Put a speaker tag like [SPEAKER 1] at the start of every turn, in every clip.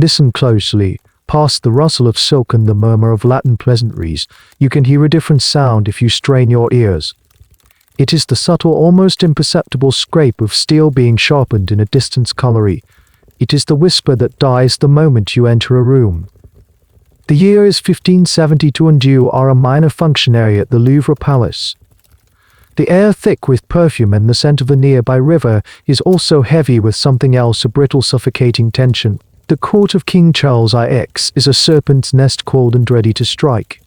[SPEAKER 1] Listen closely. Past the rustle of silk and the murmur of Latin pleasantries, you can hear a different sound if you strain your ears. It is the subtle, almost imperceptible scrape of steel being sharpened in a distant scullery. It is the whisper that dies the moment you enter a room. The year is 1572 and you are a minor functionary at the Louvre Palace. The air, thick with perfume and the scent of a nearby river, is also heavy with something else, a brittle, suffocating tension. The court of King Charles IX is a serpent's nest, cold and ready to strike.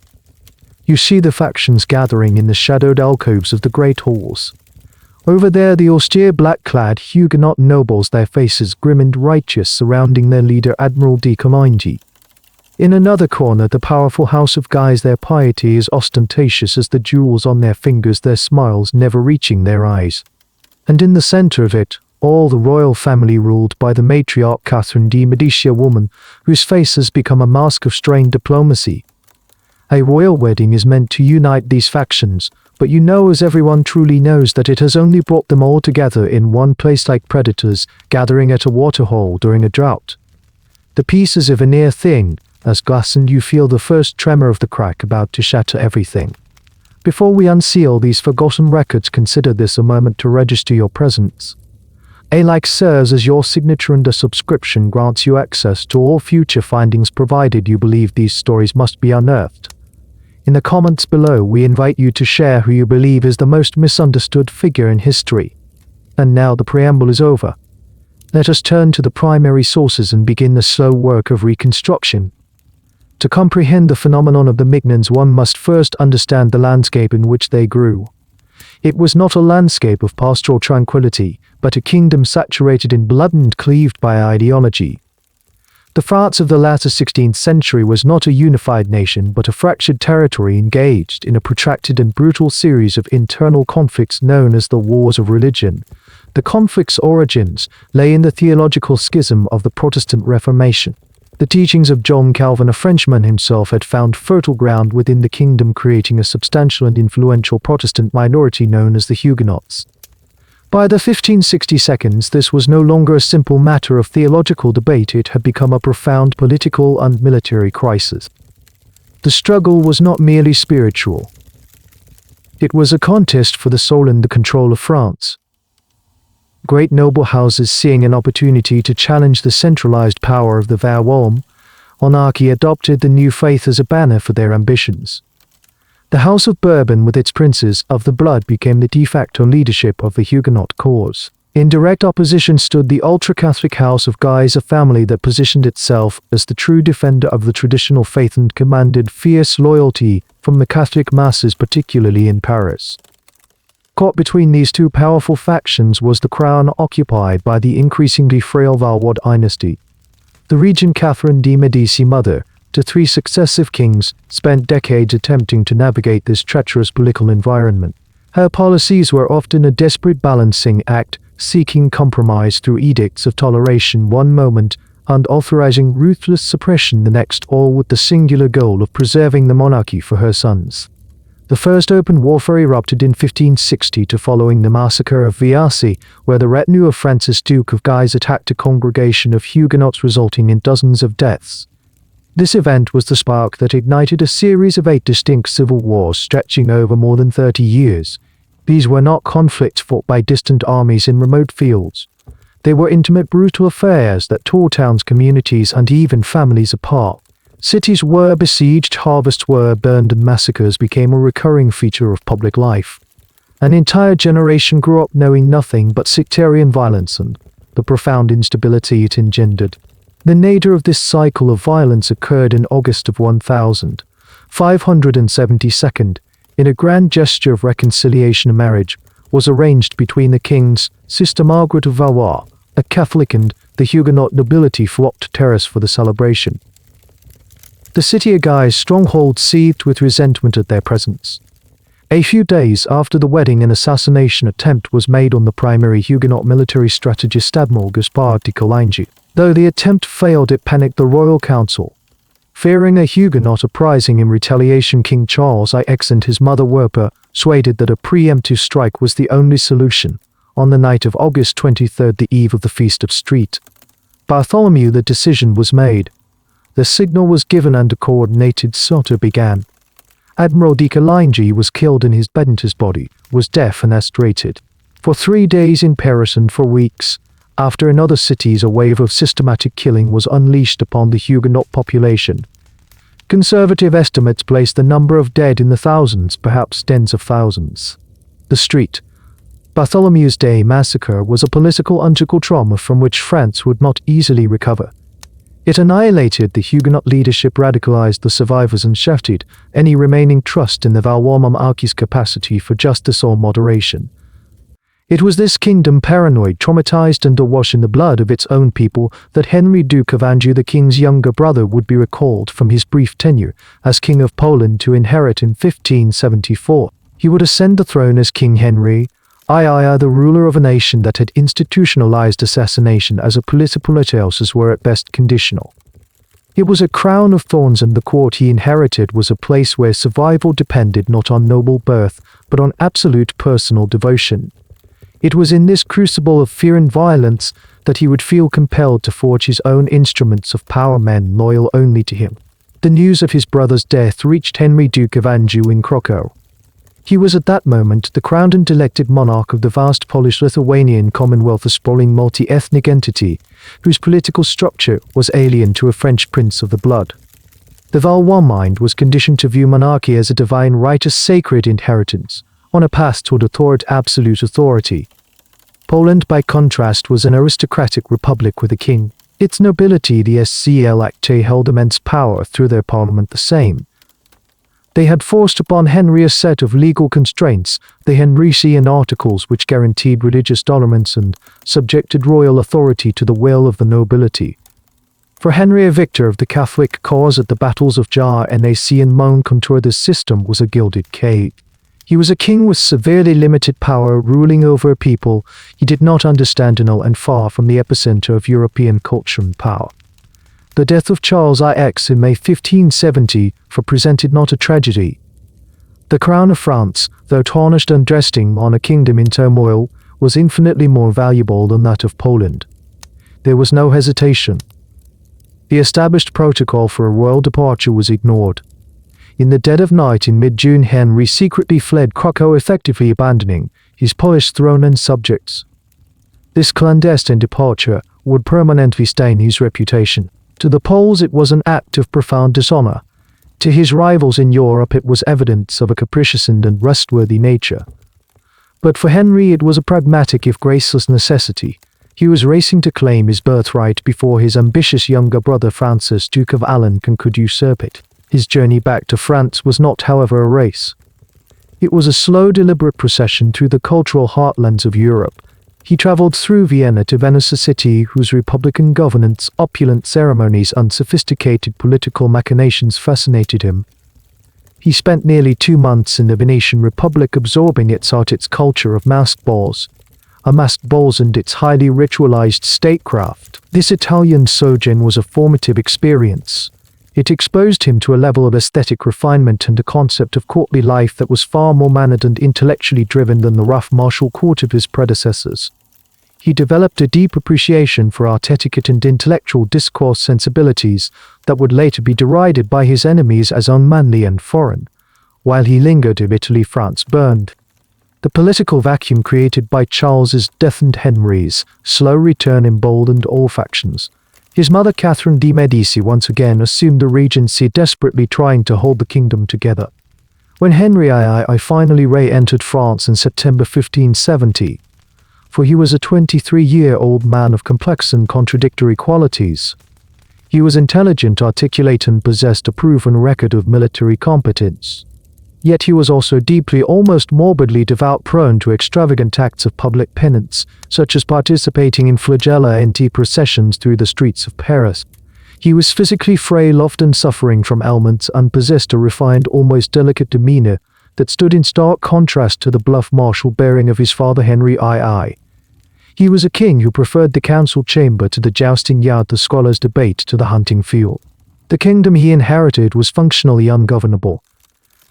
[SPEAKER 1] You see the factions gathering in the shadowed alcoves of the great halls. Over there, the austere black-clad Huguenot nobles, their faces grim and righteous, surrounding their leader Admiral de Coligny. In another corner, the powerful House of Guise, their piety is ostentatious as the jewels on their fingers, their smiles never reaching their eyes. And in the center of it, all the royal family ruled by the matriarch Catherine de Medici, a woman whose face has become a mask of strained diplomacy. A royal wedding is meant to unite these factions, but you know, as everyone truly knows, that it has only brought them all together in one place, like predators gathering at a waterhole during a drought. The peace is a veneer thin as glass, and you feel the first tremor of the crack about to shatter everything. Before we unseal these forgotten records, consider this a moment to register your presence. A like serves as your signature, and a subscription grants you access to all future findings, provided you believe these stories must be unearthed. In the comments below, we invite you to share who you believe is the most misunderstood figure in history. And now the preamble is over. Let us turn to the primary sources and begin the slow work of reconstruction. To comprehend the phenomenon of the Mignons, one must first understand the landscape in which they grew. It was not a landscape of pastoral tranquility, but a kingdom saturated in blood and cleaved by ideology. The France of the latter 16th century was not a unified nation, but a fractured territory engaged in a protracted and brutal series of internal conflicts known as the Wars of Religion. The conflict's origins lay in the theological schism of the Protestant Reformation. The teachings of John Calvin, a Frenchman himself, had found fertile ground within the kingdom, creating a substantial and influential Protestant minority known as the Huguenots. By the 1562, this was no longer a simple matter of theological debate, it had become a profound political and military crisis. The struggle was not merely spiritual. It was a contest for the soul and the control of France. Great noble houses, seeing an opportunity to challenge the centralized power of the Valois monarchy, adopted the new faith as a banner for their ambitions. The House of Bourbon, with its princes of the blood, became the de facto leadership of the Huguenot cause. In direct opposition stood the ultra-Catholic House of Guise, a family that positioned itself as the true defender of the traditional faith and commanded fierce loyalty from the Catholic masses, particularly in Paris. Caught between these two powerful factions was the crown occupied by the increasingly frail Valois dynasty. The regent Catherine de Medici, mother to three successive kings, spent decades attempting to navigate this treacherous political environment. Her policies were often a desperate balancing act, seeking compromise through edicts of toleration one moment and authorizing ruthless suppression the next, all with the singular goal of preserving the monarchy for her sons. The first open warfare erupted in 1560 following the massacre of Valois, where the retinue of Francis, Duke of Guise, attacked a congregation of Huguenots, resulting in dozens of deaths. This event was the spark that ignited a series of 8 distinct civil wars stretching over more than 30 years. These were not conflicts fought by distant armies in remote fields. They were intimate, brutal affairs that tore towns, communities, and even families apart. Cities were besieged, harvests were burned, and massacres became a recurring feature of public life. An entire generation grew up knowing nothing but sectarian violence and the profound instability it engendered. The nadir of this cycle of violence occurred in August of 1572, in a grand gesture of reconciliation. A marriage was arranged between the king's sister Margaret of Valois, a Catholic, and the Huguenot nobility flocked to terrace for the celebration. The city of Guise stronghold seethed with resentment at their presence. A few days after the wedding, an assassination attempt was made on the primary Huguenot military strategist Admiral Gaspard de Coligny. Though the attempt failed, it panicked the royal council. Fearing a Huguenot uprising in retaliation, King Charles IX and his mother were persuaded that a preemptive strike was the only solution. On the night of August 23, the eve of the Feast of St. Bartholomew, the decision was made. The signal was given and a coordinated slaughter began. Admiral de Coligny was killed and his Bender's body was defenestrated. For 3 days in Paris and for weeks, after in other cities a wave of systematic killing was unleashed upon the Huguenot population. Conservative estimates place the number of dead in the thousands, perhaps tens of thousands. The Street Bartholomew's Day massacre was a political unethical trauma from which France would not easily recover. It annihilated the Huguenot leadership, radicalized the survivors, and shattered any remaining trust in the Valois monarchy's capacity for justice or moderation. It was this kingdom, paranoid, traumatized, and awash in the blood of its own people, that Henry, Duke of Anjou, the king's younger brother, would be recalled from his brief tenure as King of Poland to inherit in 1574. He would ascend the throne as King Henry, the ruler of a nation that had institutionalized assassination as a political as were at best conditional. It was a crown of thorns, and the court he inherited was a place where survival depended not on noble birth, but on absolute personal devotion. It was in this crucible of fear and violence that he would feel compelled to forge his own instruments of power, men loyal only to him. The news of his brother's death reached Henry, Duke of Anjou, in Krakow. He was at that moment the crowned and elected monarch of the vast Polish-Lithuanian Commonwealth, a sprawling multi-ethnic entity whose political structure was alien to a French prince of the blood. The Valois mind was conditioned to view monarchy as a divine right, a sacred inheritance, on a path toward absolute authority. Poland, by contrast, was an aristocratic republic with a king. Its nobility, the silk-clad, held immense power through their parliament. The same. They had forced upon Henry a set of legal constraints, the Henrician Articles, which guaranteed religious tolerance and subjected royal authority to the will of the nobility. For Henry, a victor of the Catholic cause at the battles of Jar and Ac and Moncontour, this system was a gilded cage. He was a king with severely limited power, ruling over a people he did not understand and far from the epicenter of European culture and power. The death of Charles IX in May 1570 presented not a tragedy. The crown of France, though tarnished and resting on a kingdom in turmoil, was infinitely more valuable than that of Poland. There was no hesitation. The established protocol for a royal departure was ignored. In the dead of night in mid-June, Henry secretly fled Krakow, effectively abandoning his Polish throne and subjects. This clandestine departure would permanently stain his reputation. To the Poles it was an act of profound dishonor. To his rivals in Europe it was evidence of a capricious and untrustworthy nature. But for Henry it was a pragmatic if graceless necessity. He was racing to claim his birthright before his ambitious younger brother Francis, Duke of Alençon, could usurp it. His journey back to France was not, however, a race. It was a slow, deliberate procession through the cultural heartlands of Europe. He traveled through Vienna to Venice, a city whose republican governance, opulent ceremonies, unsophisticated political machinations fascinated him. He spent nearly 2 months in the Venetian Republic, absorbing its art, its culture of masked balls, and its highly ritualized statecraft. This Italian sojourn was a formative experience. It exposed him to a level of aesthetic refinement and a concept of courtly life that was far more mannered and intellectually driven than the rough martial court of his predecessors. He developed a deep appreciation for art etiquette and intellectual discourse sensibilities that would later be derided by his enemies as unmanly and foreign. While he lingered in Italy, France burned. The political vacuum created by Charles's death and Henry's slow return emboldened all factions. His mother, Catherine de' Medici, once again assumed the regency, desperately trying to hold the kingdom together. When Henry I finally re-entered France in September 1570, for he was a 23-year-old man of complex and contradictory qualities. He was intelligent, articulate, and possessed a proven record of military competence. Yet he was also deeply, almost morbidly devout, prone to extravagant acts of public penance, such as participating in flagella and processions through the streets of Paris. He was physically frail, often suffering from ailments, and possessed a refined, almost delicate demeanor that stood in stark contrast to the bluff martial bearing of his father Henry II. He was a king who preferred the council chamber to the jousting yard, the scholars' debate to the hunting field. The kingdom he inherited was functionally ungovernable.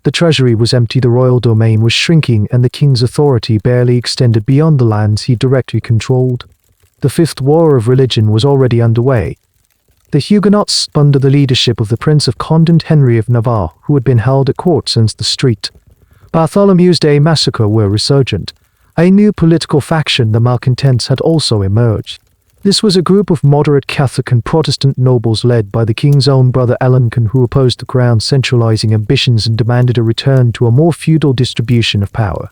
[SPEAKER 1] The treasury was empty, the royal domain was shrinking, and the king's authority barely extended beyond the lands he directly controlled. The Fifth War of Religion was already underway. The Huguenots, under the leadership of the Prince of Condé Henry of Navarre, who had been held at court since the Street Bartholomew's Day massacre, were resurgent. A new political faction, the malcontents, had also emerged. This was a group of moderate Catholic and Protestant nobles led by the king's own brother Alencon, who opposed the crown's centralizing ambitions and demanded a return to a more feudal distribution of power.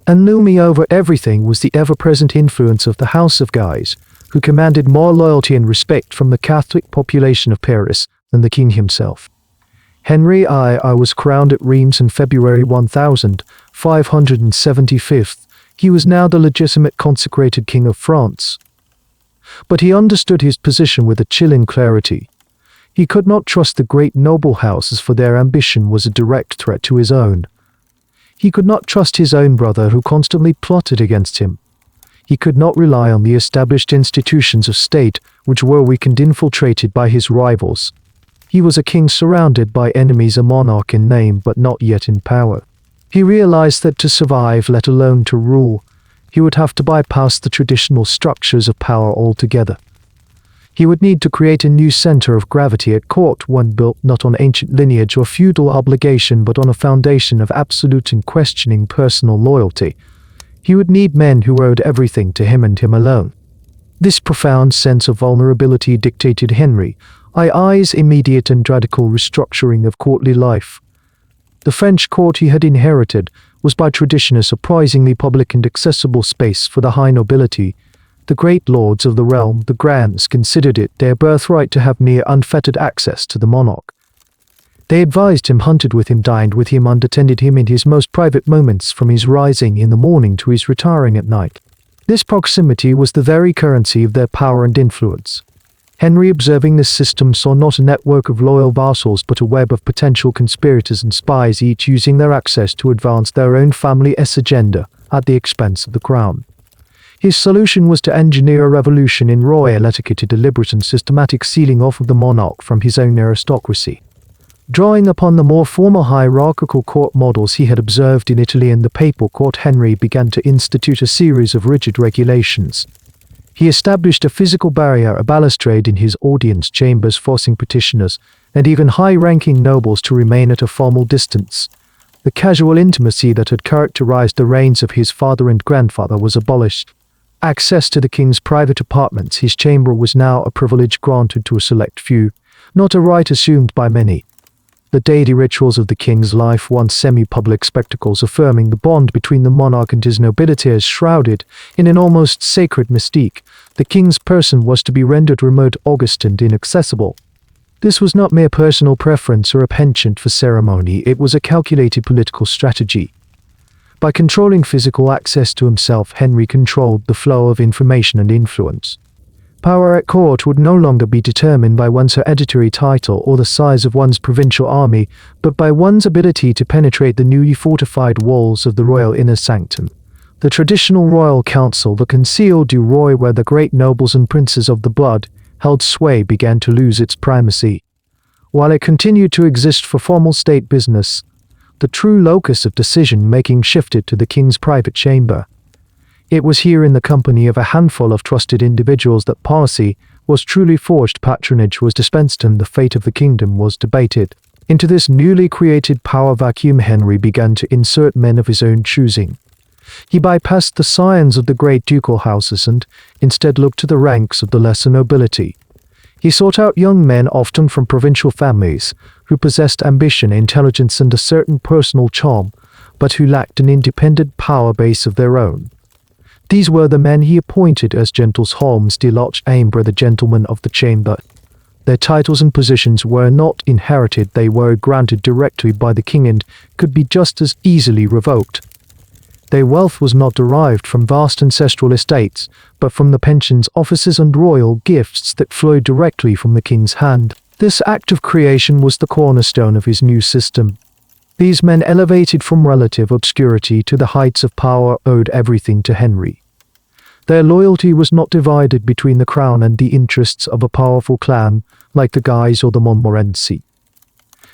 [SPEAKER 1] And looming over everything was the ever-present influence of the House of Guise, who commanded more loyalty and respect from the Catholic population of Paris than the king himself. Henry I was crowned at Reims in February 1575. He was now the legitimate consecrated king of France. But he understood his position with a chilling clarity. He could not trust the great noble houses, for their ambition was a direct threat to his own. He could not trust his own brother, who constantly plotted against him. He could not rely on the established institutions of state, which were weak and infiltrated by his rivals. He was a king surrounded by enemies, a monarch in name but not yet in power. He realized that to survive, let alone to rule, he would have to bypass the traditional structures of power altogether. He would need to create a new center of gravity at court, one built not on ancient lineage or feudal obligation but on a foundation of absolute and questioning personal loyalty. He would need men who owed everything to him and him alone. This profound sense of vulnerability dictated Henry I's immediate and radical restructuring of courtly life. The French court he had inherited was by tradition a surprisingly public and accessible space for the high nobility. The great lords of the realm, the grands, considered it their birthright to have near unfettered access to the monarch. They advised him, hunted with him, dined with him, unattended him in his most private moments, from his rising in the morning to his retiring at night. This proximity was the very currency of their power and influence. Henry, observing this system, saw not a network of loyal vassals but a web of potential conspirators and spies, each using their access to advance their own family's agenda at the expense of the crown. His solution was to engineer a revolution in royal etiquette, a deliberate and systematic sealing off of the monarch from his own aristocracy. Drawing upon the more formal hierarchical court models he had observed in Italy and the papal court, Henry began to institute a series of rigid regulations. He established a physical barrier, a balustrade in his audience chambers, forcing petitioners and even high-ranking nobles to remain at a formal distance. The casual intimacy that had characterized the reigns of his father and grandfather was abolished. Access to the king's private apartments, his chamber, was now a privilege granted to a select few, not a right assumed by many. The daily rituals of the king's life, once semi-public spectacles affirming the bond between the monarch and his nobility, as shrouded in an almost sacred mystique, the king's person was to be rendered remote, august, and inaccessible. This was not mere personal preference or a penchant for ceremony, it was a calculated political strategy. By controlling physical access to himself, Henry controlled the flow of information and influence. Power at court would no longer be determined by one's hereditary title or the size of one's provincial army, but by one's ability to penetrate the newly fortified walls of the royal inner sanctum. The traditional royal council, the Conseil du Roi, where the great nobles and princes of the blood held sway, began to lose its primacy. While it continued to exist for formal state business, the true locus of decision-making shifted to the king's private chamber. It was here, in the company of a handful of trusted individuals, that policy was truly forged, patronage was dispensed, and the fate of the kingdom was debated. Into this newly created power vacuum, Henry began to insert men of his own choosing. He bypassed the scions of the great ducal houses and instead looked to the ranks of the lesser nobility. He sought out young men, often from provincial families, who possessed ambition, intelligence, and a certain personal charm, but who lacked an independent power base of their own. These were the men he appointed as gentles Holmes de Loche Ambre, the gentlemen of the chamber. Their titles and positions were not inherited, they were granted directly by the king and could be just as easily revoked. Their wealth was not derived from vast ancestral estates, but from the pensions, offices, and royal gifts that flowed directly from the king's hand. This act of creation was the cornerstone of his new system. These men, elevated from relative obscurity to the heights of power, owed everything to Henry. Their loyalty was not divided between the crown and the interests of a powerful clan like the Guise or the Montmorency.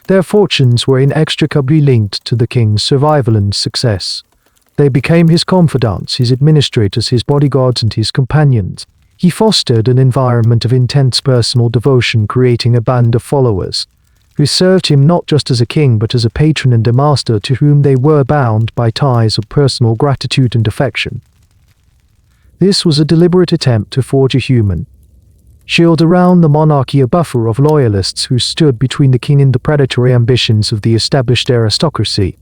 [SPEAKER 1] Their fortunes were inextricably linked to the king's survival and success. They became his confidants, his administrators, his bodyguards, and his companions. He fostered an environment of intense personal devotion, creating a band of followers who served him not just as a king but as a patron and a master to whom they were bound by ties of personal gratitude and affection. This was a deliberate attempt to forge a human shield around the monarchy, a buffer of loyalists who stood between the king and the predatory ambitions of the established aristocracy.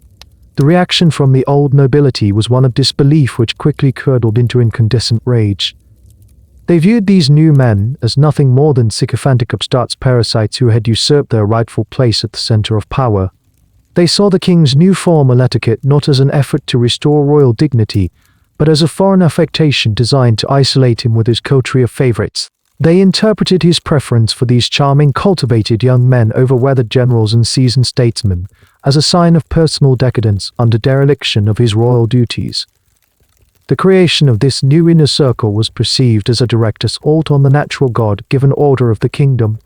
[SPEAKER 1] The reaction from the old nobility was one of disbelief, which quickly curdled into incandescent rage. They viewed these new men as nothing more than sycophantic upstarts, parasites who had usurped their rightful place at the center of power. They saw the king's new formal etiquette not as an effort to restore royal dignity, but as a foreign affectation designed to isolate him with his coterie of favorites. They interpreted his preference for these charming, cultivated young men over weathered generals and seasoned statesmen as a sign of personal decadence under dereliction of his royal duties. The creation of this new inner circle was perceived as a direct assault on the natural God-given order of the kingdom.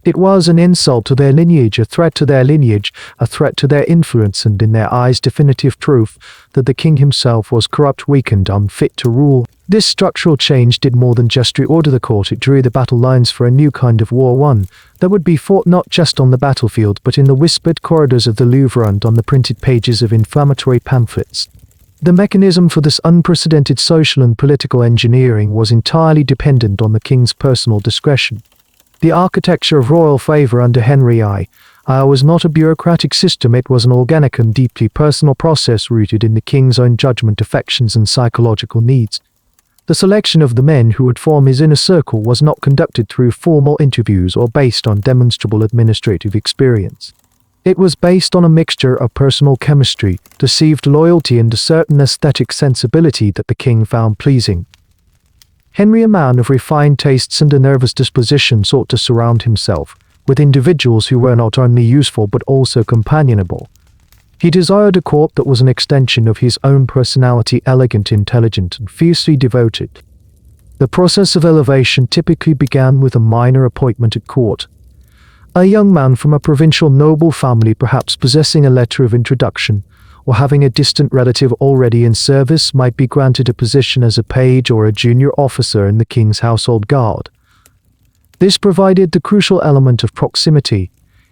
[SPEAKER 1] It was an insult to their lineage, a threat to their lineage, a threat to their influence, and in their eyes definitive proof that the king himself was corrupt, weakened, unfit to rule. This structural change did more than just reorder the court, it drew the battle lines for a new kind of war, one that would be fought not just on the battlefield but in the whispered corridors of the Louvre and on the printed pages of inflammatory pamphlets. The mechanism for this unprecedented social and political engineering was entirely dependent on the king's personal discretion. The architecture of royal favor under Henry I was not a bureaucratic system, it was an organic and deeply personal process rooted in the king's own judgment, affections, and psychological needs. The selection of the men who would form his inner circle was not conducted through formal interviews or based on demonstrable administrative experience. It was based on a mixture of personal chemistry, perceived loyalty, and a certain aesthetic sensibility that the king found pleasing. Henry, a man of refined tastes and a nervous disposition, sought to surround himself with individuals who were not only useful but also companionable. He desired a court that was an extension of his own personality, elegant, intelligent, and fiercely devoted. The process of elevation typically began with a minor appointment at court. A young man from a provincial noble family, perhaps possessing a letter of introduction, or having a distant relative already in service, might be granted a position as a page or a junior officer in the king's household guard. This provided the crucial element of proximity.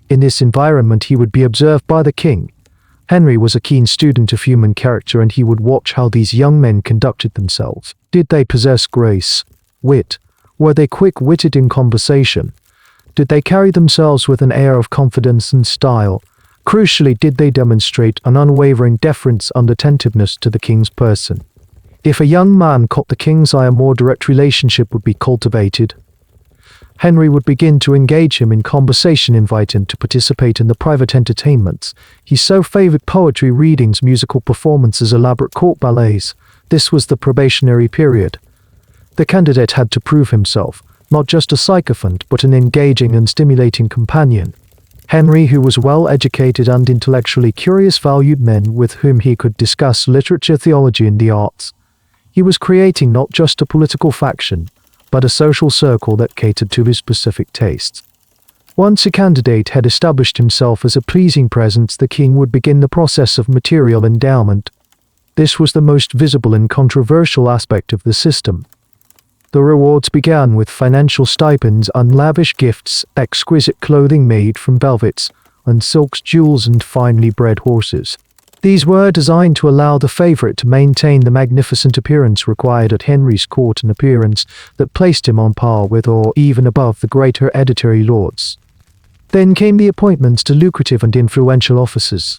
[SPEAKER 1] In this environment he would be observed by the king. Henry was a keen student of human character, and he would watch how these young men conducted themselves. Did they possess grace, wit? Were they quick-witted in conversation? Did they carry themselves with an air of confidence and style? Crucially, did they demonstrate an unwavering deference and attentiveness to the king's person? If a young man caught the king's eye, a more direct relationship would be cultivated. Henry would begin to engage him in conversation, invite him to participate in the private entertainments. He so favored poetry readings, musical performances, elaborate court ballets. This was the probationary period. The candidate had to prove himself, not just a sycophant, but an engaging and stimulating companion. Henry, who was well-educated and intellectually curious, valued men with whom he could discuss literature, theology, and the arts. He was creating not just a political faction, but a social circle that catered to his specific tastes. Once a candidate had established himself as a pleasing presence, the king would begin the process of material endowment. This was the most visible and controversial aspect of the system. The rewards began with financial stipends and lavish gifts, exquisite clothing made from velvets and silks, jewels, and finely bred horses. These were designed to allow the favorite to maintain the magnificent appearance required at Henry's court, an appearance that placed him on par with or even above the greater hereditary lords. Then came the appointments to lucrative and influential offices.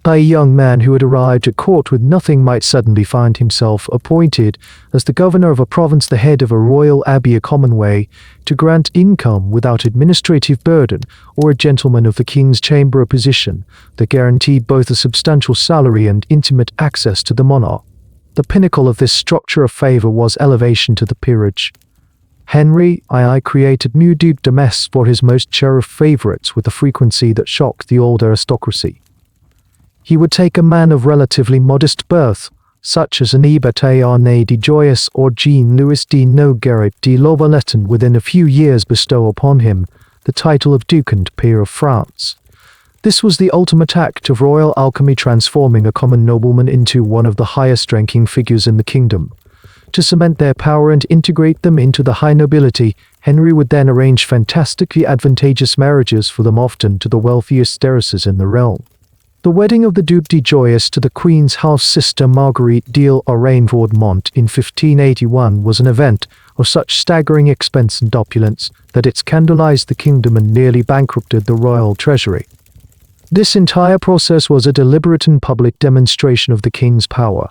[SPEAKER 1] A young man who had arrived at court with nothing might suddenly find himself appointed as the governor of a province, the head of a royal abbey, a common way to grant income without administrative burden, or a gentleman of the king's chamber, a position that guaranteed both a substantial salary and intimate access to the monarch. The pinnacle of this structure of favor was elevation to the peerage. Henry II created new duc de Metz for his most cherished favorites with a frequency that shocked the old aristocracy. He would take a man of relatively modest birth, such as Annibert Arnay de Joyeuse or Jean-Louis de Nogaret de Lavalette, and within a few years bestow upon him the title of Duke and Peer of France. This was the ultimate act of royal alchemy, transforming a common nobleman into one of the highest-ranking figures in the kingdom. To cement their power and integrate them into the high nobility, Henry would then arrange fantastically advantageous marriages for them, often to the wealthiest heiresses in the realm. The wedding of the Duc de Joyeuse to the Queen's half-sister Marguerite d'Orléans-Vaudemont in 1581 was an event of such staggering expense and opulence that it scandalized the kingdom and nearly bankrupted the royal treasury. This entire process was a deliberate and public demonstration of the king's power.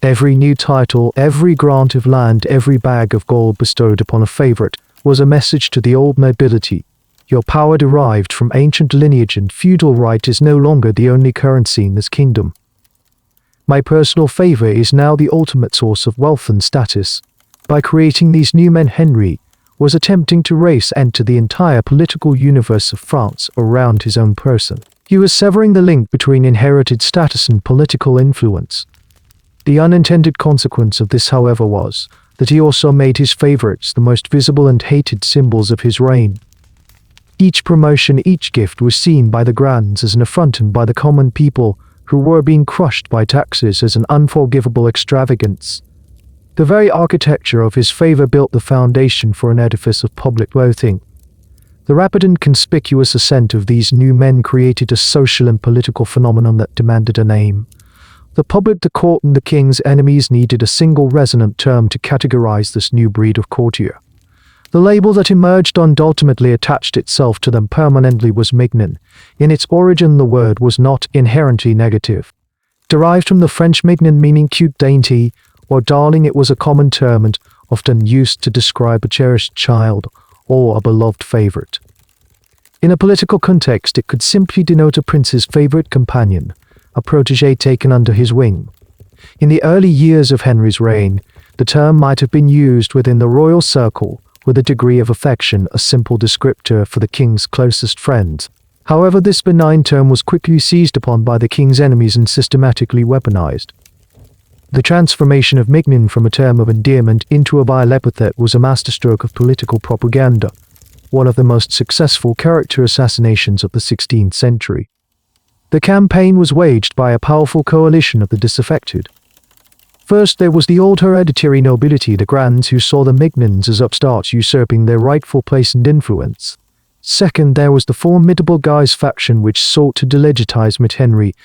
[SPEAKER 1] Every new title, every grant of land, every bag of gold bestowed upon a favorite was a message to the old nobility. Your power derived from ancient lineage and feudal right is no longer the only currency in this kingdom. My personal favor is now the ultimate source of wealth and status. By creating these new men, Henry was attempting to enter the entire political universe of France around his own person. He was severing the link between inherited status and political influence. The unintended consequence of this, however, was that he also made his favorites the most visible and hated symbols of his reign. Each promotion, each gift was seen by the grands as an affront and by the common people, who were being crushed by taxes, as an unforgivable extravagance. The very architecture of his favor built the foundation for an edifice of public loathing. The rapid and conspicuous ascent of these new men created a social and political phenomenon that demanded a name. The public, the court, and the king's enemies needed a single resonant term to categorize this new breed of courtier. The label that emerged and ultimately attached itself to them permanently was Mignon. In its origin, the word was not inherently negative. Derived from the French mignon, meaning cute, dainty, or darling, it was a common term and often used to describe a cherished child or a beloved favorite. In a political context, it could simply denote a prince's favorite companion, a protégé taken under his wing. In the early years of Henry's reign, the term might have been used within the royal circle with a degree of affection, a simple descriptor for the king's closest friends. However, this benign term was quickly seized upon by the king's enemies and systematically weaponized. The transformation of Mignon from a term of endearment into a vile epithet was a masterstroke of political propaganda, one of the most successful character assassinations of the 16th century. The campaign was waged by a powerful coalition of the disaffected. First, there was the old hereditary nobility, the grands, who saw the Mignons as upstarts usurping their rightful place and influence. Second, there was the formidable Guise faction, which sought to delegitimize Henry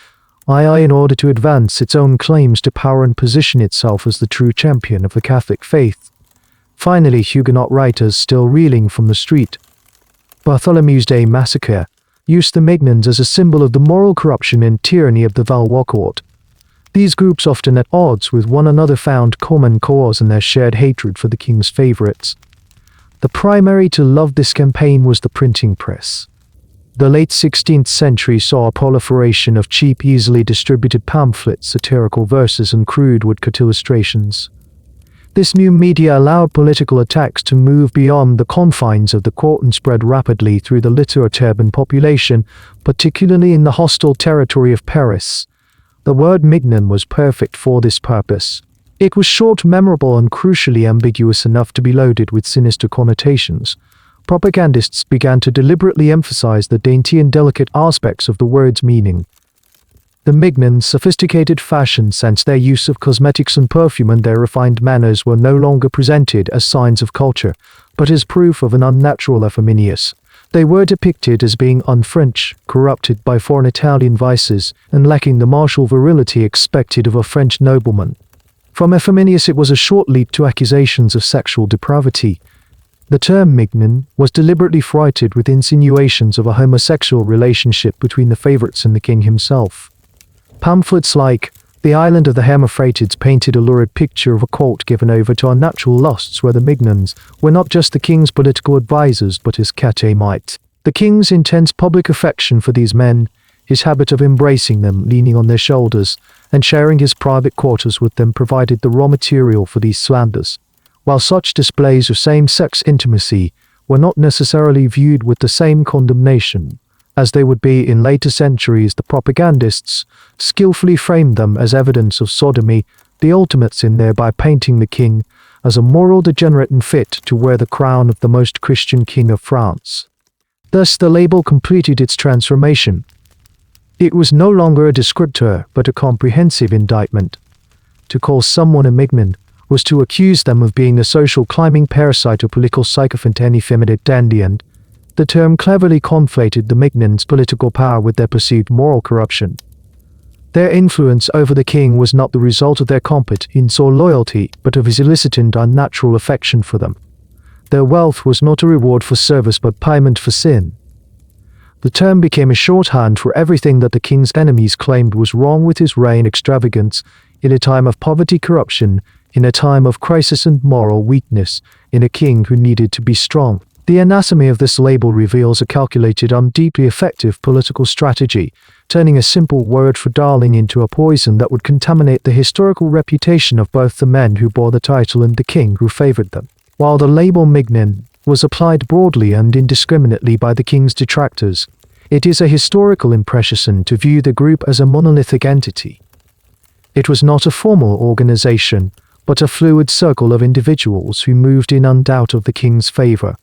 [SPEAKER 1] II in order to advance its own claims to power and position itself as the true champion of the Catholic faith. Finally, Huguenot writers, still reeling from the street Bartholomew's Day massacre, used the Mignons as a symbol of the moral corruption and tyranny of the Valois court. These groups, often at odds with one another, found common cause in their shared hatred for the king's favorites. The primary to love this campaign was the printing press. The late 16th century saw a proliferation of cheap, easily distributed pamphlets, satirical verses, and crude woodcut illustrations. This new media allowed political attacks to move beyond the confines of the court and spread rapidly through the literate urban population, particularly in the hostile territory of Paris. The word Mignon was perfect for this purpose. It was short, memorable, and crucially ambiguous enough to be loaded with sinister connotations. Propagandists began to deliberately emphasize the dainty and delicate aspects of the word's meaning. The Mignons' sophisticated fashion sense, their use of cosmetics and perfume, and their refined manners were no longer presented as signs of culture, but as proof of an unnatural effeminacy. They were depicted as being un-French, corrupted by foreign Italian vices, and lacking the martial virility expected of a French nobleman. From effeminacy it was a short leap to accusations of sexual depravity. The term Mignon was deliberately freighted with insinuations of a homosexual relationship between the favorites and the king himself. Pamphlets like The Island of the Hermaphrodites painted a lurid picture of a court given over to unnatural lusts, where the Mignons were not just the king's political advisors but his catemites. The king's intense public affection for these men, his habit of embracing them, leaning on their shoulders, and sharing his private quarters with them provided the raw material for these slanders. While such displays of same-sex intimacy were not necessarily viewed with the same condemnation as they would be in later centuries, the propagandists skillfully framed them as evidence of sodomy, the ultimate sin, thereby painting the king as a moral degenerate and fit to wear the crown of the most Christian king of France. Thus the label completed its transformation. It was no longer a descriptor, but a comprehensive indictment. To call someone a Mignon was to accuse them of being a social climbing parasite or political sycophant and effeminate dandy. The term cleverly conflated the Mignons' political power with their perceived moral corruption. Their influence over the king was not the result of their competence or loyalty, but of his illicit and unnatural affection for them. Their wealth was not a reward for service but payment for sin. The term became a shorthand for everything that the king's enemies claimed was wrong with his reign: extravagance, in a time of poverty, corruption, in a time of crisis and moral weakness, in a king who needed to be strong. The anathema of this label reveals a calculated and deeply effective political strategy, turning a simple word for darling into a poison that would contaminate the historical reputation of both the men who bore the title and the king who favored them. While the label Mignon was applied broadly and indiscriminately by the king's detractors, it is a historical imprecision to view the group as a monolithic entity. It was not a formal organization, but a fluid circle of individuals who moved in undoubt of the king's favor.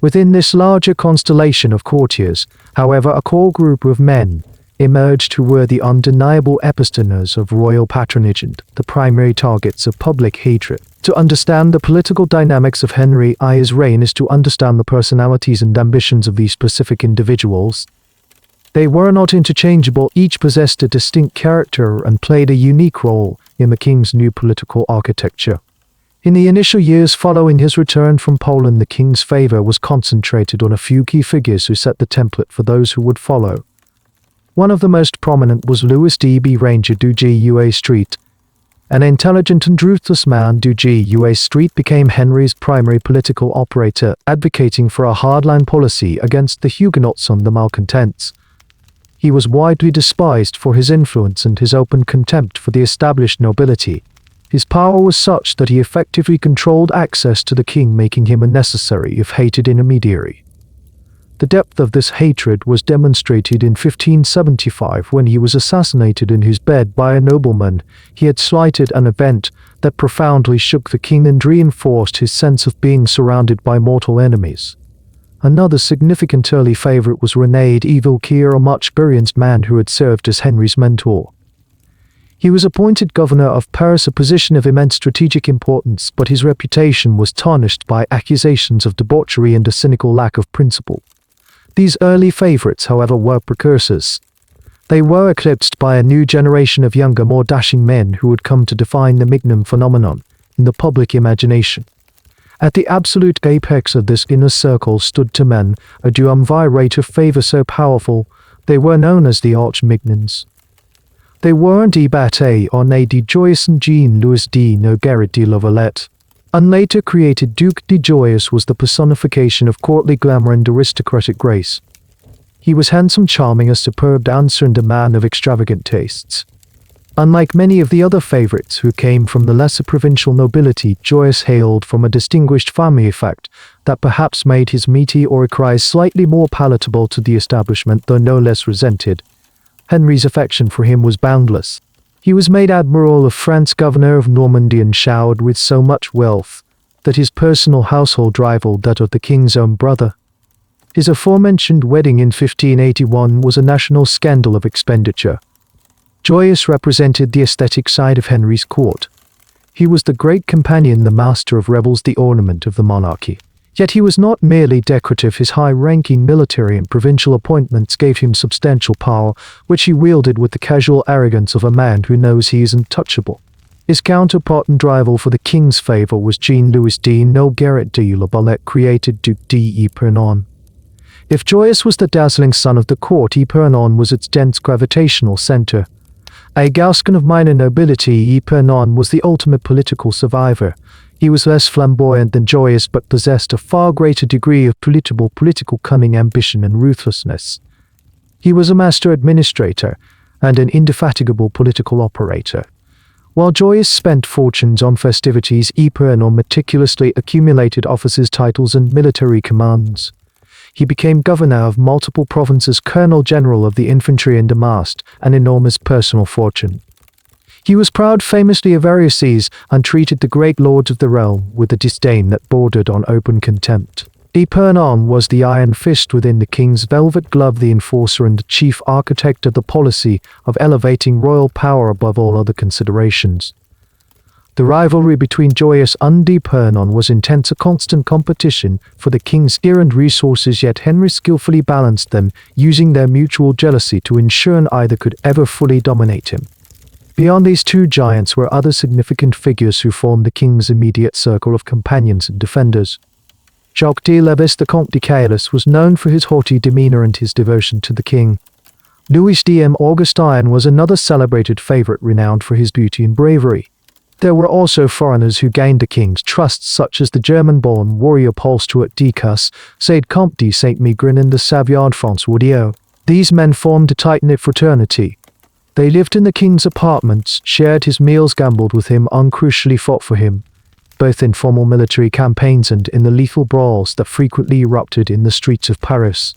[SPEAKER 1] Within this larger constellation of courtiers, however, a core group of men emerged who were the undeniable episterners of royal patronage and the primary targets of public hatred. To understand the political dynamics of Henry I's reign is to understand the personalities and ambitions of these specific individuals. They were not interchangeable, each possessed a distinct character and played a unique role in the king's new political architecture. In the initial years following his return from Poland, the king's favor was concentrated on a few key figures who set the template for those who would follow. One of the most prominent was Louis D.B. Ranger du Gua Street. An intelligent and ruthless man, du Gua Street became Henry's primary political operator, advocating for a hardline policy against the Huguenots and the malcontents. He was widely despised for his influence and his open contempt for the established nobility. His power was such that he effectively controlled access to the king, making him a necessary, if hated, intermediary. The depth of this hatred was demonstrated in 1575 when he was assassinated in his bed by a nobleman. He had slighted an event that profoundly shook the king and reinforced his sense of being surrounded by mortal enemies. Another significant early favorite was René de Valois, a much experienced man who had served as Henry's mentor. He was appointed governor of Paris, a position of immense strategic importance, but his reputation was tarnished by accusations of debauchery and a cynical lack of principle. These early favorites, however, were precursors. They were eclipsed by a new generation of younger, more dashing men who would come to define the Mignon phenomenon in the public imagination. At the absolute apex of this inner circle stood two men, a duumvirate of favor so powerful, they were known as the Arch-Mignons. They were de Batte, Orné de Joyeuse and Jean-Louis de Nogaret de la Valette. And later created Duc de Joyeuse was the personification of courtly glamour and aristocratic grace. He was handsome, charming, a superb dancer and a man of extravagant tastes. Unlike many of the other favorites who came from the lesser provincial nobility, Joyeuse hailed from a distinguished family, fact that perhaps made his meaty oricries slightly more palatable to the establishment, though no less resented. Henry's affection for him was boundless. He was made Admiral of France, governor of Normandy, and showered with so much wealth that his personal household rivaled that of the king's own brother. His aforementioned wedding in 1581 was a national scandal of expenditure. Joyeuse represented the aesthetic side of Henry's court. He was the great companion, the master of revels, the ornament of the monarchy. Yet he was not merely decorative. His high-ranking military and provincial appointments gave him substantial power, which he wielded with the casual arrogance of a man who knows he is untouchable. His counterpart and rival for the king's favor was Jean-Louis de Nogaret de la Valette, created Duc d'Epernon. If Joyeuse was the dazzling son of the court, Epernon was its dense gravitational center. A Gascon of minor nobility, Epernon was the ultimate political survivor. He was less flamboyant than Joyeuse, but possessed a far greater degree of political cunning, ambition, and ruthlessness. He was a master administrator and an indefatigable political operator. While Joyeuse spent fortunes on festivities, Epernon meticulously accumulated offices, titles, and military commands. He became governor of multiple provinces, colonel-general of the infantry, and amassed an enormous personal fortune. He was proud famously of heresies and treated the great lords of the realm with a disdain that bordered on open contempt. Epernon was the iron fist within the king's velvet glove, the enforcer and the chief architect of the policy of elevating royal power above all other considerations. The rivalry between joyous and Pernon was intense, a constant competition for the king's ear and resources, yet Henry skillfully balanced them, using their mutual jealousy to ensure neither could ever fully dominate him. Beyond these two giants were other significant figures who formed the king's immediate circle of companions and defenders. Jacques de Levis, the Comte de Caylus, was known for his haughty demeanor and his devotion to the king. Louis de Augustin was another celebrated favorite, renowned for his beauty and bravery. There were also foreigners who gained the king's trust, such as the German-born warrior Paul Stuart d'Icus, said Comte de Saint-Migrin, and the Savoyard François. These men formed a tight-knit fraternity. They lived in the king's apartments, shared his meals, gambled with him, and crucially fought for him, both in formal military campaigns and in the lethal brawls that frequently erupted in the streets of Paris.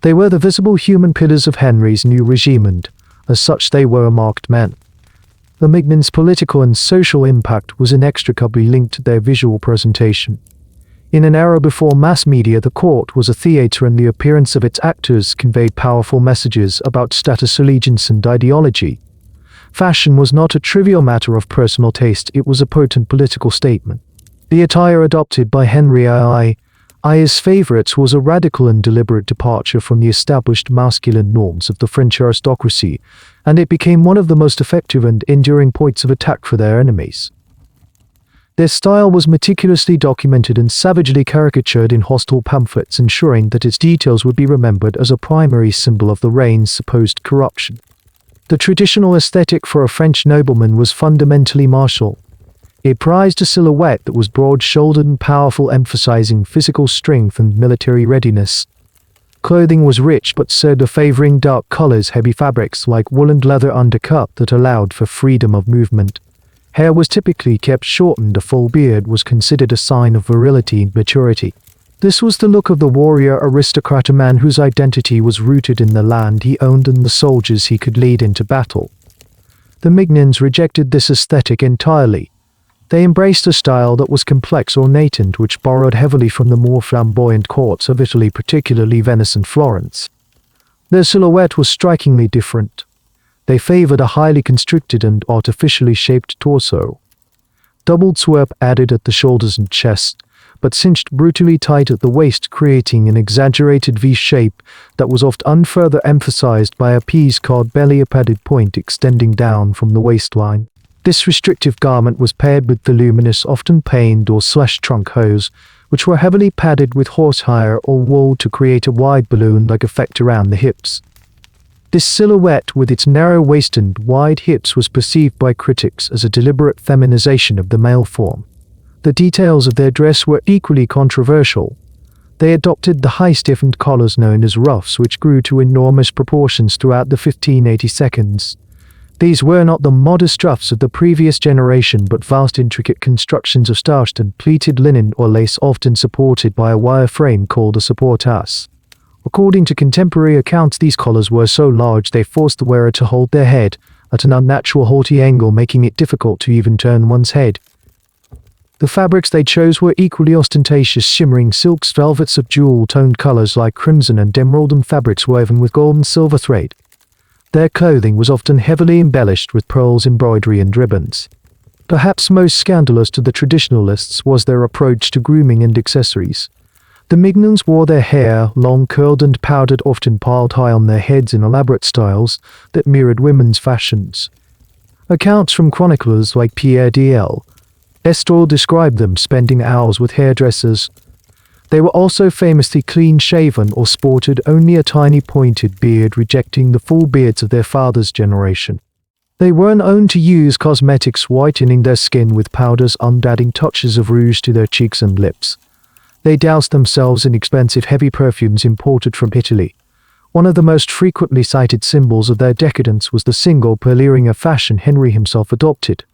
[SPEAKER 1] They were the visible human pillars of Henry's new regime, and, as such, they were marked men. The Mignons' political and social impact was inextricably linked to their visual presentation. In an era before mass media, the court was a theatre, and the appearance of its actors conveyed powerful messages about status, allegiance, and ideology. Fashion was not a trivial matter of personal taste, it was a potent political statement. The attire adopted by Henry I's favourites was a radical and deliberate departure from the established masculine norms of the French aristocracy, and it became one of the most effective and enduring points of attack for their enemies. Their style was meticulously documented and savagely caricatured in hostile pamphlets, ensuring that its details would be remembered as a primary symbol of the reign's supposed corruption. The traditional aesthetic for a French nobleman was fundamentally martial. It prized a silhouette that was broad-shouldered and powerful, emphasizing physical strength and military readiness. Clothing was rich but sober, favoring dark colors, heavy fabrics like wool and leather undercut that allowed for freedom of movement. Hair was typically kept short, and a full beard was considered a sign of virility and maturity. This was the look of the warrior aristocrat, a man whose identity was rooted in the land he owned and the soldiers he could lead into battle. The Mignons rejected this aesthetic entirely. They embraced a style that was complex, ornate, and which borrowed heavily from the more flamboyant courts of Italy, particularly Venice and Florence. Their silhouette was strikingly different. They favored a highly constricted and artificially shaped torso. Doubled sweep added at the shoulders and chest, but cinched brutally tight at the waist, creating an exaggerated V shape that was often further emphasized by a piece-card belly, a padded point extending down from the waistline. This restrictive garment was paired with voluminous, often paned or slashed trunk hose, which were heavily padded with horsehair or wool to create a wide balloon-like effect around the hips. This silhouette, with its narrow waist and wide hips, was perceived by critics as a deliberate feminization of the male form. The details of their dress were equally controversial. They adopted the high stiffened collars known as ruffs, which grew to enormous proportions throughout the 1582s. These were not the modest ruffs of the previous generation, but vast intricate constructions of starched and pleated linen or lace, often supported by a wire frame called a supportasse. According to contemporary accounts, these collars were so large they forced the wearer to hold their head at an unnatural haughty angle, making it difficult to even turn one's head. The fabrics they chose were equally ostentatious, shimmering silks, velvets of jewel-toned colors like crimson and emerald, and fabrics woven with gold and silver thread. Their clothing was often heavily embellished with pearls, embroidery, and ribbons. Perhaps most scandalous to the traditionalists was their approach to grooming and accessories. The Mignons wore their hair long curled and powdered, often piled high on their heads in elaborate styles that mirrored women's fashions. Accounts from chronicles like Pierre d'El Estoril described them spending hours with hairdressers. They were also famously clean-shaven or sported only a tiny pointed beard, rejecting the full beards of their father's generation. They were known to use cosmetics, whitening their skin with powders and adding touches of rouge to their cheeks and lips. They doused themselves in expensive heavy perfumes imported from Italy. One of the most frequently cited symbols of their decadence was the single pearl-earring, a fashion Henry himself adopted.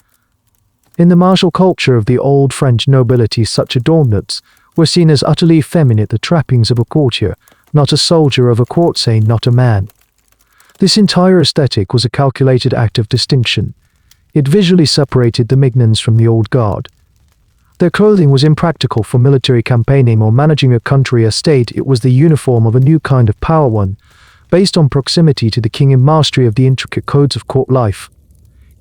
[SPEAKER 1] In the martial culture of the old French nobility, such adornments were seen as utterly effeminate, the trappings of a courtier, not a soldier of a court, saying not a man. This entire aesthetic was a calculated act of distinction. It visually separated the Mignons from the old guard. Their clothing was impractical for military campaigning or managing a country estate. It was the uniform of a new kind of power, one based on proximity to the king and mastery of the intricate codes of court life.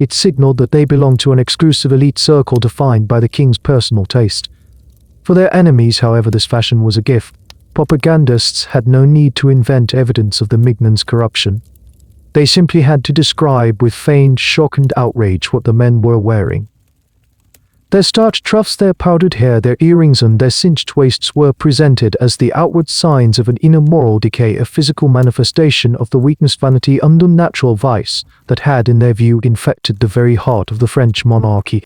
[SPEAKER 1] It signaled that they belonged to an exclusive elite circle defined by the king's personal taste. For their enemies, however, this fashion was a gift. Propagandists had no need to invent evidence of the Mignons' corruption. They simply had to describe with feigned shock and outrage what the men were wearing. Their starched ruffs, their powdered hair, their earrings and their cinched waists were presented as the outward signs of an inner moral decay, a physical manifestation of the weakness, vanity and unnatural vice that had, in their view, infected the very heart of the French monarchy.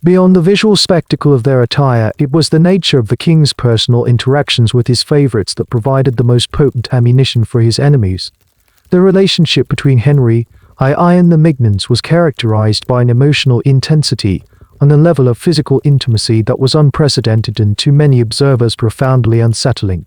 [SPEAKER 1] Beyond the visual spectacle of their attire, it was the nature of the king's personal interactions with his favorites that provided the most potent ammunition for his enemies. The relationship between Henry I and the Mignons was characterized by an emotional intensity and a level of physical intimacy that was unprecedented and to many observers profoundly unsettling.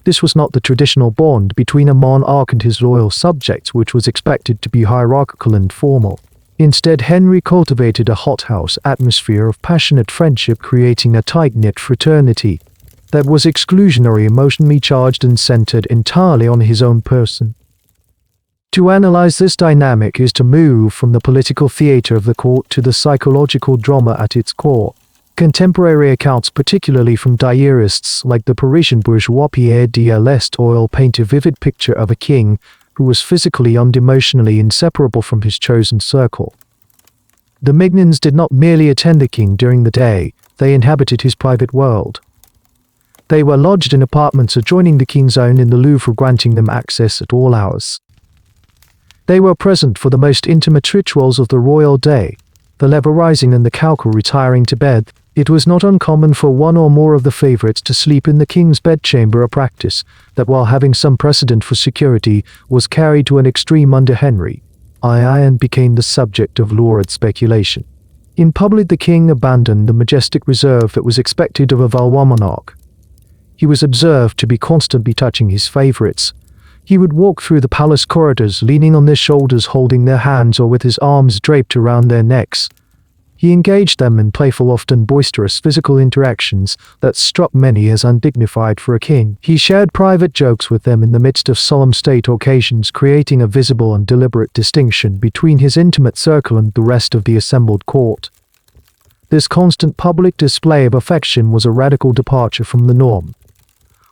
[SPEAKER 1] This was not the traditional bond between a monarch and his loyal subjects, which was expected to be hierarchical and formal. Instead, Henry cultivated a hothouse atmosphere of passionate friendship, creating a tight-knit fraternity that was exclusionary, emotionally charged and centered entirely on his own person. To analyze this dynamic is to move from the political theater of the court to the psychological drama at its core. Contemporary accounts, particularly from diarists like the Parisian bourgeois Pierre de l'Estoile, paint a vivid picture of a king who was physically and emotionally inseparable from his chosen circle. The Mignons did not merely attend the king during the day, they inhabited his private world. They were lodged in apartments adjoining the king's own in the Louvre, granting them access at all hours. They were present for the most intimate rituals of the royal day, the lever rising and the cowcal retiring to bed. It was not uncommon for one or more of the favorites to sleep in the king's bedchamber, a practice that, while having some precedent for security, was carried to an extreme under Henry I and became the subject of lurid speculation. In public, the king abandoned the majestic reserve that was expected of a Valois monarch. He was observed to be constantly touching his favorites. He would walk through the palace corridors, leaning on their shoulders, holding their hands, or with his arms draped around their necks. He engaged them in playful, often boisterous physical interactions that struck many as undignified for a king. He shared private jokes with them in the midst of solemn state occasions, creating a visible and deliberate distinction between his intimate circle and the rest of the assembled court. This constant public display of affection was a radical departure from the norm.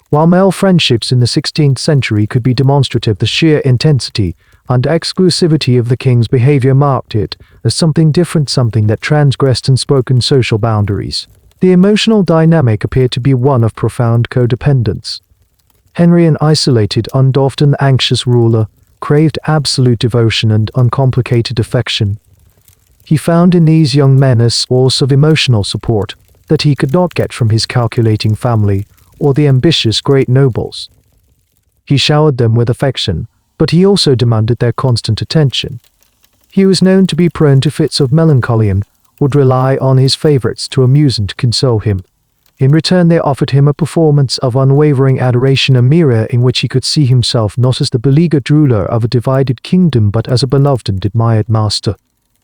[SPEAKER 1] While male friendships in the 16th century could be demonstrative, the sheer intensity and exclusivity of the king's behavior marked it as something different, something that transgressed unspoken social boundaries. The emotional dynamic appeared to be one of profound codependence. Henry, an isolated and often anxious ruler, craved absolute devotion and uncomplicated affection. He found in these young men a source of emotional support that he could not get from his calculating family or the ambitious great nobles. He showered them with affection, but he also demanded their constant attention. He was known to be prone to fits of melancholy and would rely on his favorites to amuse and console him. In return, they offered him a performance of unwavering adoration, a mirror in which he could see himself not as the beleaguered ruler of a divided kingdom but as a beloved and admired master.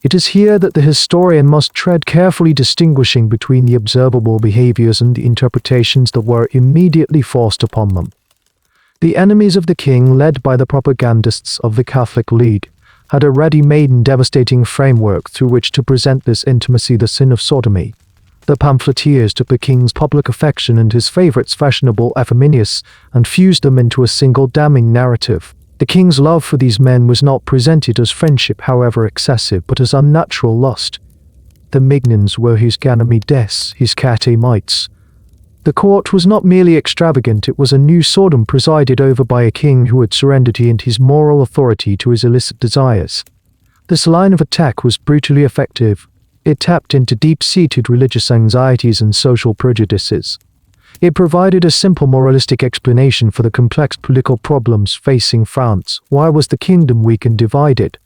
[SPEAKER 1] It is here that the historian must tread carefully, distinguishing between the observable behaviors and the interpretations that were immediately forced upon them. The enemies of the king, led by the propagandists of the Catholic League, had a ready-made and devastating framework through which to present this intimacy, the sin of sodomy. The pamphleteers took the king's public affection and his favorites' fashionable effeminacy and fused them into a single damning narrative. The king's love for these men was not presented as friendship, however excessive, but as unnatural lust. The Mignons were his Ganymedes, his catamites. The court was not merely extravagant, it was a new Sodom presided over by a king who had surrendered his moral authority to his illicit desires. This line of attack was brutally effective. It tapped into deep-seated religious anxieties and social prejudices. It provided a simple moralistic explanation for the complex political problems facing France. Why was the kingdom weak and divided?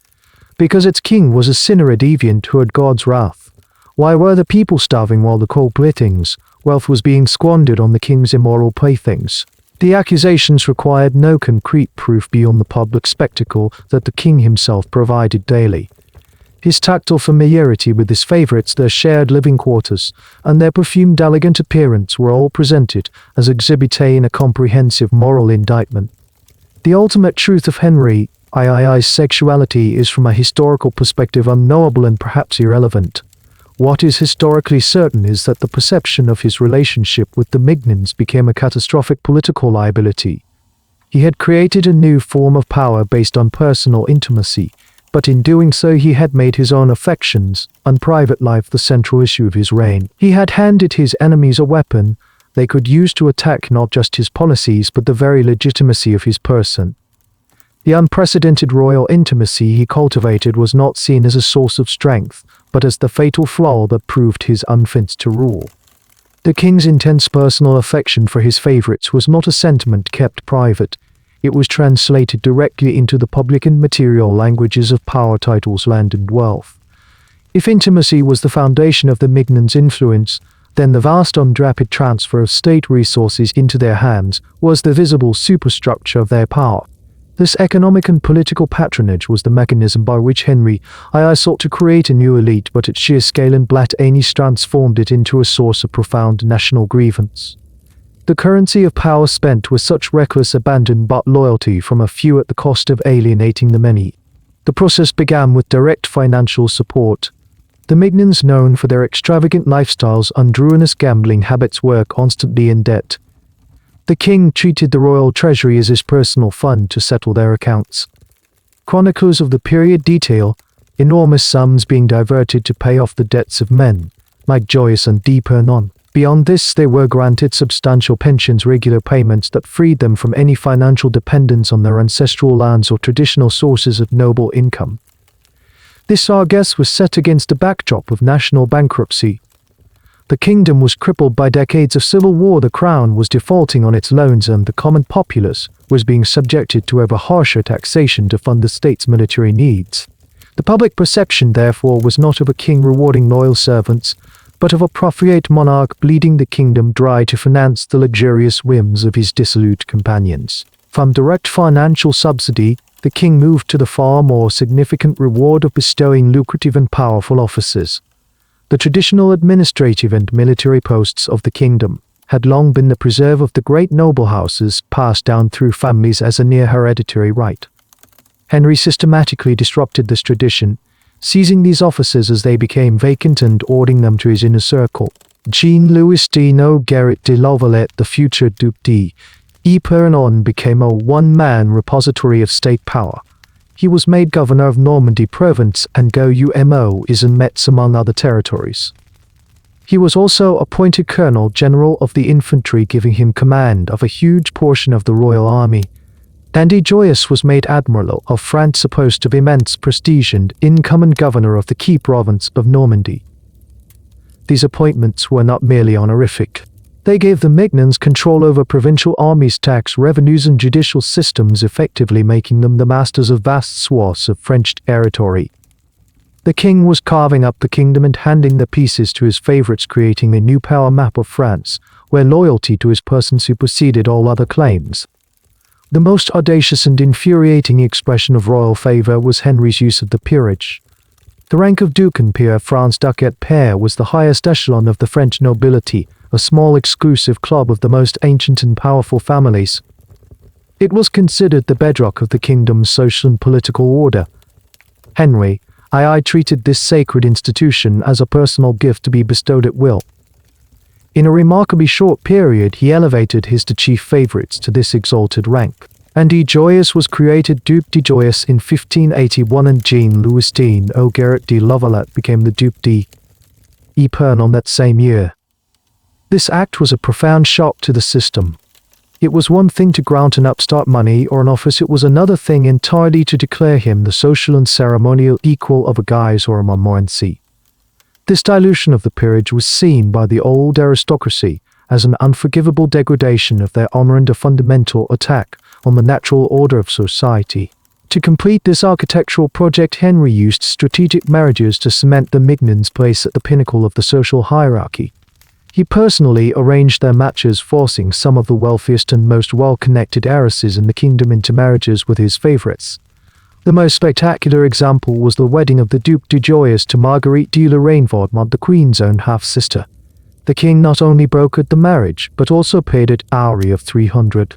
[SPEAKER 1] Because its king was a sinner, a deviant who had God's wrath. Why were the people starving while the culprit's wealth was being squandered on the king's immoral playthings? The accusations required no concrete proof beyond the public spectacle that the king himself provided daily. His tactile familiarity with his favorites, their shared living quarters, and their perfumed elegant appearance were all presented as exhibit A in a comprehensive moral indictment. The ultimate truth of Henry III's sexuality is from a historical perspective unknowable and perhaps irrelevant. What is historically certain is that the perception of his relationship with the Mignons became a catastrophic political liability. He had created a new form of power based on personal intimacy, but in doing so he had made his own affections and private life the central issue of his reign. He had handed his enemies a weapon they could use to attack not just his policies but the very legitimacy of his person. The unprecedented royal intimacy he cultivated was not seen as a source of strength, but as the fatal flaw that proved his unfit to rule. The king's intense personal affection for his favorites was not a sentiment kept private. It was translated directly into the public and material languages of power, titles, land, and wealth. If intimacy was the foundation of the Mignons' influence, then the vast and rapid transfer of state resources into their hands was the visible superstructure of their power. This economic and political patronage was the mechanism by which Henry II sought to create a new elite, but its sheer scale and blatant aims transformed it into a source of profound national grievance. The currency of power spent with such reckless abandon but loyalty from a few at the cost of alienating the many. The process began with direct financial support. The Mignons, known for their extravagant lifestyles and ruinous gambling habits, were constantly in debt. The king treated the royal treasury as his personal fund to settle their accounts. Chronicles of the period detail enormous sums being diverted to pay off the debts of men like Joyous and Pernon. Beyond this, they were granted substantial pensions, regular payments that freed them from any financial dependence on their ancestral lands or traditional sources of noble income. This largesse was set against a backdrop of national bankruptcy. The kingdom was crippled by decades of civil war, the crown was defaulting on its loans, and the common populace was being subjected to ever harsher taxation to fund the state's military needs. The public perception, therefore, was not of a king rewarding loyal servants, but of a profligate monarch bleeding the kingdom dry to finance the luxurious whims of his dissolute companions. From direct financial subsidy, the king moved to the far more significant reward of bestowing lucrative and powerful offices. The traditional administrative and military posts of the kingdom had long been the preserve of the great noble houses, passed down through families as a near hereditary right. Henry systematically disrupted this tradition, seizing these offices as they became vacant and ordering them to his inner circle. Jean-Louis de Nogaret de Lavalette, the future Duc d'Epernon, became a one-man repository of state power. He was made governor of Normandy, Provence, and Gaume and Metz, among other territories. He was also appointed Colonel General of the Infantry, giving him command of a huge portion of the royal army. Andy Joyous was made Admiral of France, a post of immense prestige, and income, and governor of the key province of Normandy. These appointments were not merely honorific. They gave the Mignons control over provincial armies, tax revenues, and judicial systems, effectively making them the masters of vast swaths of French territory. The king was carving up the kingdom and handing the pieces to his favorites, creating a new power map of France, where loyalty to his person superseded all other claims. The most audacious and infuriating expression of royal favor was Henry's use of the peerage. The rank of Duc and Peer, Franz Duc et Pair, was the highest echelon of the French nobility, a small exclusive club of the most ancient and powerful families. It was considered the bedrock of the kingdom's social and political order. Henry II treated this sacred institution as a personal gift to be bestowed at will. In a remarkably short period, he elevated his two chief favorites to this exalted rank. Andy Joyous was created Duc de Joyous in 1581, and Jean-Louis de Nogaret de Lavalette became the Duc d'Epernon that same year. This act was a profound shock to the system. It was one thing to grant an upstart money or an office, it was another thing entirely to declare him the social and ceremonial equal of a Guise or a Montmorency. This dilution of the peerage was seen by the old aristocracy as an unforgivable degradation of their honor and a fundamental attack on the natural order of society. To complete this architectural project, Henry used strategic marriages to cement the Mignons' place at the pinnacle of the social hierarchy. He personally arranged their matches, forcing some of the wealthiest and most well-connected heiresses in the kingdom into marriages with his favorites. The most spectacular example was the wedding of the Duc de Joyous to Marguerite de Lorraine-Vaudemont, the queen's own half-sister. The king not only brokered the marriage, but also paid it a dowry of 300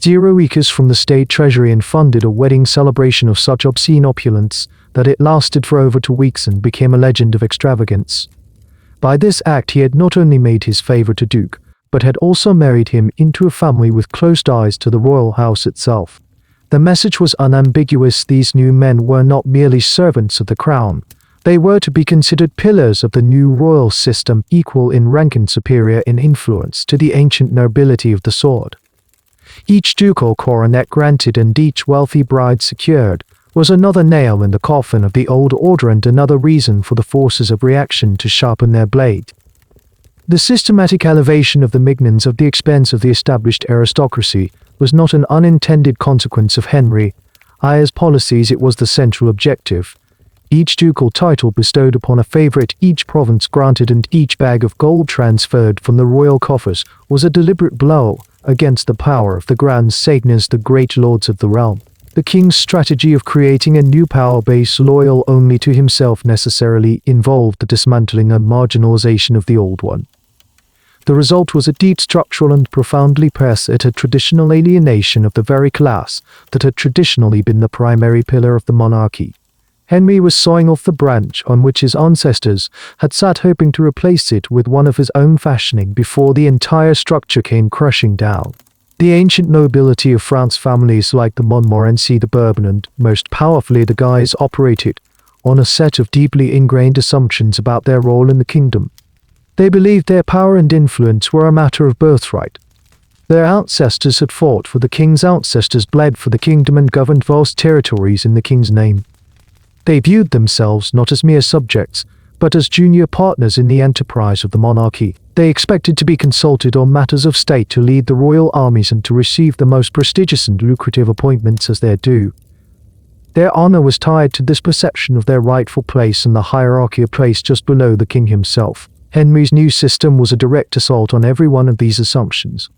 [SPEAKER 1] zero acres from the state treasury and funded a wedding celebration of such obscene opulence that it lasted for over 2 weeks and became a legend of extravagance. By this act he had not only made his favorite a duke, but had also married him into a family with close ties to the royal house itself. The message was unambiguous: these new men were not merely servants of the crown. They were to be considered pillars of the new royal system, equal in rank and superior in influence to the ancient nobility of the sword. Each ducal coronet granted and each wealthy bride secured was another nail in the coffin of the old order and another reason for the forces of reaction to sharpen their blade. The systematic elevation of the Mignons at the expense of the established aristocracy was not an unintended consequence of Henry I's policies, it was the central objective. Each ducal title bestowed upon a favorite, each province granted and each bag of gold transferred from the royal coffers was a deliberate blow against the power of the Grand Seigneurs, the great lords of the realm. The king's strategy of creating a new power base loyal only to himself necessarily involved the dismantling and marginalization of the old one. The result was a deep structural and profoundly parasitic traditional alienation of the very class that had traditionally been the primary pillar of the monarchy. Henry was sawing off the branch on which his ancestors had sat, hoping to replace it with one of his own fashioning before the entire structure came crushing down. The ancient nobility of France, families like the Montmorency, the Bourbon, and, most powerfully, the Guise, operated on a set of deeply ingrained assumptions about their role in the kingdom. They believed their power and influence were a matter of birthright. Their ancestors had fought for the king's ancestors, bled for the kingdom, and governed vast territories in the king's name. They viewed themselves not as mere subjects, but as junior partners in the enterprise of the monarchy. They expected to be consulted on matters of state, to lead the royal armies, and to receive the most prestigious and lucrative appointments as their due. Their honor was tied to this perception of their rightful place in the hierarchy, a place just below the king himself. Henry's new system was a direct assault on every one of these assumptions.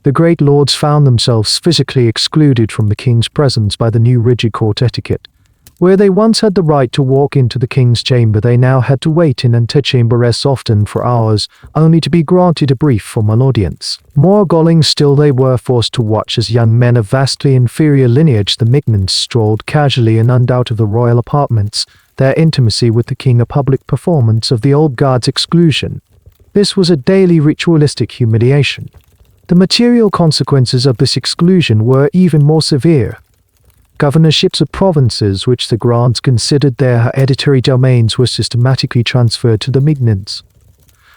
[SPEAKER 1] The great lords found themselves physically excluded from the king's presence by the new rigid court etiquette. Where they once had the right to walk into the king's chamber, they now had to wait in antechambers, often for hours, only to be granted a brief from an audience. More galling still, they were forced to watch as young men of vastly inferior lineage, the Mignons, strolled casually in and out of the royal apartments, their intimacy with the king a public performance of the old guard's exclusion. This was a daily ritualistic humiliation. The material consequences of this exclusion were even more severe. Governorships of provinces which the Grands considered their hereditary domains were systematically transferred to the Mignons.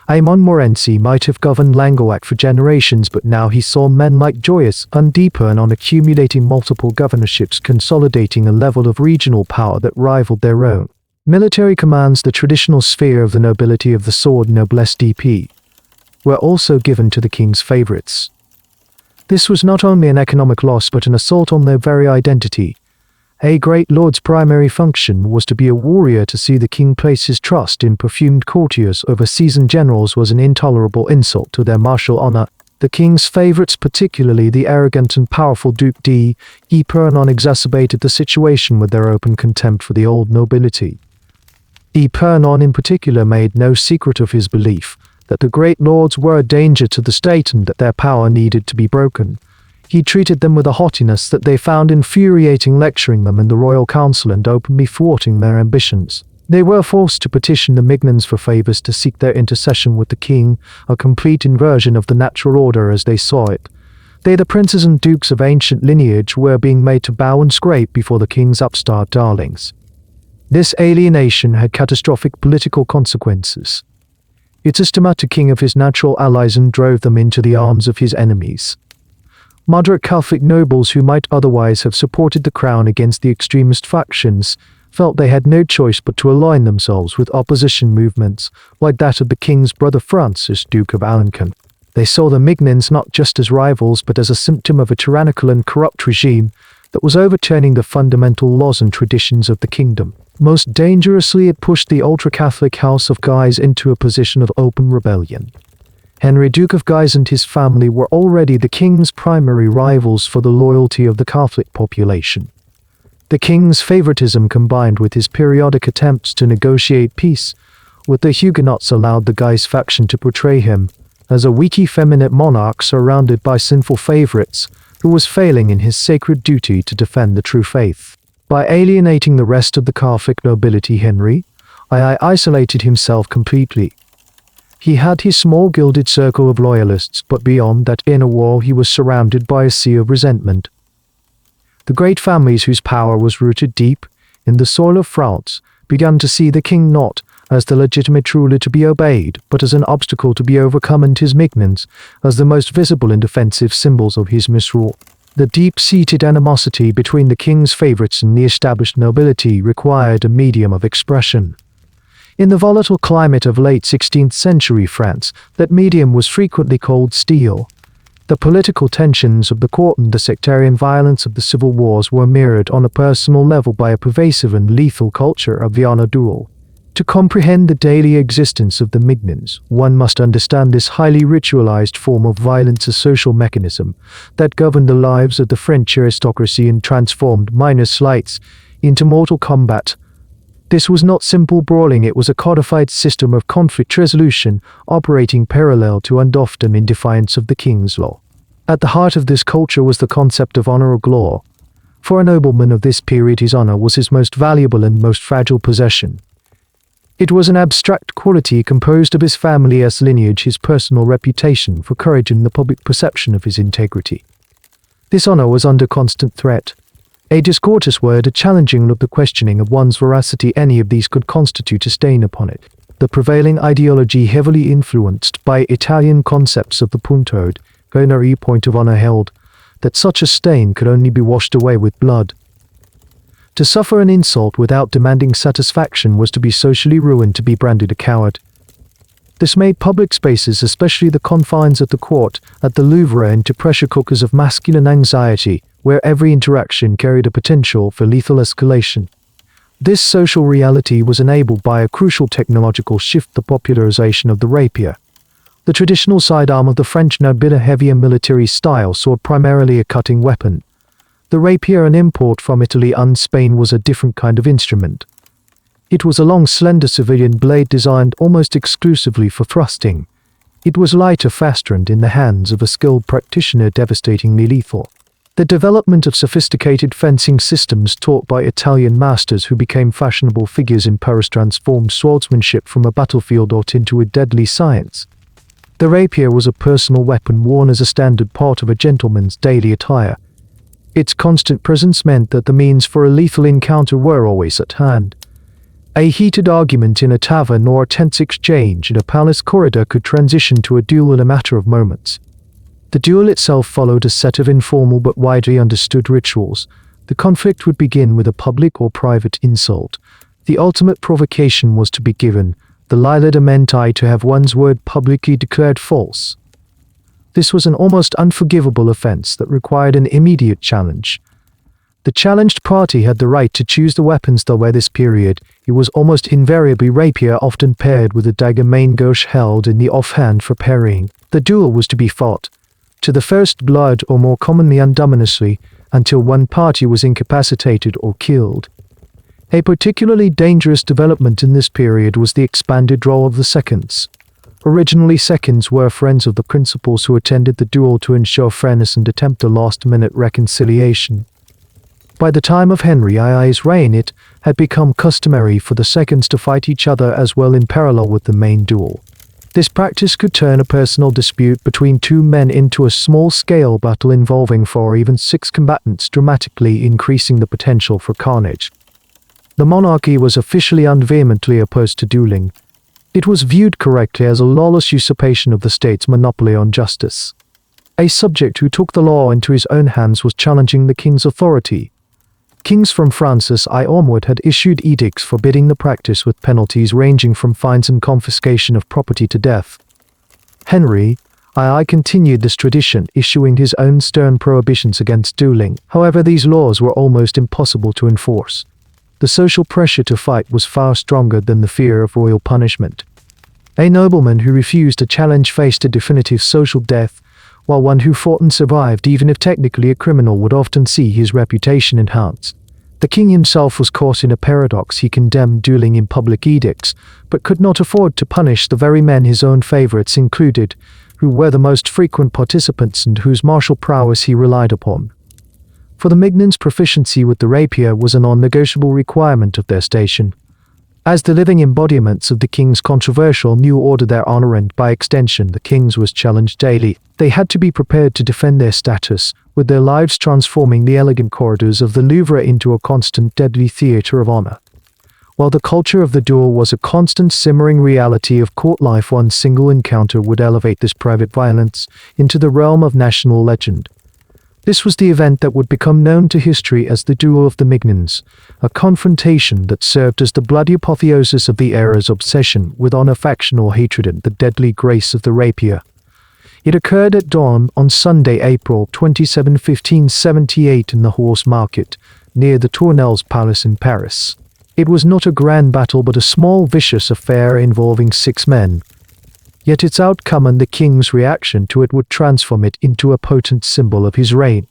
[SPEAKER 1] A Montmorency might have governed Languedoc for generations, but now he saw men like Joyeuse and Dupin on accumulating multiple governorships, consolidating a level of regional power that rivaled their own. Military commands, the traditional sphere of the nobility of the sword, noblesse d'épée, were also given to the king's favorites. This was not only an economic loss but an assault on their very identity. A great lord's primary function was to be a warrior. To see the king place his trust in perfumed courtiers over seasoned generals was an intolerable insult to their martial honor. The king's favorites, particularly the arrogant and powerful Duc d'Epernon, exacerbated the situation with their open contempt for the old nobility. Epernon in particular made no secret of his belief that the great lords were a danger to the state and that their power needed to be broken. He treated them with a haughtiness that they found infuriating, lecturing them in the royal council and openly thwarting their ambitions. They were forced to petition the Mignons for favors, to seek their intercession with the king, a complete inversion of the natural order as they saw it. They, the princes and dukes of ancient lineage, were being made to bow and scrape before the king's upstart darlings. This alienation had catastrophic political consequences. It systematic king of his natural allies and drove them into the arms of his enemies. Moderate Catholic nobles who might otherwise have supported the crown against the extremist factions felt they had no choice but to align themselves with opposition movements like that of the king's brother Francis, Duke of Alençon. They saw the Mignons not just as rivals but as a symptom of a tyrannical and corrupt regime that was overturning the fundamental laws and traditions of the kingdom. Most dangerously, it pushed the ultra-Catholic House of Guise into a position of open rebellion. Henry, Duke of Guise, and his family were already the king's primary rivals for the loyalty of the Catholic population. The king's favoritism, combined with his periodic attempts to negotiate peace with the Huguenots, allowed the Guise faction to portray him as a weak, effeminate monarch surrounded by sinful favorites who was failing in his sacred duty to defend the true faith. By alienating the rest of the Catholic nobility, Henry II isolated himself completely. He had his small gilded circle of loyalists, but beyond that inner wall he was surrounded by a sea of resentment. The great families whose power was rooted deep in the soil of France began to see the king not as the legitimate ruler to be obeyed, but as an obstacle to be overcome, and his Mignons as the most visible and offensive symbols of his misrule. The deep-seated animosity between the king's favorites and the established nobility required a medium of expression. In the volatile climate of late 16th century France, that medium was frequently called steel. The political tensions of the court and the sectarian violence of the civil wars were mirrored on a personal level by a pervasive and lethal culture of the honor duel. To comprehend the daily existence of the Mignons, one must understand this highly ritualized form of violence, a social mechanism that governed the lives of the French aristocracy and transformed minor slights into mortal combat. This was not simple brawling, it was a codified system of conflict resolution operating parallel to and often in defiance of the king's law. At the heart of this culture was the concept of honor or law. For a nobleman of this period, his honor was his most valuable and most fragile possession. It was an abstract quality composed of his family's lineage, his personal reputation for courage, and the public perception of his integrity. This honor was under constant threat. A discourteous word, a challenging look, the questioning of one's veracity, any of these could constitute a stain upon it. The prevailing ideology, heavily influenced by Italian concepts of the punto di point of honor, held that such a stain could only be washed away with blood. To suffer an insult without demanding satisfaction was to be socially ruined, to be branded a coward. This made public spaces, especially the confines of the court at the Louvre, into pressure cookers of masculine anxiety, where every interaction carried a potential for lethal escalation. This social reality was enabled by a crucial technological shift, the popularization of the rapier. The traditional sidearm of the French nobility, heavier military style sword, primarily a cutting weapon. The rapier, an import from Italy and Spain, was a different kind of instrument. It was a long, slender civilian blade designed almost exclusively for thrusting. It was lighter, faster, and in the hands of a skilled practitioner devastatingly lethal. The development of sophisticated fencing systems taught by Italian masters who became fashionable figures in Paris transformed swordsmanship from a battlefield art into a deadly science. The rapier was a personal weapon worn as a standard part of a gentleman's daily attire. Its constant presence meant that the means for a lethal encounter were always at hand. A heated argument in a tavern or a tense exchange in a palace corridor could transition to a duel in a matter of moments. The duel itself followed a set of informal but widely understood rituals. The conflict would begin with a public or private insult. The ultimate provocation was to be given, the liledamenti, to have one's word publicly declared false. This was an almost unforgivable offense that required an immediate challenge. The challenged party had the right to choose the weapons, though by this period it was almost invariably rapier, often paired with a dagger main gauche held in the offhand for parrying. The duel was to be fought to the first blood, or more commonly unanimously, until one party was incapacitated or killed. A particularly dangerous development in this period was the expanded role of the seconds. Originally, seconds were friends of the principals who attended the duel to ensure fairness and attempt a last-minute reconciliation. By the time of Henry II's reign, it had become customary for the seconds to fight each other as well in parallel with the main duel. This practice could turn a personal dispute between two men into a small-scale battle involving 4 or even 6 combatants, dramatically increasing the potential for carnage. The monarchy was officially and vehemently opposed to dueling. It was viewed correctly as a lawless usurpation of the state's monopoly on justice. A subject who took the law into his own hands was challenging the king's authority. Kings from Francis I onward had issued edicts forbidding the practice, with penalties ranging from fines and confiscation of property to death. Henry II continued this tradition, issuing his own stern prohibitions against dueling. However, these laws were almost impossible to enforce. The social pressure to fight was far stronger than the fear of royal punishment. A nobleman who refused a challenge faced a definitive social death, while one who fought and survived, even if technically a criminal, would often see his reputation enhanced. The king himself was caught in a paradox. He condemned dueling in public edicts, but could not afford to punish the very men his own favorites included, who were the most frequent participants and whose martial prowess he relied upon. For the Mignons, proficiency with the rapier was a non-negotiable requirement of their station. As the living embodiments of the king's controversial new order, their honor and, by extension, the king's was challenged daily. They had to be prepared to defend their status, with their lives transforming the elegant corridors of the Louvre into a constant deadly theater of honor. While the culture of the duel was a constant simmering reality of court life, one single encounter would elevate this private violence into the realm of national legend. This was the event that would become known to history as the Duel of the Mignons, a confrontation that served as the bloody apotheosis of the era's obsession with honor, factional hatred, and the deadly grace of the rapier. It occurred at dawn on Sunday, April 27, 1578 in the Horse Market, near the Tournelles Palace in Paris. It was not a grand battle but a small vicious affair involving 6 men. Yet its outcome and the king's reaction to it would transform it into a potent symbol of his reign.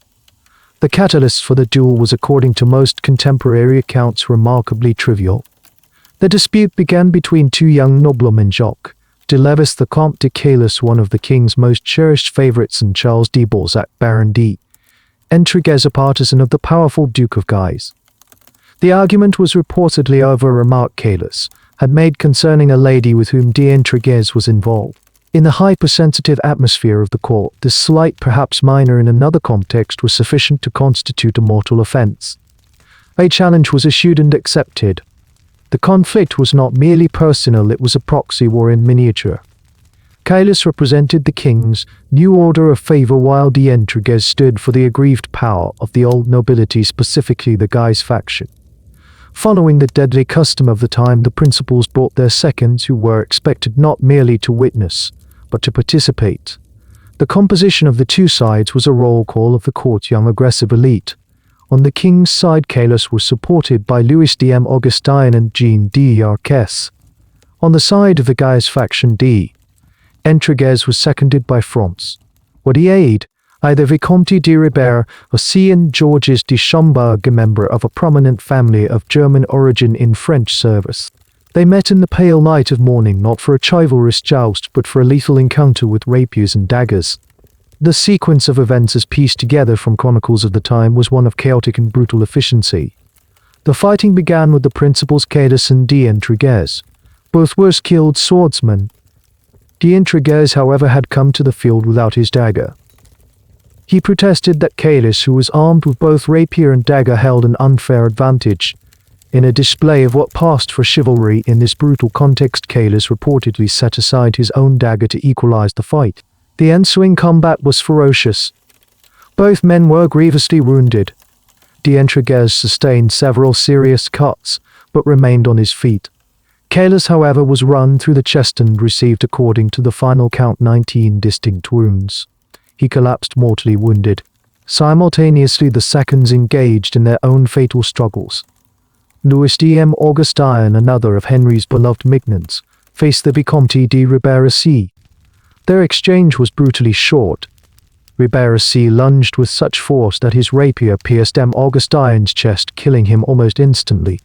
[SPEAKER 1] The catalyst for the duel was, according to most contemporary accounts, remarkably trivial. The dispute began between 2 young noblemen, Jacques de Levis, the Comte de Caylus, one of the king's most cherished favorites, and Charles de Balzac, Baron d'Entraigues, a partisan of the powerful Duke of Guise. The argument was reportedly over a remark Caylus had made concerning a lady with whom d'Entraigues was involved. In the hypersensitive atmosphere of the court, this slight, perhaps minor in another context, was sufficient to constitute a mortal offense. A challenge was issued and accepted. The conflict was not merely personal, it was a proxy war in miniature. Caylus represented the king's new order of favor, while d'Entraigues stood for the aggrieved power of the old nobility, specifically the Guise faction. Following the deadly custom of the time, the principals brought their seconds, who were expected not merely to witness, but to participate. The composition of the 2 sides was a roll call of the court's young aggressive elite. On the king's side, Caylus was supported by Louis DM Augustin and Jean d'Arques. On the side of the Guise faction, d'Entraigues was seconded by France. What he aid? Either Vicomte de Ribert or Cn Georges de Schomberg, a member of a prominent family of German origin in French service. They met in the pale light of morning, not for a chivalrous joust, but for a lethal encounter with rapiers and daggers. The sequence of events, as pieced together from chronicles of the time, was one of chaotic and brutal efficiency. The fighting began with the principals Caylus and d'Entraigues. Both were skilled swordsmen. D'Entraigues, however, had come to the field without his dagger. He protested that Caylus, who was armed with both rapier and dagger, held an unfair advantage. In a display of what passed for chivalry in this brutal context, Caylus reportedly set aside his own dagger to equalize the fight. The ensuing combat was ferocious. Both men were grievously wounded. D'Entraigues sustained several serious cuts, but remained on his feet. Caylus, however, was run through the chest and received, according to the final count, 19 distinct wounds. He collapsed mortally wounded. Simultaneously, the seconds engaged in their own fatal struggles. Louis DM Augustin, another of Henry's beloved Mignons, faced the Vicomte de Riberacy. Their exchange was brutally short. Riberacy lunged with such force that his rapier pierced M. Augustin's chest, killing him almost instantly.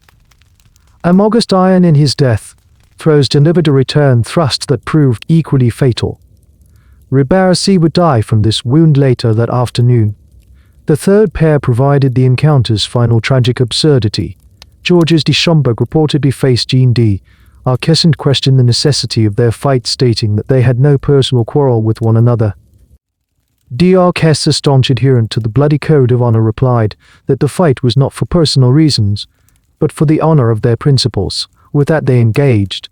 [SPEAKER 1] M. Augustin, in his death throes, delivered a return thrust that proved equally fatal. Riberacy would die from this wound later that afternoon. The third pair provided the encounter's final tragic absurdity. Georges de Schomberg reportedly faced Jean d'Arques and questioned the necessity of their fight, stating that they had no personal quarrel with one another. D'Arques, a staunch adherent to the bloody code of honor, replied that the fight was not for personal reasons, but for the honor of their principles. With that, they engaged.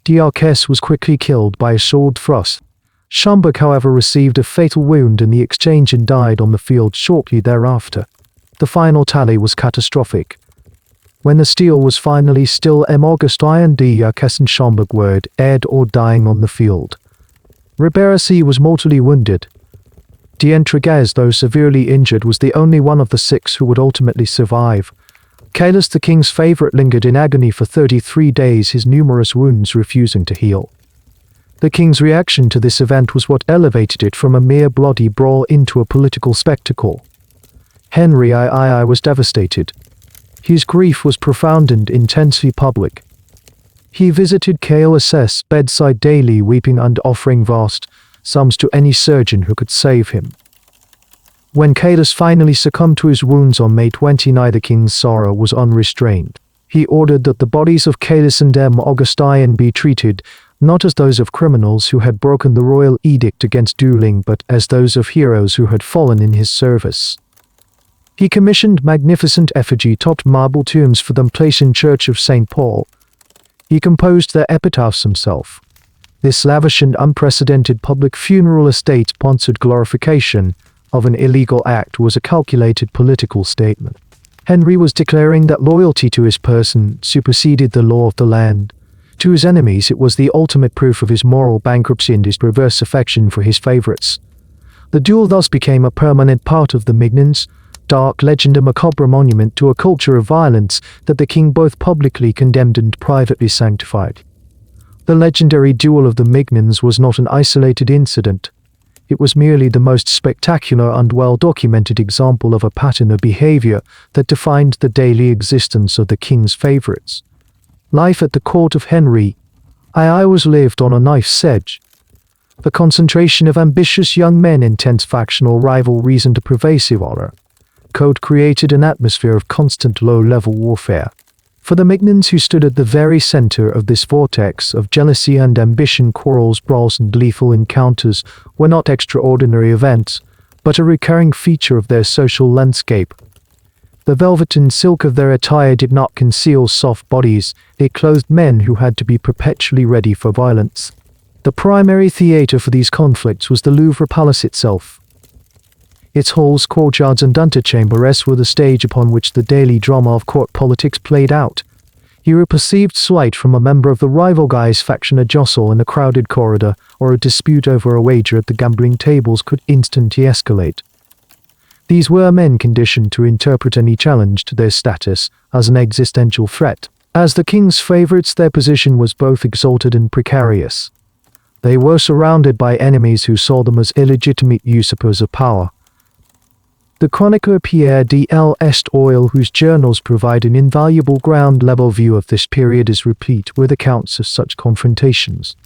[SPEAKER 1] D'Arques was quickly killed by a sword thrust. Schomberg, however, received a fatal wound in the exchange and died on the field shortly thereafter. The final tally was catastrophic. When the steel was finally still, M. Augustin, d'Arques and Schomberg were dead or dying on the field. Riberacy was mortally wounded. D'Entraigues, though severely injured, was the only one of the 6 who would ultimately survive. Caylus, the king's favorite, lingered in agony for 33 days, his numerous wounds refusing to heal. The king's reaction to this event was what elevated it from a mere bloody brawl into a political spectacle. Henry II was devastated. His grief was profound and intensely public. He visited Caylus' bedside daily, weeping and offering vast sums to any surgeon who could save him. When Calus finally succumbed to his wounds on May 29, the king's sorrow was unrestrained. He ordered that the bodies of Calus and M. Augustine be treated not as those of criminals who had broken the royal edict against dueling, but as those of heroes who had fallen in his service. He commissioned magnificent effigy-topped marble tombs for them placed in Church of St. Paul. He composed their epitaphs himself. This lavish and unprecedented public funeral estate-sponsored glorification of an illegal act was a calculated political statement. Henry was declaring that loyalty to his person superseded the law of the land. To his enemies, it was the ultimate proof of his moral bankruptcy and his perverse affection for his favorites. The duel thus became a permanent part of the Mignons' dark legend, a macabre monument to a culture of violence that the king both publicly condemned and privately sanctified. The legendary duel of the Mignons was not an isolated incident. It was merely the most spectacular and well-documented example of a pattern of behavior that defined the daily existence of the king's favorites. Life at the court of Henry I was lived on a knife's edge. The concentration of ambitious young men, intense factional rivalries, and a pervasive honor code created an atmosphere of constant low-level warfare. For the Mignons, who stood at the very center of this vortex of jealousy and ambition, quarrels, brawls, and lethal encounters were not extraordinary events, but a recurring feature of their social landscape. The velvet and silk of their attire did not conceal soft bodies, it clothed men who had to be perpetually ready for violence. The primary theater for these conflicts was the Louvre Palace itself. Its halls, courtyards, and antechambers were the stage upon which the daily drama of court politics played out. You were perceived slight from a member of the rival guy's faction, a jostle in a crowded corridor, or a dispute over a wager at the gambling tables could instantly escalate. These were men conditioned to interpret any challenge to their status as an existential threat. As the king's favorites, their position was both exalted and precarious. They were surrounded by enemies who saw them as illegitimate usurpers of power. The chronicler Pierre de l'Est-Oil, whose journals provide an invaluable ground-level view of this period, is replete with accounts of such confrontations.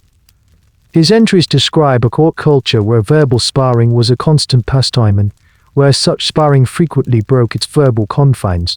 [SPEAKER 1] His entries describe a court culture where verbal sparring was a constant pastime and where such sparring frequently broke its verbal confines.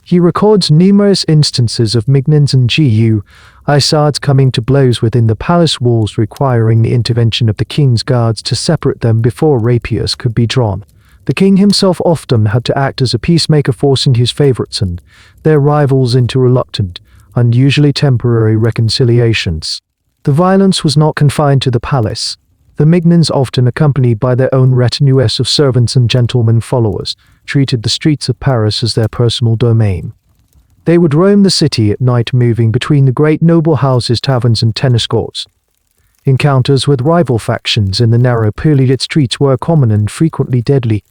[SPEAKER 1] He records numerous instances of Mignons and Guisards coming to blows within the palace walls, requiring the intervention of the king's guards to separate them before rapiers could be drawn. The king himself often had to act as a peacemaker, forcing his favorites and their rivals into reluctant and usually temporary reconciliations. The violence was not confined to the palace. The Mignons, often accompanied by their own retinues of servants and gentlemen followers, treated the streets of Paris as their personal domain. They would roam the city at night, moving between the great noble houses, taverns, and tennis courts. Encounters with rival factions in the narrow, poorly lit streets were common and frequently deadly.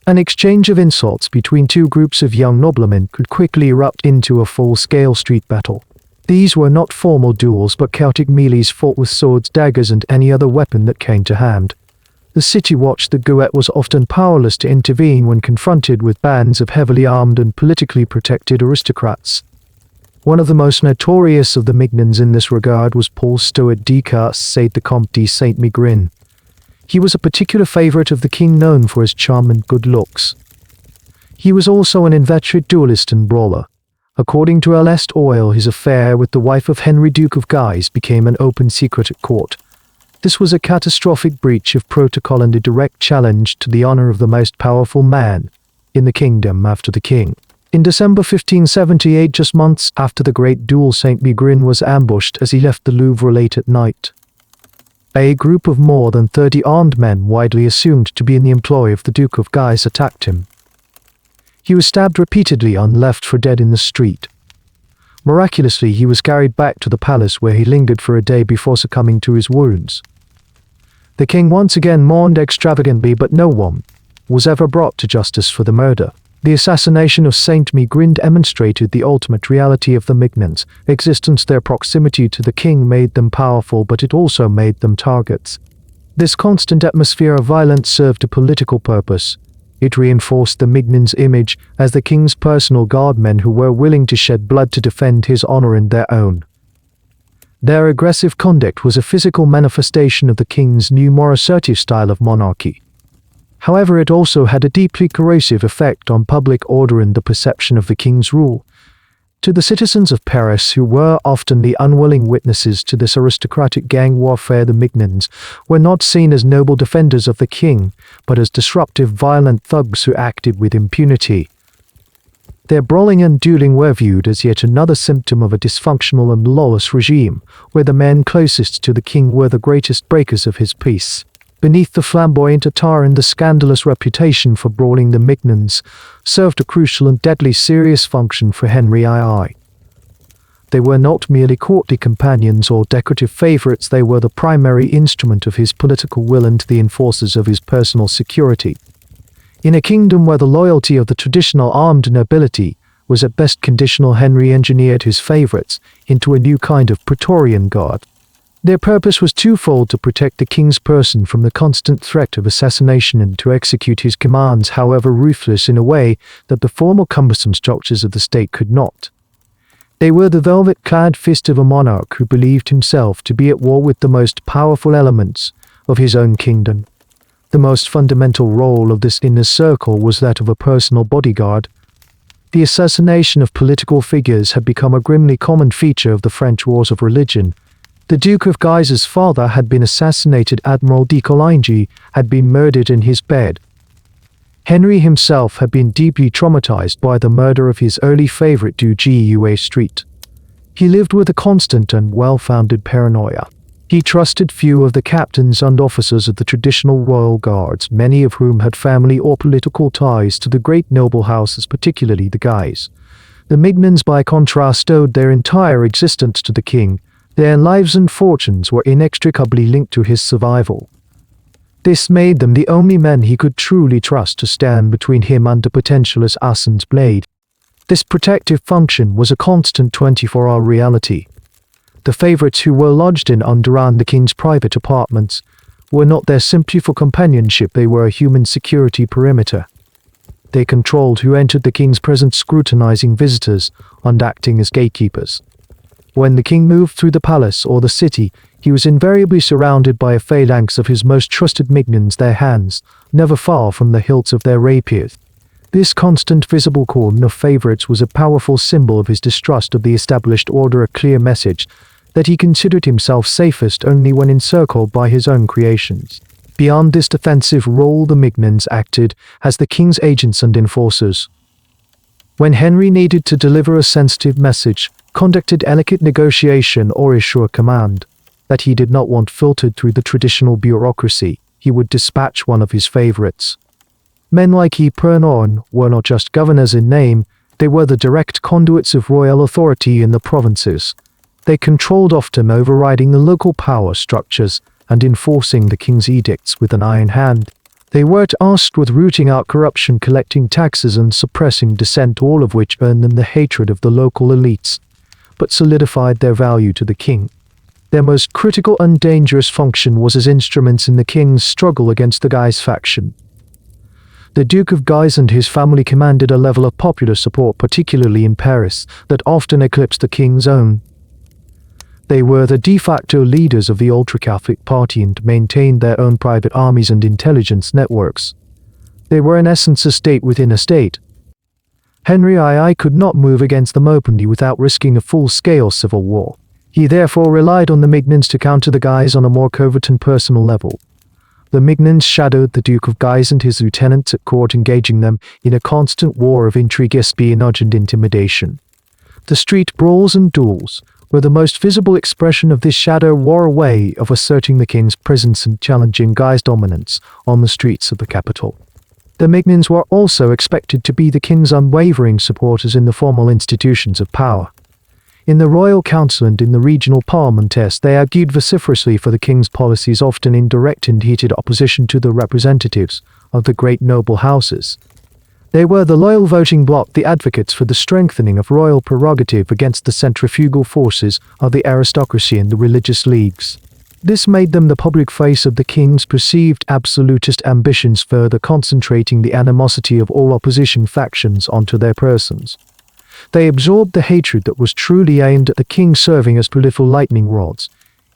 [SPEAKER 1] An exchange of insults between two groups of young noblemen could quickly erupt into a full-scale street battle. These were not formal duels, but chaotic melees fought with swords, daggers, and any other weapon that came to hand. The city watch, the Gouette, was often powerless to intervene when confronted with bands of heavily armed and politically protected aristocrats. One of the most notorious of the Mignons in this regard was Paul Stewart Decadent, the Comte de Saint-Migrin. He was a particular favorite of the king, known for his charm and good looks. He was also an inveterate duelist and brawler. According to l'Est-Oil, his affair with the wife of Henry, Duke of Guise, became an open secret at court. This was a catastrophic breach of protocol and a direct challenge to the honor of the most powerful man in the kingdom after the king. In December 1578, just months after the great duel, Saint-Migrin was ambushed as he left the Louvre late at night. A group of more than 30 armed men, widely assumed to be in the employ of the Duke of Guise, attacked him. He was stabbed repeatedly and left for dead in the street. Miraculously, he was carried back to the palace, where he lingered for a day before succumbing to his wounds. The king once again mourned extravagantly, but no one was ever brought to justice for the murder. The assassination of Saint-Migrin demonstrated the ultimate reality of the Mignons' existence. Their proximity to the king made them powerful, but it also made them targets. This constant atmosphere of violence served a political purpose. It reinforced the Mignons' image as the king's personal guardmen who were willing to shed blood to defend his honor and their own. Their aggressive conduct was a physical manifestation of the king's new more assertive style of monarchy. However, it also had a deeply corrosive effect on public order and the perception of the king's rule. To the citizens of Paris, who were often the unwilling witnesses to this aristocratic gang warfare, the Mignons were not seen as noble defenders of the king, but as disruptive, violent thugs who acted with impunity. Their brawling and dueling were viewed as yet another symptom of a dysfunctional and lawless regime, where the men closest to the king were the greatest breakers of his peace. Beneath the flamboyant attire and the scandalous reputation for brawling, the Mignons served a crucial and deadly serious function for Henry II. They were not merely courtly companions or decorative favorites, they were the primary instrument of his political will and the enforcers of his personal security. In a kingdom where the loyalty of the traditional armed nobility was at best conditional, Henry engineered his favorites into a new kind of Praetorian Guard. Their purpose was twofold: to protect the king's person from the constant threat of assassination and to execute his commands, however ruthless, in a way that the formal cumbersome structures of the state could not. They were the velvet-clad fist of a monarch who believed himself to be at war with the most powerful elements of his own kingdom. The most fundamental role of this inner circle was that of a personal bodyguard. The assassination of political figures had become a grimly common feature of the French wars of religion. The Duke of Guise's father had been assassinated. Admiral de Coligny had been murdered in his bed. Henry himself had been deeply traumatized by the murder of his early favorite Duguay Street. He lived with a constant and well-founded paranoia. He trusted few of the captains and officers of the traditional royal guards, many of whom had family or political ties to the great noble houses, particularly the Guises. The Mignons, by contrast, owed their entire existence to the king. Their lives and fortunes were inextricably linked to his survival. This made them the only men he could truly trust to stand between him and a potential assassin's blade. This protective function was a constant 24-hour reality. The favorites who were lodged in and around the king's private apartments were not there simply for companionship, they were a human security perimeter. They controlled who entered the king's presence, scrutinizing visitors and acting as gatekeepers. When the king moved through the palace or the city, he was invariably surrounded by a phalanx of his most trusted Mignons, their hands never far from the hilts of their rapiers. This constant visible cordon of favorites was a powerful symbol of his distrust of the established order, a clear message that he considered himself safest only when encircled by his own creations. Beyond this defensive role, the Mignons acted as the king's agents and enforcers. When Henry needed to deliver a sensitive message, conducted delicate negotiation, or issue a command that he did not want filtered through the traditional bureaucracy, he would dispatch one of his favorites. Men like Pernon were not just governors in name, they were the direct conduits of royal authority in the provinces. They controlled, often overriding the local power structures and enforcing the king's edicts with an iron hand. They were tasked with rooting out corruption, collecting taxes and suppressing dissent, all of which earned them the hatred of the local elites, but solidified their value to the king. Their most critical and dangerous function was as instruments in the king's struggle against the Guise faction. The Duke of Guise and his family commanded a level of popular support, particularly in Paris, that often eclipsed the king's own. They were the de facto leaders of the ultra-Catholic party and maintained their own private armies and intelligence networks. They were in essence a state within a state. Henry II could not move against them openly without risking a full-scale civil war. He therefore relied on the Mignons to counter the Guise on a more covert and personal level. The Mignons shadowed the Duke of Guise and his lieutenants at court, engaging them in a constant war of intrigue, espionage and intimidation. The street brawls and duels were the most visible expression of this shadow war, a way of asserting the king's presence and challenging Guise dominance on the streets of the capital. The Mignons were also expected to be the king's unwavering supporters in the formal institutions of power. In the royal council and in the regional parliaments, they argued vociferously for the king's policies, often in direct and heated opposition to the representatives of the great noble houses. They were the loyal voting bloc, the advocates for the strengthening of royal prerogative against the centrifugal forces of the aristocracy and the religious leagues. This made them the public face of the king's perceived absolutist ambitions, further concentrating the animosity of all opposition factions onto their persons. They absorbed the hatred that was truly aimed at the king, serving as political lightning rods.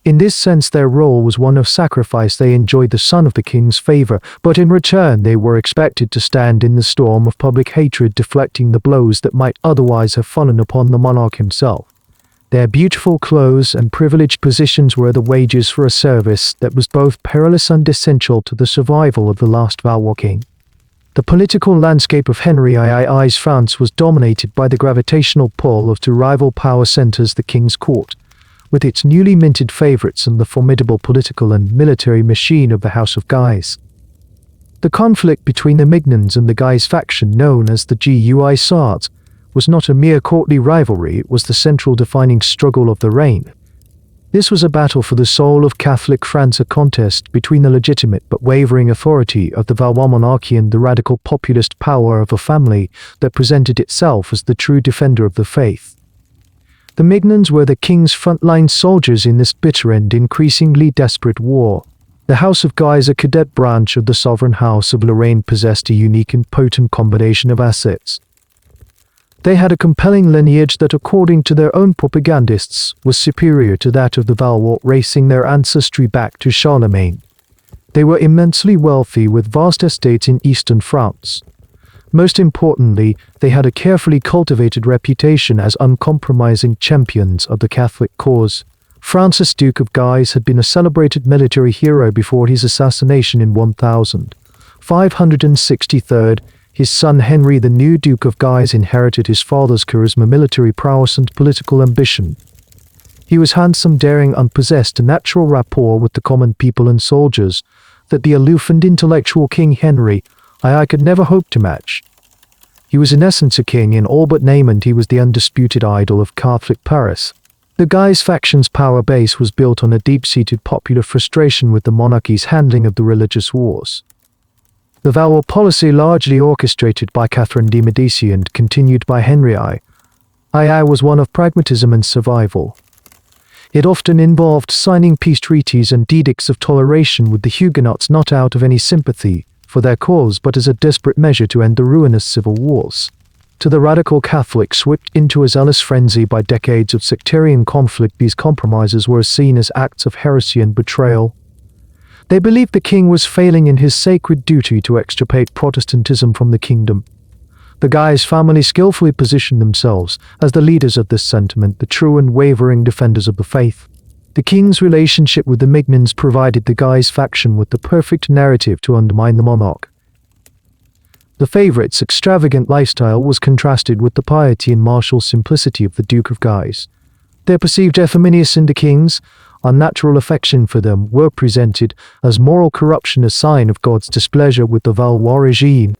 [SPEAKER 1] In this sense, their role was one of sacrifice. They enjoyed the son of the king's favor, but in return they were expected to stand in the storm of public hatred, deflecting the blows that might otherwise have fallen upon the monarch himself. Their beautiful clothes and privileged positions were the wages for a service that was both perilous and essential to the survival of the last Valois king. The political landscape of Henry II's France was dominated by the gravitational pull of two rival power centers, the king's court, with its newly minted favorites, and the formidable political and military machine of the House of Guise. The conflict between the Mignons and the Guise faction, known as the Guisards, was not a mere courtly rivalry, it was the central defining struggle of the reign. This was a battle for the soul of Catholic France, a contest between the legitimate but wavering authority of the Valois monarchy and the radical populist power of a family that presented itself as the true defender of the faith. The Mignons were the king's frontline soldiers in this bitter and increasingly desperate war. The House of Guise, a cadet branch of the sovereign house of Lorraine, possessed a unique and potent combination of assets. They had a compelling lineage that, according to their own propagandists, was superior to that of the Valois, tracing their ancestry back to Charlemagne. They were immensely wealthy, with vast estates in eastern France. Most importantly, they had a carefully cultivated reputation as uncompromising champions of the Catholic cause. Francis, Duke of Guise, had been a celebrated military hero before his assassination in 1563. His son Henry, the new Duke of Guise, inherited his father's charisma, military prowess, and political ambition. He was handsome, daring, and possessed a natural rapport with the common people and soldiers that the aloof and intellectual King Henry I could never hope to match. He was in essence a king in all but name, and he was the undisputed idol of Catholic Paris. The Guise faction's power base was built on a deep-seated popular frustration with the monarchy's handling of the religious wars. The Valois policy, largely orchestrated by Catherine de' Medici and continued by Henry II, was one of pragmatism and survival. It often involved signing peace treaties and edicts of toleration with the Huguenots, not out of any sympathy for their cause, but as a desperate measure to end the ruinous civil wars. To the radical Catholics, whipped into a zealous frenzy by decades of sectarian conflict, these compromises were seen as acts of heresy and betrayal. They believed the king was failing in his sacred duty to extirpate Protestantism from the kingdom. The Guise family skillfully positioned themselves as the leaders of this sentiment, the true and wavering defenders of the faith. The king's relationship with the Mignons provided the Guise faction with the perfect narrative to undermine the monarch. The favorite's extravagant lifestyle was contrasted with the piety and martial simplicity of the Duke of Guise. Their perceived effeminacy in the king's unnatural affection for them were presented as moral corruption, a sign of God's displeasure with the Valois regime.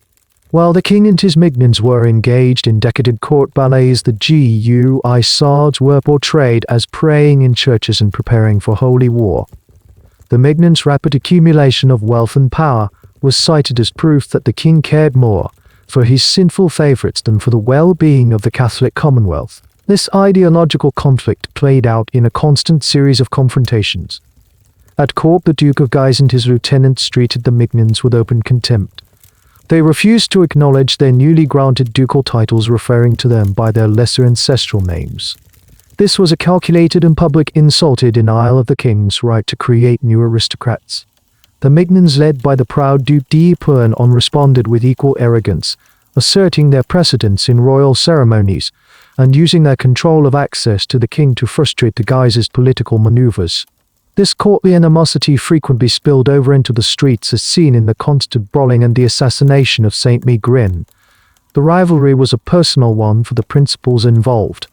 [SPEAKER 1] While the king and his Mignons were engaged in decadent court ballets, the Guisards were portrayed as praying in churches and preparing for holy war. The Mignons' rapid accumulation of wealth and power was cited as proof that the king cared more for his sinful favorites than for the well-being of the Catholic Commonwealth. This ideological conflict played out in a constant series of confrontations. At court, the Duke of Guise and his lieutenants treated the Mignons with open contempt. They refused to acknowledge their newly granted ducal titles, referring to them by their lesser ancestral names. This was a calculated and public insult, in denial of the king's right to create new aristocrats. The Mignons, led by the proud Duc d'Ypern, responded with equal arrogance, asserting their precedence in royal ceremonies and using their control of access to the king to frustrate the Guises' political maneuvers. This courtly animosity frequently spilled over into the streets, as seen in the constant brawling and the assassination of Saint Mignon. The rivalry was a personal one for the principals involved.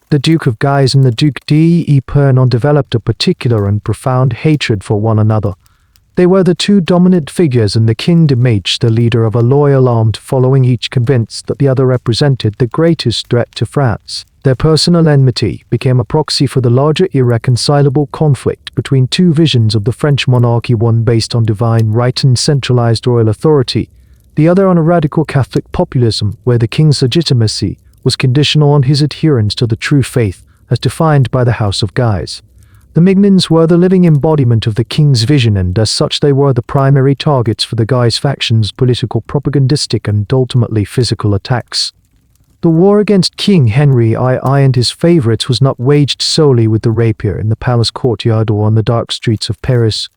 [SPEAKER 1] The Duke of Guise and the Duc d'Ypern developed a particular and profound hatred for one another. They were the two dominant figures, and the king demaged the leader of a loyal armed following, each convinced that the other represented the greatest threat to France. Their personal enmity became a proxy for the larger irreconcilable conflict between two visions of the French monarchy, one based on divine right and centralized royal authority, the other on a radical Catholic populism where the king's legitimacy was conditional on his adherence to the true faith as defined by the House of Guise. The Mignons were the living embodiment of the king's vision, and as such they were the primary targets for the Guise faction's political, propagandistic, and ultimately physical attacks. The war against King Henry II and his favorites was not waged solely with the rapier in the palace courtyard or on the dark streets of Paris.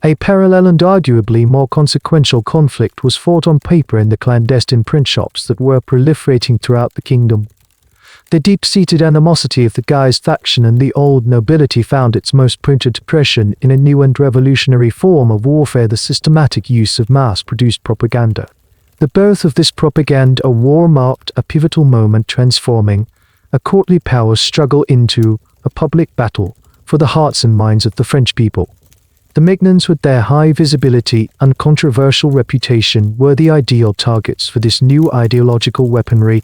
[SPEAKER 1] A parallel and arguably more consequential conflict was fought on paper in the clandestine print shops that were proliferating throughout the kingdom. The deep-seated animosity of the Guise faction and the old nobility found its most printed expression in a new and revolutionary form of warfare: the systematic use of mass-produced propaganda. The birth of this propaganda war marked a pivotal moment, transforming a courtly power struggle into a public battle for the hearts and minds of the French people. The Mignons, with their high visibility and controversial reputation, were the ideal targets for this new ideological weaponry.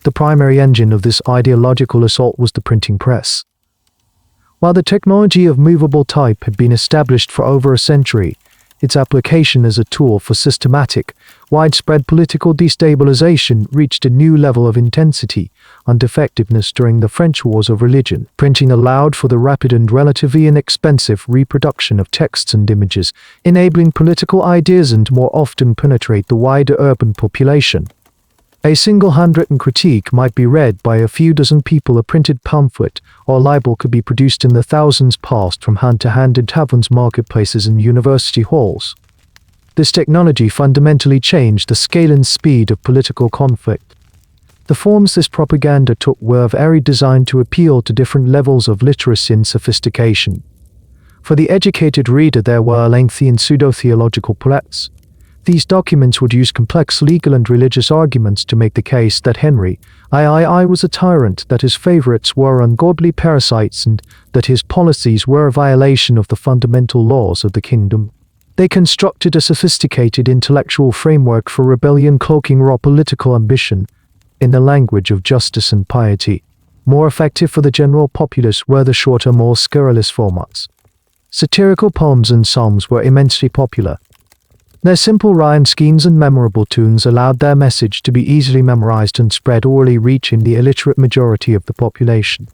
[SPEAKER 1] The primary engine of this ideological assault was the printing press. While the technology of movable type had been established for over a century, its application as a tool for systematic, widespread political destabilization reached a new level of intensity and effectiveness during the French Wars of Religion. Printing allowed for the rapid and relatively inexpensive reproduction of texts and images, enabling political ideas and more often penetrate the wider urban population. A single handwritten critique might be read by a few dozen people. A printed pamphlet or libel could be produced in the thousands, passed from hand to hand in taverns, marketplaces, and university halls. This technology fundamentally changed the scale and speed of political conflict. The forms this propaganda took were varied, designed to appeal to different levels of literacy and sophistication. For the educated reader, there were lengthy and pseudo-theological plots. These documents would use complex legal and religious arguments to make the case that Henry III was a tyrant, that his favorites were ungodly parasites, and that his policies were a violation of the fundamental laws of the kingdom. They constructed a sophisticated intellectual framework for rebellion, cloaking raw political ambition in the language of justice and piety. More effective for the general populace were the shorter, more scurrilous formats. Satirical poems and psalms were immensely popular. Their simple rhyme schemes and memorable tunes allowed their message to be easily memorized and spread orally, reaching the illiterate majority of the population.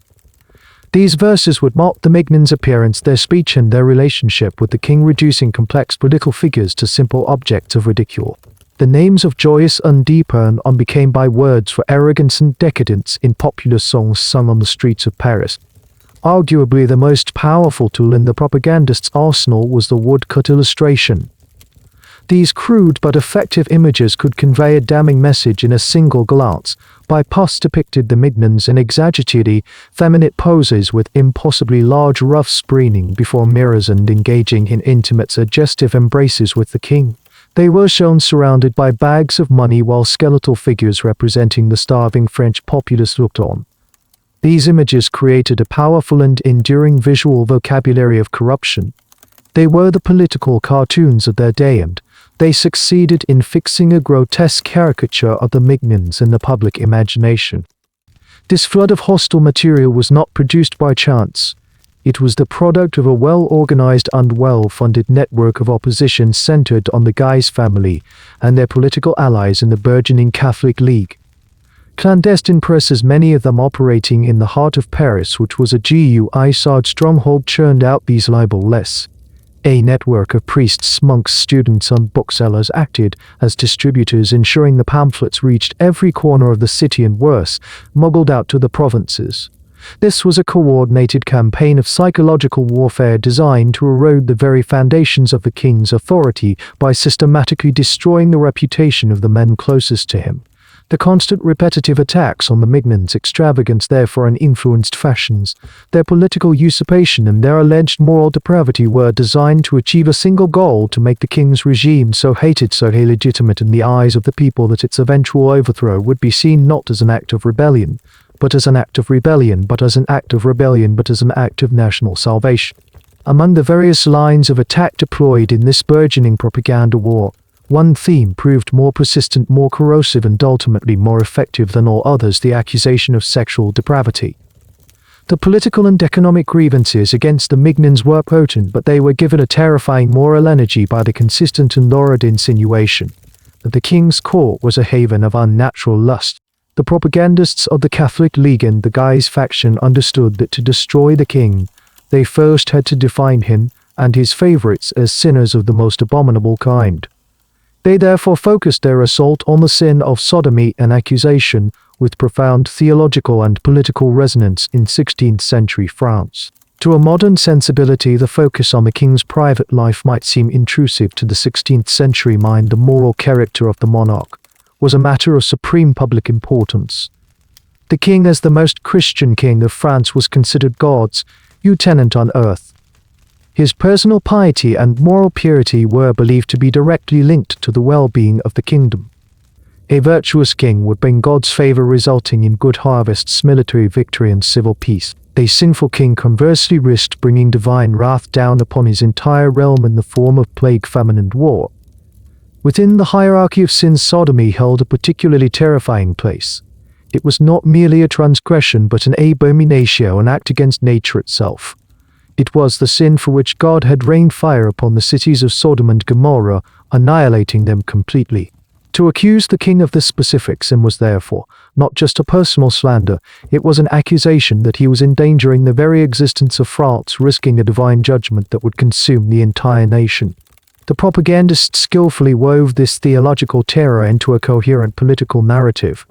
[SPEAKER 1] These verses would mock the Mignons' appearance, their speech, and their relationship with the king, reducing complex political figures to simple objects of ridicule. The names of joyous and deeper and became bywords for arrogance and decadence in popular songs sung on the streets of Paris. Arguably the most powerful tool in the propagandist's arsenal was the woodcut illustration. These crude but effective images could convey a damning message in a single glance. Bypass depicted the Mignons in exaggerated, feminine poses with impossibly large ruffs, preening before mirrors and engaging in intimate, suggestive embraces with the king. They were shown surrounded by bags of money while skeletal figures representing the starving French populace looked on. These images created a powerful and enduring visual vocabulary of corruption. They were the political cartoons of their day, and they succeeded in fixing a grotesque caricature of the Mignons in the public imagination. This flood of hostile material was not produced by chance. It was the product of a well-organized and well-funded network of opposition centered on the Guise family and their political allies in the burgeoning Catholic League. Clandestine presses, many of them operating in the heart of Paris, which was a GUI-SAD stronghold, churned out these libel-less. A network of priests, monks, students, and booksellers acted as distributors, ensuring the pamphlets reached every corner of the city and, worse, smuggled out to the provinces. This was a coordinated campaign of psychological warfare designed to erode the very foundations of the king's authority by systematically destroying the reputation of the men closest to him. The constant repetitive attacks on the Mignons' extravagance, their foreign-influenced fashions, their political usurpation, and their alleged moral depravity were designed to achieve a single goal: to make the king's regime so hated, so illegitimate in the eyes of the people that its eventual overthrow would be seen not as an act of rebellion, but as an act of rebellion, but as an act of rebellion, but as an act of national salvation. Among the various lines of attack deployed in this burgeoning propaganda war, one theme proved more persistent, more corrosive, and ultimately more effective than all others: the accusation of sexual depravity. The political and economic grievances against the Mignons were potent, but they were given a terrifying moral energy by the consistent and lurid insinuation that the king's court was a haven of unnatural lust. The propagandists of the Catholic League and the Guise faction understood that to destroy the king, they first had to define him and his favorites as sinners of the most abominable kind. They therefore focused their assault on the sin of sodomy, an accusation with profound theological and political resonance in 16th century France. To a modern sensibility, the focus on the king's private life might seem intrusive. To the 16th century mind, the moral character of the monarch was a matter of supreme public importance. The king, as the most Christian king of France, was considered God's lieutenant on earth. His personal piety and moral purity were believed to be directly linked to the well-being of the kingdom. A virtuous king would bring God's favor, resulting in good harvests, military victory, and civil peace. A sinful king conversely risked bringing divine wrath down upon his entire realm in the form of plague, famine, and war. Within the hierarchy of sins, sodomy held a particularly terrifying place. It was not merely a transgression but an abomination, an act against nature itself. It was the sin for which God had rained fire upon the cities of Sodom and Gomorrah, annihilating them completely. To accuse the king of this specific sin was therefore not just a personal slander, it was an accusation that he was endangering the very existence of France, risking a divine judgment that would consume the entire nation. The propagandists skillfully wove this theological terror into a coherent political narrative.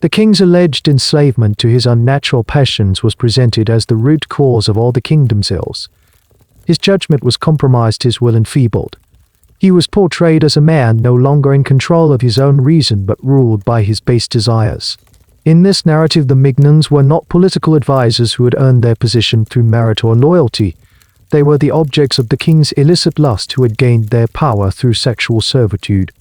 [SPEAKER 1] The king's alleged enslavement to his unnatural passions was presented as the root cause of all the kingdom's ills. His judgment was compromised, his will enfeebled. He was portrayed as a man no longer in control of his own reason but ruled by his base desires. In this narrative, the Mignons were not political advisors who had earned their position through merit or loyalty. They were the objects of the king's illicit lust who had gained their power through sexual servitude.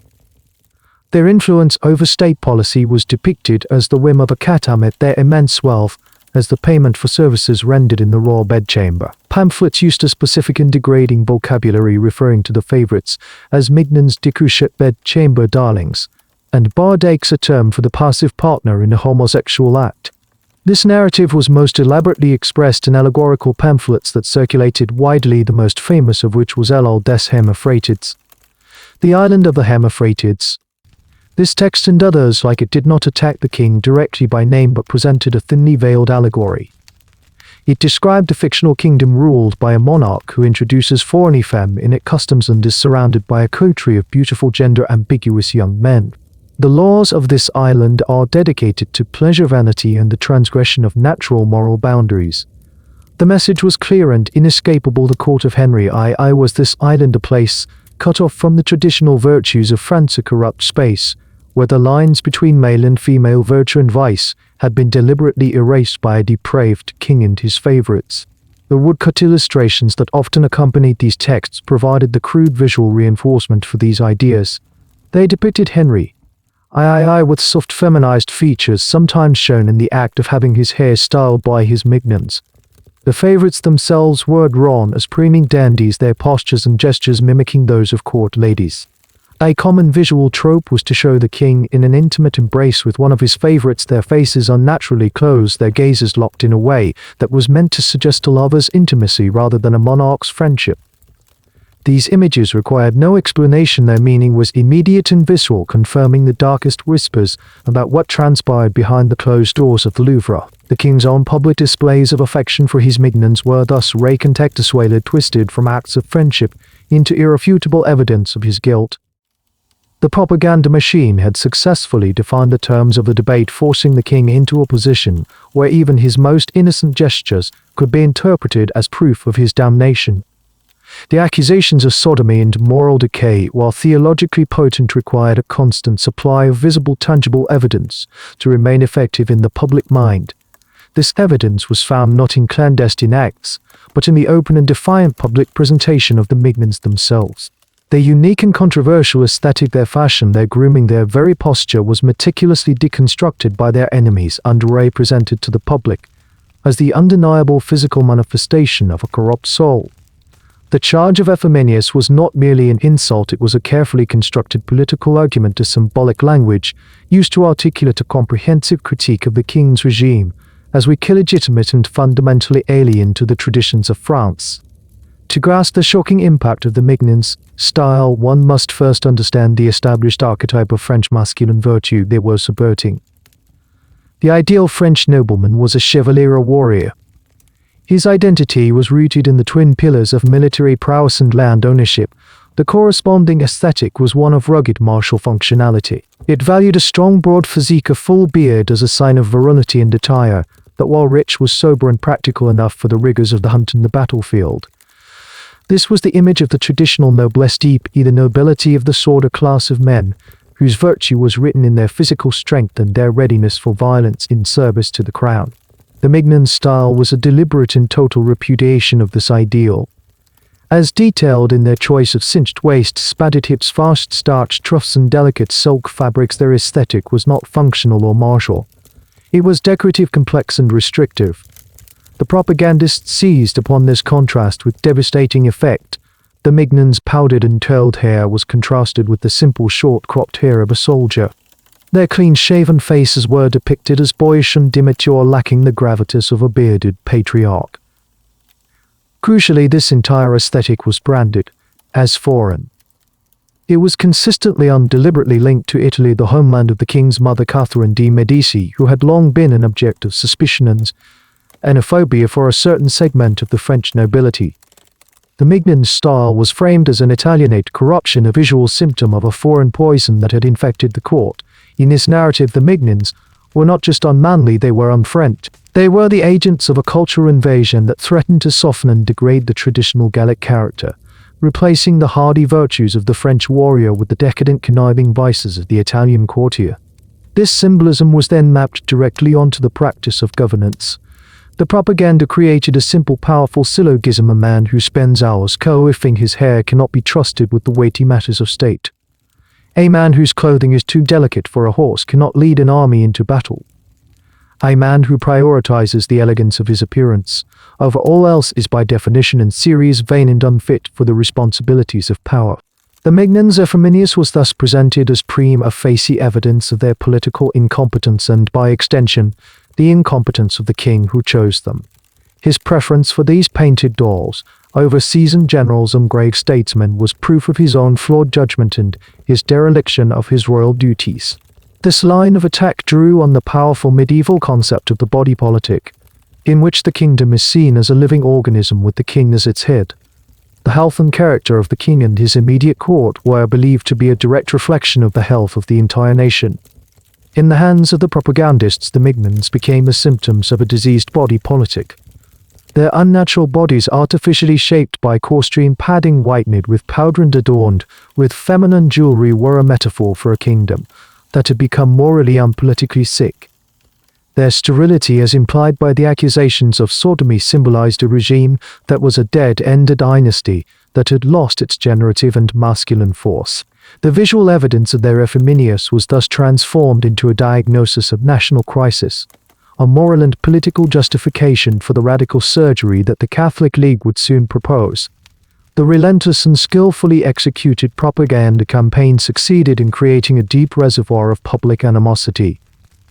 [SPEAKER 1] Their influence over state policy was depicted as the whim of a catamite, their immense wealth as the payment for services rendered in the royal bedchamber. Pamphlets used a specific and degrading vocabulary referring to the favorites as Mignons découchette bedchamber darlings, and bardaques, a term for the passive partner in a homosexual act. This narrative was most elaborately expressed in allegorical pamphlets that circulated widely, the most famous of which was L'Île des Hémiphratides, the island of the Hémiphratides. This text and others like it did not attack the king directly by name but presented a thinly veiled allegory. It described a fictional kingdom ruled by a monarch who introduces foreign femmes in its customs and is surrounded by a coterie of beautiful gender-ambiguous young men. The laws of this island are dedicated to pleasure, vanity, and the transgression of natural moral boundaries. The message was clear and inescapable. The court of Henry I was this island, a place cut off from the traditional virtues of France, a corrupt space, where the lines between male and female virtue and vice had been deliberately erased by a depraved king and his favorites. The woodcut illustrations that often accompanied these texts provided the crude visual reinforcement for these ideas. They depicted Henry I with soft feminized features, sometimes shown in the act of having his hair styled by his Mignons. The favorites themselves were drawn as preening dandies, their postures and gestures mimicking those of court ladies. A common visual trope was to show the king in an intimate embrace with one of his favorites, their faces unnaturally closed, their gazes locked in a way that was meant to suggest a lover's intimacy rather than a monarch's friendship. These images required no explanation, their meaning was immediate and visceral, confirming the darkest whispers about what transpired behind the closed doors of the Louvre. The king's own public displays of affection for his Mignons were thus recontextually twisted from acts of friendship into irrefutable evidence of his guilt. The propaganda machine had successfully defined the terms of the debate, forcing the king into a position where even his most innocent gestures could be interpreted as proof of his damnation. The accusations of sodomy and moral decay, while theologically potent, required a constant supply of visible, tangible evidence to remain effective in the public mind. This evidence was found not in clandestine acts, but in the open and defiant public presentation of the Mignons themselves. Their unique and controversial aesthetic, their fashion, their grooming, their very posture was meticulously deconstructed by their enemies and represented to the public as the undeniable physical manifestation of a corrupt soul. The charge of Ephemenius was not merely an insult, it was a carefully constructed political argument, a symbolic language used to articulate a comprehensive critique of the king's regime as weak, illegitimate, and fundamentally alien to the traditions of France. To grasp the shocking impact of the Mignons' style, one must first understand the established archetype of French masculine virtue they were subverting. The ideal French nobleman was a chevalier, a warrior. His identity was rooted in the twin pillars of military prowess and land ownership, The corresponding aesthetic was one of rugged martial functionality. It valued a strong broad physique, a full beard as a sign of virility and attire, that while rich was sober and practical enough for the rigors of the hunt and the battlefield. This was the image of the traditional noblesse d'épée, the nobility of the sword, a class of men, whose virtue was written in their physical strength and their readiness for violence in service to the crown. The Mignons style was a deliberate and total repudiation of this ideal. As detailed in their choice of cinched waists, spatted hips, fast starched troughs and delicate silk fabrics, their aesthetic was not functional or martial. It was decorative, complex and restrictive. The propagandists seized upon this contrast with devastating effect. The Mignons' powdered and curled hair was contrasted with the simple short-cropped hair of a soldier. Their clean-shaven faces were depicted as boyish and immature, lacking the gravitas of a bearded patriarch. Crucially, this entire aesthetic was branded as foreign. It was consistently and deliberately linked to Italy, the homeland of the king's mother Catherine de' Medici, who had long been an object of suspicion and xenophobia for a certain segment of the French nobility. The Mignons style was framed as an Italianate corruption, a visual symptom of a foreign poison that had infected the court. In this narrative, the Mignons were not just unmanly, they were un-French. They were the agents of a cultural invasion that threatened to soften and degrade the traditional Gallic character, replacing the hardy virtues of the French warrior with the decadent, conniving vices of the Italian courtier. This symbolism was then mapped directly onto the practice of governance. The propaganda created a simple, powerful syllogism: a man who spends hours coiffing his hair cannot be trusted with the weighty matters of state. A man whose clothing is too delicate for a horse cannot lead an army into battle. A man who prioritizes the elegance of his appearance over all else is by definition and serious, vain and unfit for the responsibilities of power. The Mignons' effeminacy was thus presented as prima facie evidence of their political incompetence and, by extension, the incompetence of the king who chose them. His preference for these painted dolls over seasoned generals and grave statesmen was proof of his own flawed judgment and his dereliction of his royal duties. This line of attack drew on the powerful medieval concept of the body politic, in which the kingdom is seen as a living organism with the king as its head. The health and character of the king and his immediate court were believed to be a direct reflection of the health of the entire nation. In the hands of the propagandists, the Mignons became the symptoms of a diseased body politic. Their unnatural bodies, artificially shaped by costume padding, whitened with powder and adorned with feminine jewelry, were a metaphor for a kingdom that had become morally and politically sick. Their sterility, as implied by the accusations of sodomy, symbolized a regime that was a dead-end, a dynasty that had lost its generative and masculine force. The visual evidence of their effeminacy was thus transformed into a diagnosis of national crisis, a moral and political justification for the radical surgery that the Catholic League would soon propose. The relentless and skillfully executed propaganda campaign succeeded in creating a deep reservoir of public animosity.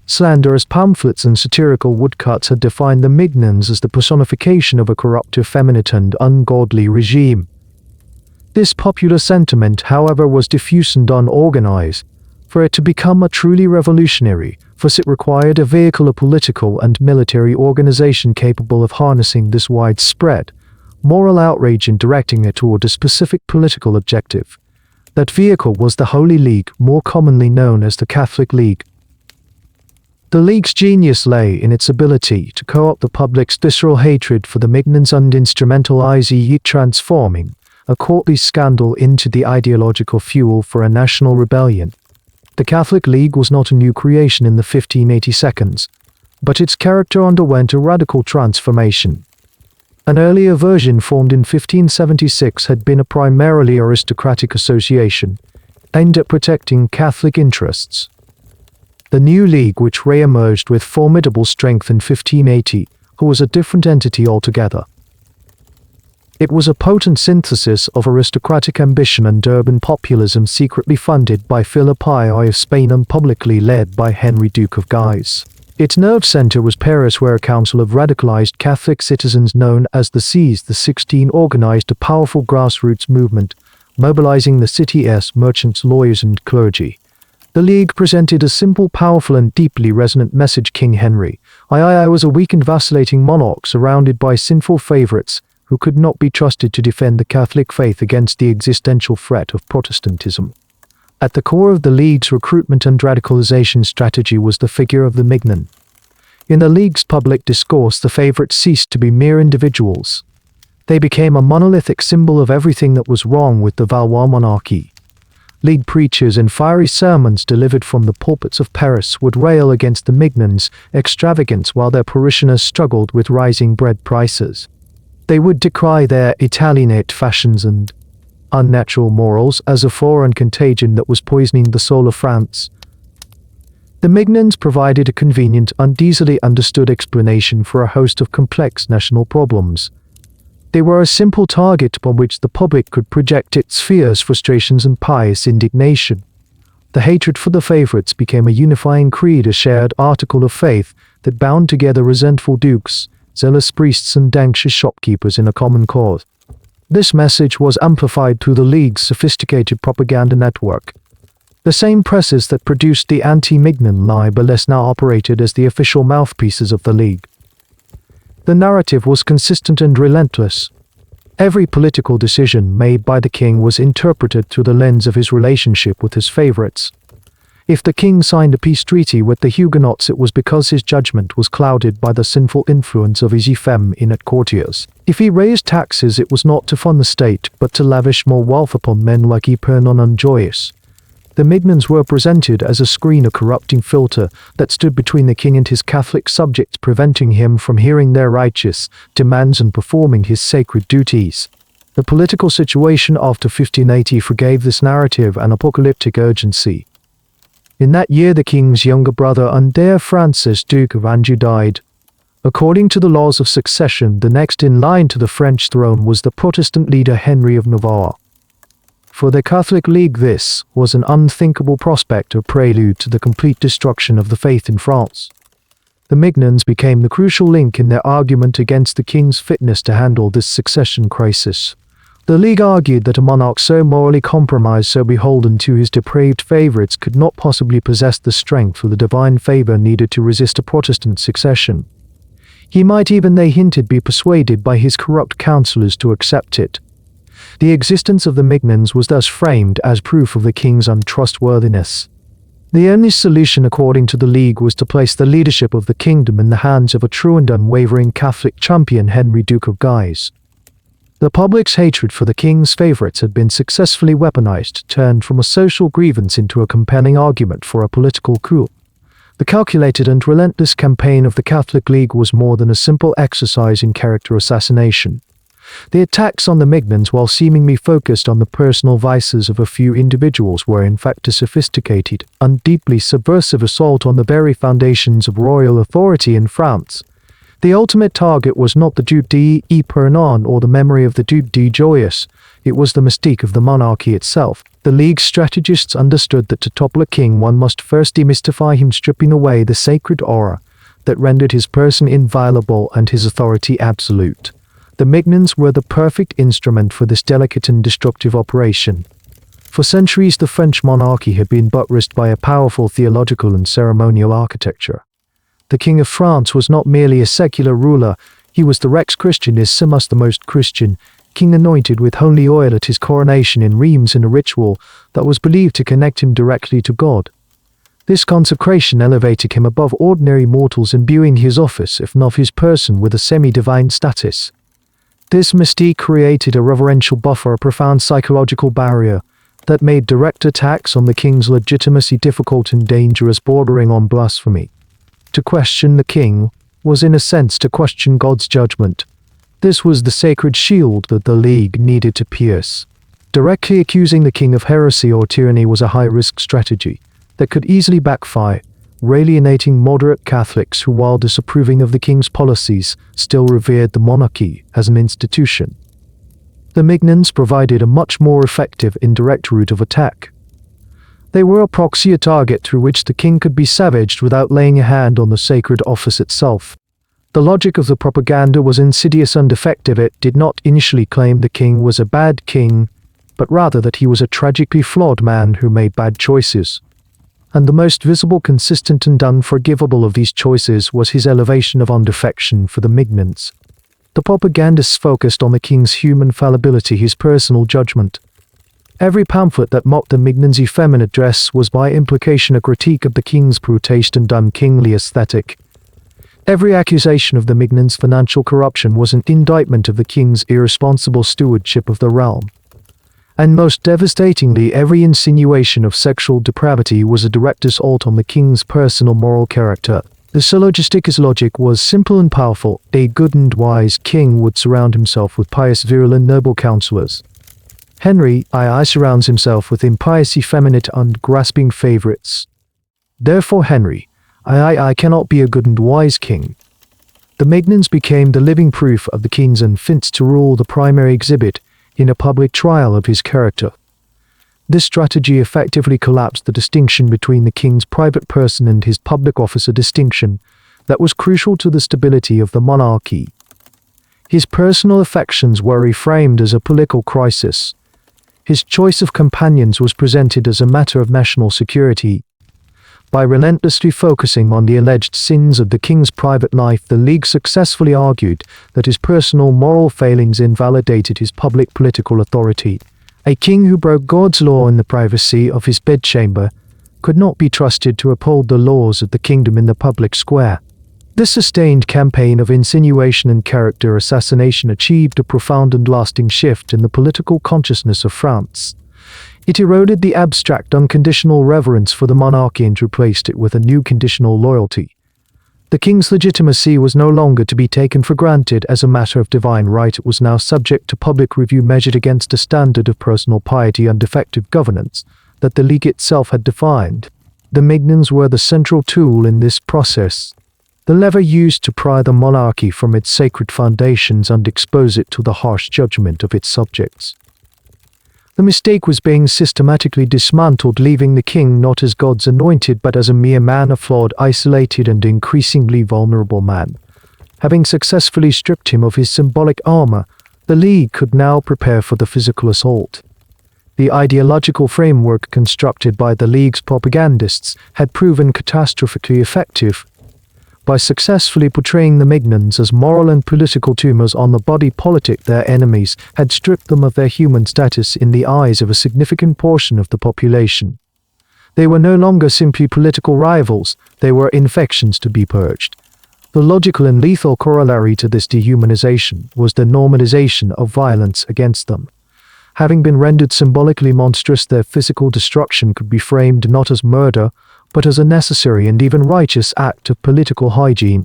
[SPEAKER 1] Slanderous pamphlets and satirical woodcuts had defined the Mignons as the personification of a corrupt, effeminate and ungodly regime. This popular sentiment, however, was diffuse and unorganized. For it to become a truly revolutionary force, it required a vehicle, a political and military organization capable of harnessing this widespread moral outrage and directing it toward a specific political objective. That vehicle was the Holy League, more commonly known as the Catholic League. The League's genius lay in its ability to co-opt the public's visceral hatred for the Mignons and instrumentalize it, transforming a courtly scandal into the ideological fuel for a national rebellion. The Catholic League was not a new creation in the 1582s, but its character underwent a radical transformation. An earlier version, formed in 1576, had been a primarily aristocratic association, aimed at protecting Catholic interests. The new League, which re-emerged with formidable strength in 1580, was a different entity altogether. It was a potent synthesis of aristocratic ambition and urban populism, secretly funded by Philip I of Spain and publicly led by Henry, Duke of Guise. Its nerve center was Paris, where a council of radicalized Catholic citizens known as the C's, the 16, organized a powerful grassroots movement, mobilizing the city's merchants, lawyers, and clergy. The League presented a simple, powerful, and deeply resonant message: King Henry I was a weak and vacillating monarch surrounded by sinful favorites, who could not be trusted to defend the Catholic faith against the existential threat of Protestantism. At the core of the League's recruitment and radicalization strategy was the figure of the Mignon. In the League's public discourse, the favorites ceased to be mere individuals. They became a monolithic symbol of everything that was wrong with the Valois monarchy. League preachers in fiery sermons delivered from the pulpits of Paris would rail against the Mignons' extravagance while their parishioners struggled with rising bread prices. They would decry their Italianate fashions and unnatural morals as a foreign contagion that was poisoning the soul of France. The Mignons provided a convenient and easily understood explanation for a host of complex national problems. They were a simple target upon which the public could project its fears, frustrations, and pious indignation. The hatred for the favorites became a unifying creed, a shared article of faith that bound together resentful dukes, zealous priests, and anxious shopkeepers in a common cause. This message was amplified through the League's sophisticated propaganda network. The same presses that produced the anti-Mignon libels now operated as the official mouthpieces of the League. The narrative was consistent and relentless. Every political decision made by the king was interpreted through the lens of his relationship with his favorites. If the king signed a peace treaty with the Huguenots, it was because his judgment was clouded by the sinful influence of his effeminate courtiers. If he raised taxes, it was not to fund the state, but to lavish more wealth upon men like Pernon and Joyous. The Mignons were presented as a screen, a corrupting filter that stood between the king and his Catholic subjects, preventing him from hearing their righteous demands and performing his sacred duties. The political situation after 1580 forgave this narrative an apocalyptic urgency. In that year, the king's younger brother and heir Francis, Duke of Anjou, died. According to the laws of succession, the next in line to the French throne was the Protestant leader Henry of Navarre. For the Catholic League, this was an unthinkable prospect, a prelude to the complete destruction of the faith in France. The Mignons became the crucial link in their argument against the king's fitness to handle this succession crisis. The League argued that a monarch so morally compromised, so beholden to his depraved favorites, could not possibly possess the strength or the divine favor needed to resist a Protestant succession. He might even, they hinted, be persuaded by his corrupt counselors to accept it. The existence of the Mignons was thus framed as proof of the king's untrustworthiness. The only solution, according to the League, was to place the leadership of the kingdom in the hands of a true and unwavering Catholic champion, Henry, Duke of Guise. The public's hatred for the king's favorites had been successfully weaponized, turned from a social grievance into a compelling argument for a political coup. The calculated and relentless campaign of the Catholic League was more than a simple exercise in character assassination. The attacks on the Mignons, while seemingly focused on the personal vices of a few individuals, were in fact a sophisticated and deeply subversive assault on the very foundations of royal authority in France. The ultimate target was not the Duc d'Epernon or the memory of the Duc de Joyeuse. It was the mystique of the monarchy itself. The League's strategists understood that to topple a king, one must first demystify him, stripping away the sacred aura that rendered his person inviolable and his authority absolute. The Mignons were the perfect instrument for this delicate and destructive operation. For centuries, the French monarchy had been buttressed by a powerful theological and ceremonial architecture. The King of France was not merely a secular ruler, he was the Rex Christianissimus, the most Christian, king anointed with holy oil at his coronation in Reims in a ritual that was believed to connect him directly to God. This consecration elevated him above ordinary mortals, imbuing his office, if not his person, with a semi-divine status. This mystique created a reverential buffer, a profound psychological barrier that made direct attacks on the king's legitimacy difficult and dangerous, bordering on blasphemy. To question the king was in a sense to question God's judgment. This was the sacred shield that the League needed to pierce. Directly accusing the king of heresy or tyranny was a high-risk strategy that could easily backfire, alienating moderate Catholics who, while disapproving of the king's policies, still revered the monarchy as an institution. The Mignons provided a much more effective indirect route of attack. They were a proxy, a target through which the king could be savaged without laying a hand on the sacred office itself. The logic of the propaganda was insidious and effective. It did not initially claim the king was a bad king, but rather that he was a tragically flawed man who made bad choices. And the most visible, consistent, and unforgivable of these choices was his elevation of undefection for the Mignons. The propagandists focused on the king's human fallibility, his personal judgment. Every pamphlet that mocked the Mignons' effeminate dress was by implication a critique of the king's protest and unkingly aesthetic. Every accusation of the Mignons' financial corruption was an indictment of the king's irresponsible stewardship of the realm. And most devastatingly, every insinuation of sexual depravity was a direct assault on the king's personal moral character. The syllogistic logic was simple and powerful. A good and wise king would surround himself with pious, virulent, noble counselors. Henry II surrounds himself with impious, effeminate, and grasping favorites. Therefore Henry II cannot be a good and wise king. The Mignons became the living proof of the king's unfit to rule, the primary exhibit in a public trial of his character. This strategy effectively collapsed the distinction between the king's private person and his public office, a distinction that was crucial to the stability of the monarchy. His personal affections were reframed as a political crisis. His choice of companions was presented as a matter of national security. By relentlessly focusing on the alleged sins of the king's private life, the League successfully argued that his personal moral failings invalidated his public political authority. A king who broke God's law in the privacy of his bedchamber could not be trusted to uphold the laws of the kingdom in the public square. This sustained campaign of insinuation and character assassination achieved a profound and lasting shift in the political consciousness of France. It eroded the abstract unconditional reverence for the monarchy and replaced it with a new conditional loyalty. The king's legitimacy was no longer to be taken for granted as a matter of divine right. It was now subject to public review, measured against a standard of personal piety and effective governance that the League itself had defined. The Mignons were the central tool in this process, the lever used to pry the monarchy from its sacred foundations and expose it to the harsh judgment of its subjects. The mistake was being systematically dismantled, leaving the king not as God's anointed but as a mere man, a flawed, isolated and increasingly vulnerable man. Having successfully stripped him of his symbolic armor, the League could now prepare for the physical assault. The ideological framework constructed by the League's propagandists had proven catastrophically effective. By successfully portraying the Mignons as moral and political tumors on the body politic, their enemies had stripped them of their human status in the eyes of a significant portion of the population. They were no longer simply political rivals, they were infections to be purged. The logical and lethal corollary to this dehumanization was the normalization of violence against them. Having been rendered symbolically monstrous, their physical destruction could be framed not as murder, but as a necessary and even righteous act of political hygiene.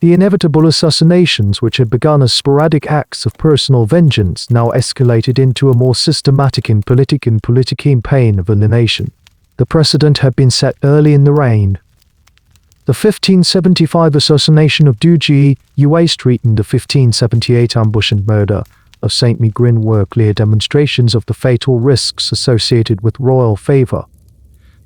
[SPEAKER 1] The inevitable assassinations, which had begun as sporadic acts of personal vengeance, now escalated into a more systematic and politic campaign of alienation. The precedent had been set early in the reign. The 1575 assassination of Duguay, Street, and the 1578 ambush and murder of Saint Mignon were clear demonstrations of the fatal risks associated with royal favor.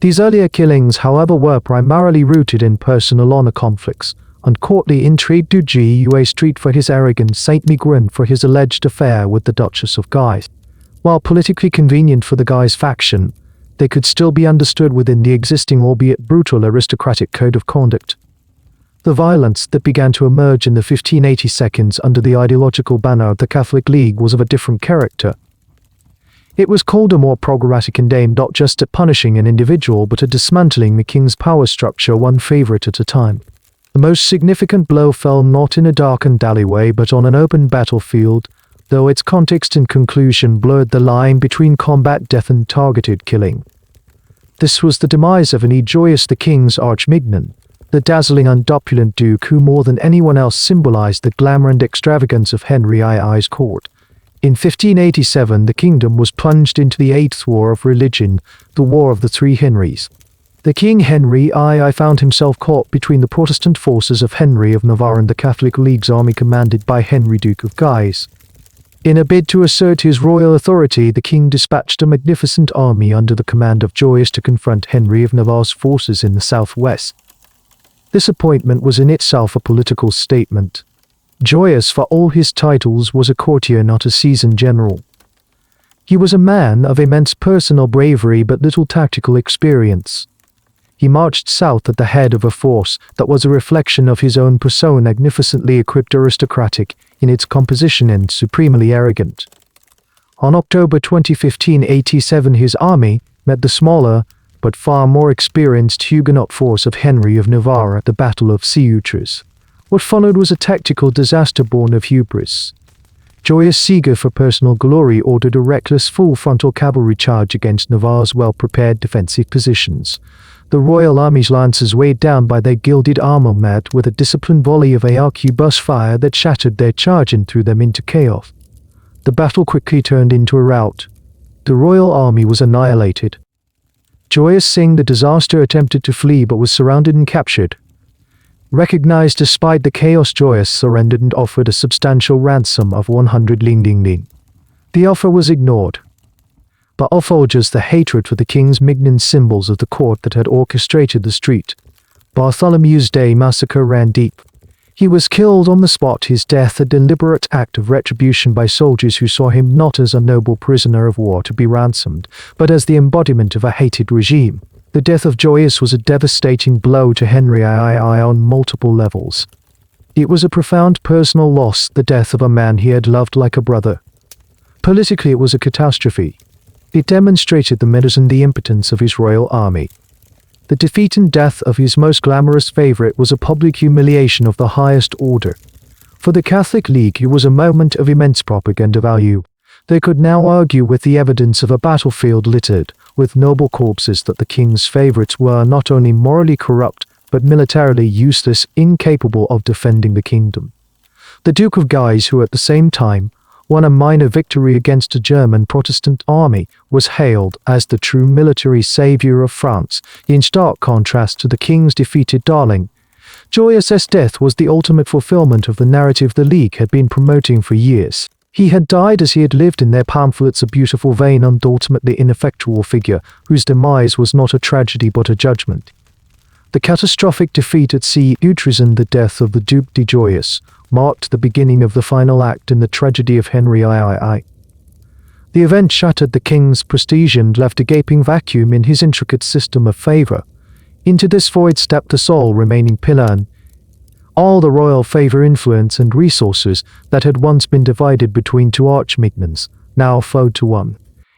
[SPEAKER 1] These earlier killings, however, were primarily rooted in personal honor conflicts, and courtly intrigue. Duguay Street for his arrogance, Saint Mignon for his alleged affair with the Duchess of Guise. While politically convenient for the Guise faction, they could still be understood within the existing, albeit brutal, aristocratic code of conduct. The violence that began to emerge in the 1582 under the ideological banner of the Catholic League was of a different character. It was colder, more programmatic, and aimed not just at punishing an individual but at dismantling the king's power structure one favorite at a time. The most significant blow fell not in a darkened alleyway but on an open battlefield, though its context and conclusion blurred the line between combat death and targeted killing. This was the demise of Joyeuse, the king's arch-mignon, the dazzling and opulent duke who more than anyone else symbolized the glamour and extravagance of Henry II's court. In 1587, the kingdom was plunged into the Eighth War of Religion, the War of the Three Henrys. The King Henry II found himself caught between the Protestant forces of Henry of Navarre and the Catholic League's army commanded by Henry, Duke of Guise. In a bid to assert his royal authority, the king dispatched a magnificent army under the command of Joyeuse to confront Henry of Navarre's forces in the southwest. This appointment was in itself a political statement. Joyeuse, for all his titles, was a courtier, not a seasoned general. He was a man of immense personal bravery but little tactical experience. he marched south at the head of a force that was a reflection of his own persona, magnificently equipped, aristocratic in its composition and supremely arrogant. On October 20, 1587, his army met the smaller but far more experienced Huguenot force of Henry of Navarre at the Battle of Ceutres. What followed was a tactical disaster born of hubris. Joyous, eager for personal glory, ordered a reckless full-frontal cavalry charge against Navarre's well-prepared defensive positions. The royal army's lancers, weighed down by their gilded armor, met with a disciplined volley of arquebus fire that shattered their charge and threw them into chaos. The battle quickly turned into a rout. The royal army was annihilated. Joyous, seeing the disaster, attempted to flee but was surrounded and captured. Recognized despite the chaos, Joyous surrendered and offered a substantial ransom of 100 lingding. The offer was ignored. But Alfolger's the hatred for the king's Mignons, symbols of the court that had orchestrated the street Bartholomew's Day massacre, ran deep. He was killed on the spot, his death a deliberate act of retribution by soldiers who saw him not as a noble prisoner of war to be ransomed, but as the embodiment of a hated regime. The death of Joyous was a devastating blow to Henry III on multiple levels. It was a profound personal loss, the death of a man he had loved like a brother. Politically, it was a catastrophe. It demonstrated the menace and the impotence of his royal army. The defeat and death of his most glamorous favorite was a public humiliation of the highest order. For the Catholic League, it was a moment of immense propaganda value. They could now argue with the evidence of a battlefield littered with noble corpses that the king's favorites were not only morally corrupt, but militarily useless, incapable of defending the kingdom. The Duke of Guise, who at the same time won a minor victory against a German Protestant army, was hailed as the true military savior of France, in stark contrast to the king's defeated darling. Joyous's death was the ultimate fulfillment of the narrative the League had been promoting for years. He had died as he had lived in their pamphlets, a beautiful, vain, and ultimately ineffectual figure, whose demise was not a tragedy but a judgment. The catastrophic defeat at Ceutres and the death of the Duc de Joyeuse marked the beginning of the final act in the tragedy of Henry III. The event shattered the king's prestige and left a gaping vacuum in his intricate system of favor. Into this void stepped the sole remaining pillar, and all the royal favor, influence, and resources that had once been divided between two arch-Mignons now flowed to one.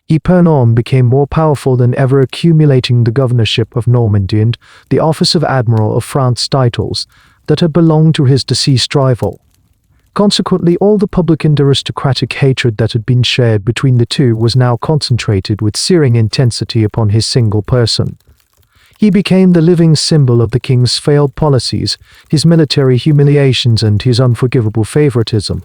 [SPEAKER 1] Epernon became more powerful than ever, accumulating the governorship of Normandy and the office of Admiral of France, titles that had belonged to his deceased rival. Consequently, all the public and aristocratic hatred that had been shared between the two was now concentrated with searing intensity upon his single person. He became the living symbol of the king's failed policies, his military humiliations, and his unforgivable favoritism.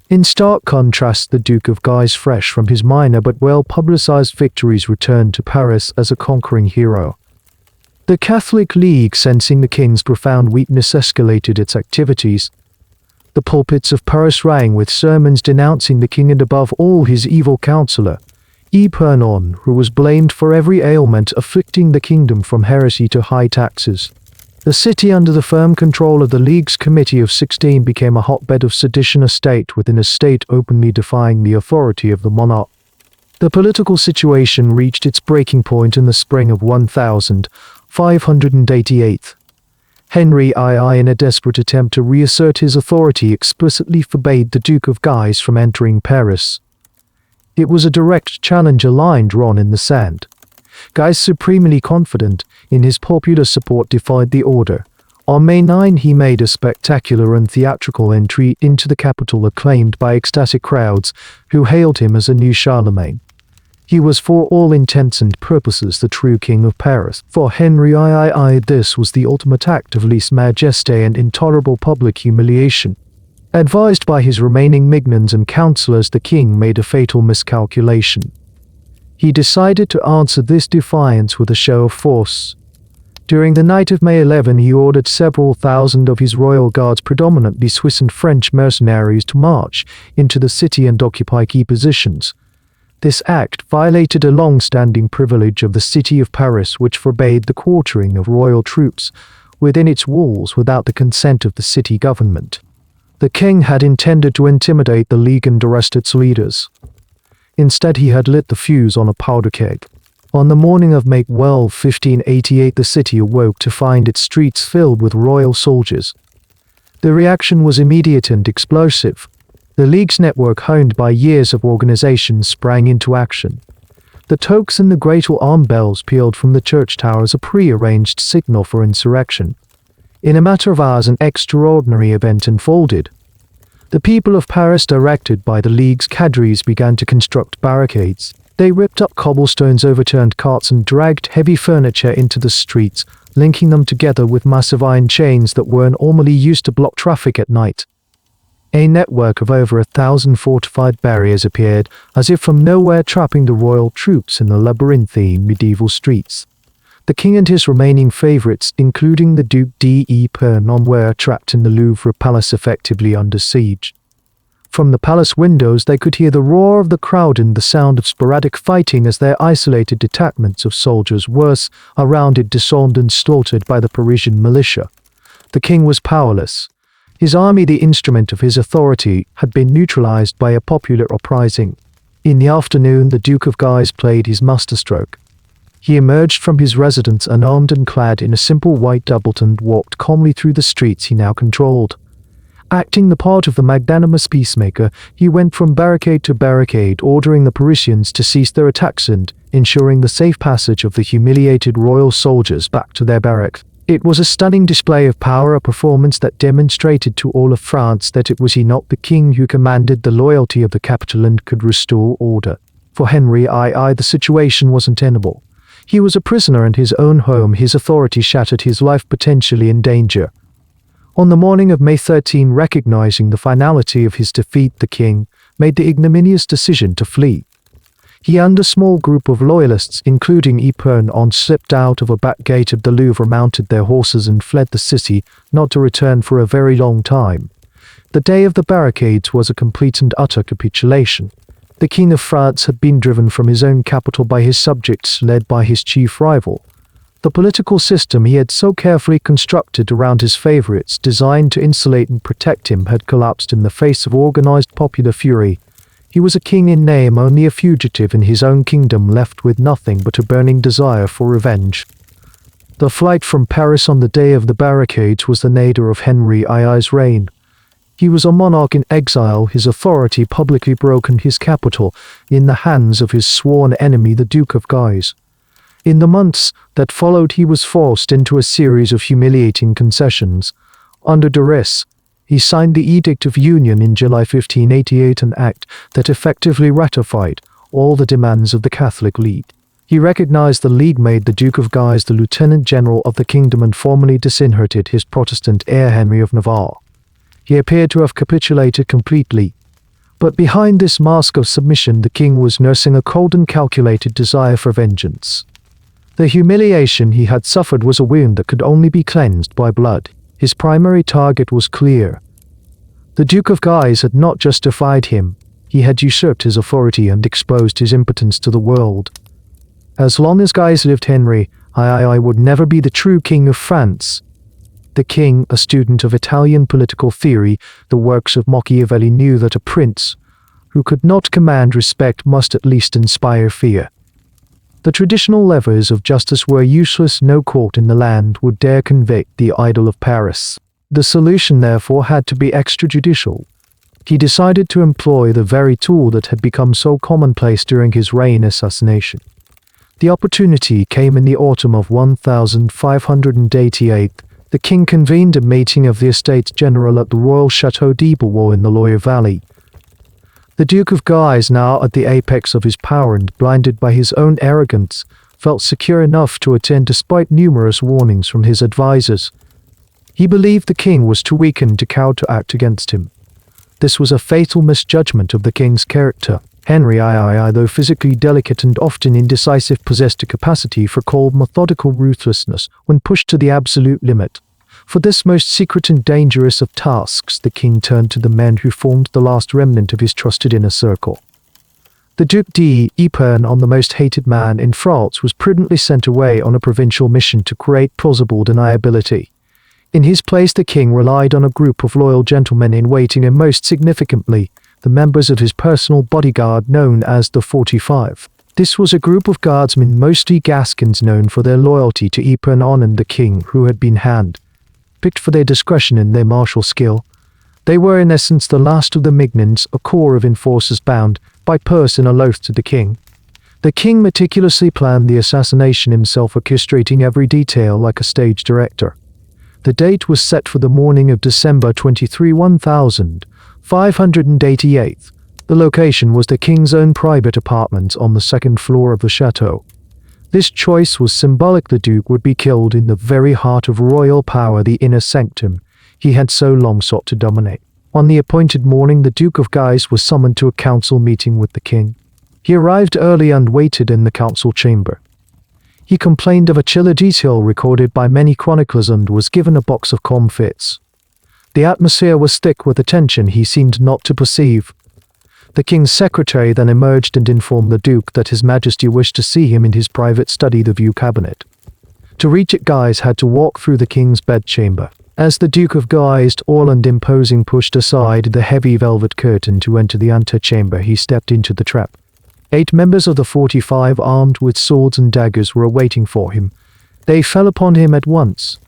[SPEAKER 1] In stark contrast, the Duke of Guise, fresh from his minor but well-publicized victories, returned to Paris as a conquering hero. The Catholic League, sensing the king's profound weakness, escalated its activities. The pulpits of Paris rang with sermons denouncing the king and above all his evil counselor, Epernon, who was blamed for every ailment afflicting the kingdom, from heresy to high taxes. The city, under the firm control of the League's Committee of 16, became a hotbed of sedition, a state within a state, openly defying the authority of the monarch. The political situation reached its breaking point in the spring of 1588. Henry II, in a desperate attempt to reassert his authority, explicitly forbade the Duke of Guise from entering Paris. It was a direct challenge, a line drawn in the sand. Guise, supremely confident in his popular support, defied the order. On May 9, he made a spectacular and theatrical entry into the capital, acclaimed by ecstatic crowds who hailed him as a new Charlemagne. He was, for all intents and purposes, the true king of Paris. For Henry III, this was the ultimate act of lèse-majesté and intolerable public humiliation. Advised by his remaining Mignons and councillors, the king made a fatal miscalculation. He decided to answer this defiance with a show of force. During the night of May 11, he ordered several thousand of his royal guards, predominantly Swiss and French mercenaries, to march into the city and occupy key positions. This act violated a long-standing privilege of the city of Paris, which forbade the quartering of royal troops within its walls without the consent of the city government. The king had intended to intimidate the League and arrest its leaders. Instead, he had lit the fuse on a powder keg. On the morning of May 12, 1588, the city awoke to find its streets filled with royal soldiers. The reaction was immediate and explosive. The League's network, honed by years of organization, sprang into action. The toques and the great alarm bells pealed from the church tower as a pre-arranged signal for insurrection. In a matter of hours, an extraordinary event unfolded. The people of Paris, directed by the League's cadres, began to construct barricades. They ripped up cobblestones, overturned carts, and dragged heavy furniture into the streets, linking them together with massive iron chains that were normally used to block traffic at night. A network of over 1,000 fortified barriers appeared, as if from nowhere, trapping the royal troops in the labyrinthine medieval streets. The king and his remaining favorites, including the Duc d'Ypern, were trapped in the Louvre Palace, effectively under siege. From the palace windows they could hear the roar of the crowd and the sound of sporadic fighting as their isolated detachments of soldiers were surrounded, disarmed, and slaughtered by the Parisian militia. The king was powerless. His army, the instrument of his authority, had been neutralized by a popular uprising. In the afternoon, the Duke of Guise played his masterstroke. He emerged from his residence unarmed and clad in a simple white doublet and walked calmly through the streets he now controlled. Acting the part of the magnanimous peacemaker, he went from barricade to barricade, ordering the Parisians to cease their attacks and ensuring the safe passage of the humiliated royal soldiers back to their barracks. It was a stunning display of power, a performance that demonstrated to all of France that it was he, not the king, who commanded the loyalty of the capital and could restore order. For Henry II, the situation was untenable. He was a prisoner in his own home, his authority shattered, his life potentially in danger. On the morning of May 13, recognizing the finality of his defeat, the king made the ignominious decision to flee. He and a small group of loyalists, including Ypern, slipped out of a back gate of the Louvre, mounted their horses, and fled the city, not to return for a very long time. The day of the barricades was a complete and utter capitulation. The King of France had been driven from his own capital by his subjects, led by his chief rival. The political system he had so carefully constructed around his favorites, designed to insulate and protect him, had collapsed in the face of organized popular fury. He was a king in name, only a fugitive in his own kingdom, left with nothing but a burning desire for revenge. The flight from Paris on the day of the barricades was the nadir of Henry II's reign. He was a monarch in exile, his authority publicly broken, his capital in the hands of his sworn enemy, the Duke of Guise. In the months that followed, he was forced into a series of humiliating concessions. Under duress, he signed the Edict of Union in July 1588, an act that effectively ratified all the demands of the Catholic League. He recognized the League, made the Duke of Guise the Lieutenant General of the kingdom, and formally disinherited his Protestant heir Henry of Navarre. He appeared to have capitulated completely. But behind this mask of submission, the king was nursing a cold and calculated desire for vengeance. The humiliation he had suffered was a wound that could only be cleansed by blood. His primary target was clear. The Duke of Guise had not justified him. He had usurped his authority and exposed his impotence to the world. As long as Guise lived, Henry II would never be the true king of France. The king, a student of Italian political theory, the works of Machiavelli, knew that a prince who could not command respect must at least inspire fear. The traditional levers of justice were useless. No court in the land would dare convict the idol of Paris. The solution, therefore, had to be extrajudicial. He decided to employ the very tool that had become so commonplace during his reign: assassination. The opportunity came in the autumn of 1588. The king convened a meeting of the Estates General at the Royal Château de Valois in the Loire Valley. The Duke of Guise, now at the apex of his power and blinded by his own arrogance, felt secure enough to attend despite numerous warnings from his advisors. He believed the king was too weakened to counteract against him. This was a fatal misjudgment of the king's character. Henry II, though physically delicate and often indecisive, possessed a capacity for cold, methodical ruthlessness when pushed to the absolute limit. For this most secret and dangerous of tasks, the king turned to the men who formed the last remnant of his trusted inner circle. The Duc d'Ypern, the most hated man in France, was prudently sent away on a provincial mission to create plausible deniability. In his place, the king relied on a group of loyal gentlemen in waiting, and most significantly, the members of his personal bodyguard known as the 45. This was a group of guardsmen, mostly Gascons, known for their loyalty to Ypern and the king, who had been hand-picked for their discretion and their martial skill. They were in essence the last of the Mignons, a corps of enforcers bound by purse and an oath to the king. The king meticulously planned the assassination himself, orchestrating every detail like a stage director. The date was set for the morning of December 23, 1588. The location was the king's own private apartment on the second floor of the chateau. This choice was symbolic. The duke would be killed in the very heart of royal power, the inner sanctum he had so long sought to dominate. On the appointed morning, the Duke of Guise was summoned to a council meeting with the king. He arrived early and waited in the council chamber. He complained of a chilly detail recorded by many chronicles and was given a box of comfits. The atmosphere was thick with a tension he seemed not to perceive. The king's secretary then emerged and informed the duke that His Majesty wished to see him in his private study, the View Cabinet. To reach it, Guise had to walk through the king's bedchamber. As the Duke of Guise, tall and imposing, pushed aside the heavy velvet curtain to enter the antechamber, he stepped into the trap. 8 members of the 45, armed with swords and daggers, were awaiting for him. They fell upon him at once.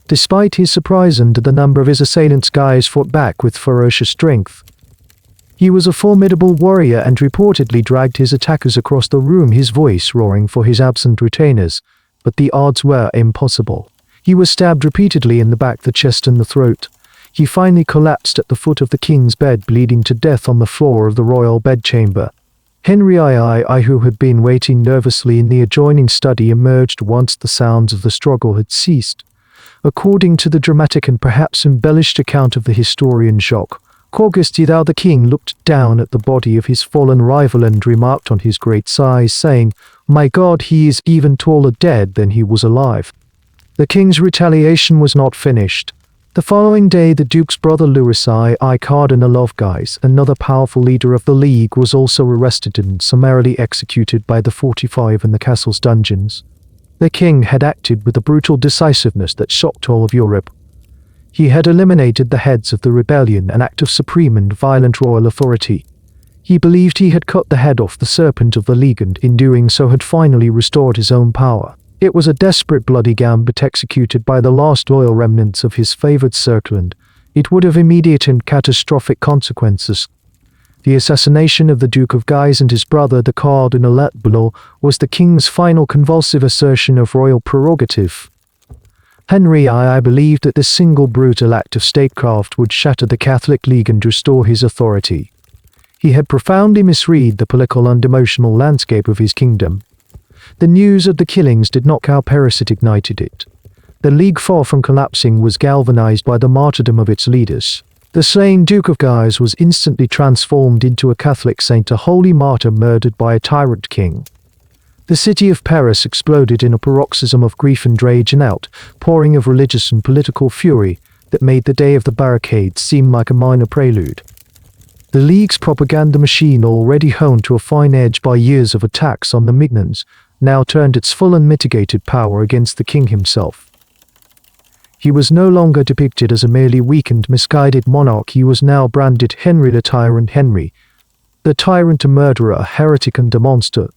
[SPEAKER 1] Despite his surprise and the number of his assailants, Guise fought back with ferocious strength. He was a formidable warrior and reportedly dragged his attackers across the room, his voice roaring for his absent retainers, but the odds were impossible. He was stabbed repeatedly in the back, the chest and the throat. He finally collapsed at the foot of the king's bed, bleeding to death on the floor of the royal bedchamber. Henry II, who had been waiting nervously in the adjoining study, emerged once the sounds of the struggle had ceased. According to the dramatic and perhaps embellished account of the historian Jacques Courgestidau, the king looked down at the body of his fallen rival and remarked on his great size, saying, "My God, he is even taller dead than he was alive." The king's retaliation was not finished. The following day, the duke's brother Louis I, Cardinal of Guise, another powerful leader of the League, was also arrested and summarily executed by the 45 in the castle's dungeons. The king had acted with a brutal decisiveness that shocked all of Europe. He had eliminated the heads of the rebellion, an act of supreme and violent royal authority. He believed he had cut the head off the serpent of the League and, in doing so, had finally restored his own power. It was a desperate, bloody gambit executed by the last loyal remnants of his favored circle, and it would have immediate and catastrophic consequences. The assassination of the Duke of Guise and his brother, the Cardinal at Valois, was the king's final convulsive assertion of royal prerogative. Henry I believed that this single brutal act of statecraft would shatter the Catholic League and restore his authority. He had profoundly misread the political and emotional landscape of his kingdom. The news of the killings did not cow Paris, it ignited it. The League, far from collapsing, was galvanized by the martyrdom of its leaders. The slain Duke of Guise was instantly transformed into a Catholic saint, a holy martyr murdered by a tyrant king. The city of Paris exploded in a paroxysm of grief and rage, an outpouring of religious and political fury that made the day of the barricades seem like a minor prelude. The League's propaganda machine, already honed to a fine edge by years of attacks on the Mignons, now turned its full unmitigated power against the king himself. He was no longer depicted as a merely weak and misguided monarch. He was now branded Henry the Tyrant, Henry the Tyrant, a murderer, a heretic and a monster.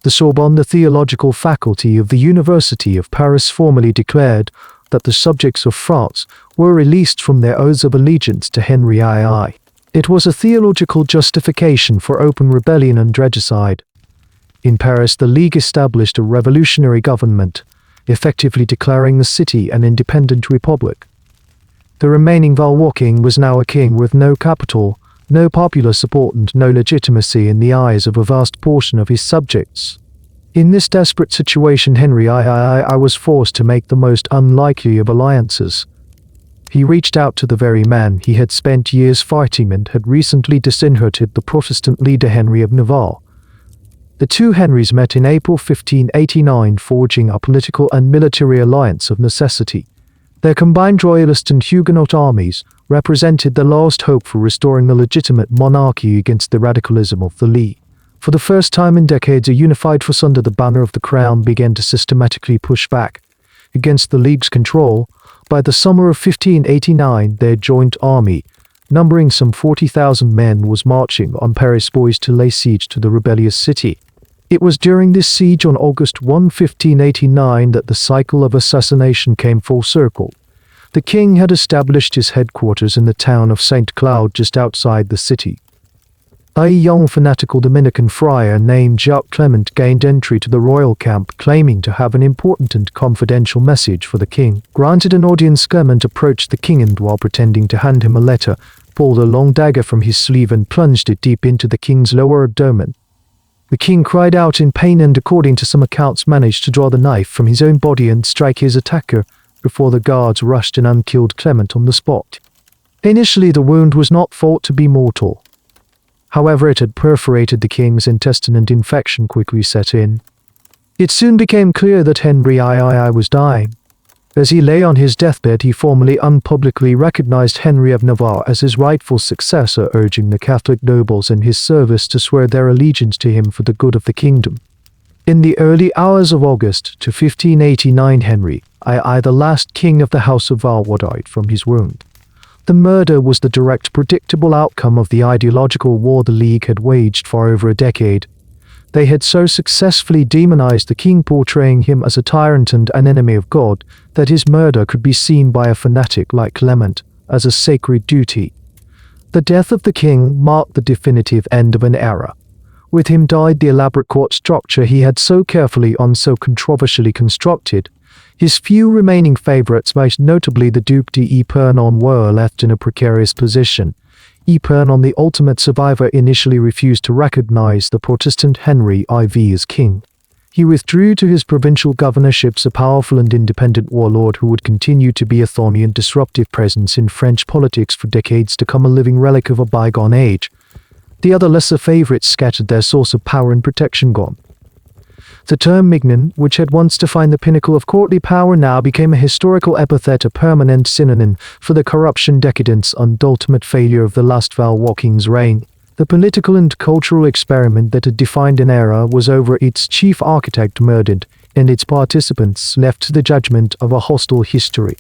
[SPEAKER 1] The Sorbonne, the theological faculty of the University of Paris, formally declared that the subjects of France were released from their oaths of allegiance to Henry II. It was a theological justification for open rebellion and regicide. In Paris, the League established a revolutionary government, effectively declaring the city an independent republic. The remaining Valois king was now a king with no capital, no popular support and no legitimacy in the eyes of a vast portion of his subjects. In this desperate situation, Henry I was forced to make the most unlikely of alliances. He reached out to the very man he had spent years fighting and had recently disinherited, the Protestant leader Henry of Navarre. The two Henrys met in April 1589, forging a political and military alliance of necessity. Their combined royalist and Huguenot armies represented the last hope for restoring the legitimate monarchy against the radicalism of the League. For the first time in decades, a unified force under the banner of the crown began to systematically push back against the League's control. By the summer of 1589, their joint army, numbering some 40,000 men, was marching on Paris boys to lay siege to the rebellious city. It was during this siege on August 1589 that the cycle of assassination came full circle. The king had established his headquarters in the town of St. Cloud just outside the city. A young fanatical Dominican friar named Jacques Clement gained entry to the royal camp, claiming to have an important and confidential message for the king. Granted an audience, Clement approached the king and, while pretending to hand him a letter, pulled a long dagger from his sleeve and plunged it deep into the king's lower abdomen. The king cried out in pain and, according to some accounts, managed to draw the knife from his own body and strike his attacker before the guards rushed and unkilled Clement on the spot. Initially, the wound was not thought to be mortal. However, it had perforated the king's intestine and infection quickly set in. It soon became clear that Henry III was dying. As he lay on his deathbed, he formally unpublicly recognized Henry of Navarre as his rightful successor, urging the Catholic nobles in his service to swear their allegiance to him for the good of the kingdom. In the early hours of August 1589, Henry II, the last king of the House of Valois, died from his wound. The murder was the direct, predictable outcome of the ideological war the League had waged for over a decade. They had so successfully demonized the king, portraying him as a tyrant and an enemy of God, that his murder could be seen by a fanatic like Clement as a sacred duty. The death of the king marked the definitive end of an era. With him died the elaborate court structure he had so carefully and so controversially constructed. His few remaining favorites, most notably the Duc d'Epernon, were left in a precarious position. Epernon, the ultimate survivor, initially refused to recognize the Protestant Henry IV as king. He withdrew to his provincial governorships, a powerful and independent warlord who would continue to be a thorny and disruptive presence in French politics for decades to come, a living relic of a bygone age. The other lesser favorites scattered, their source of power and protection gone. The term Mignon, which had once defined the pinnacle of courtly power, now became a historical epithet, a permanent synonym for the corruption, decadence, and ultimate failure of the last Valois king's reign. The political and cultural experiment that had defined an era was over, its chief architect murdered, and its participants left to the judgment of a hostile history.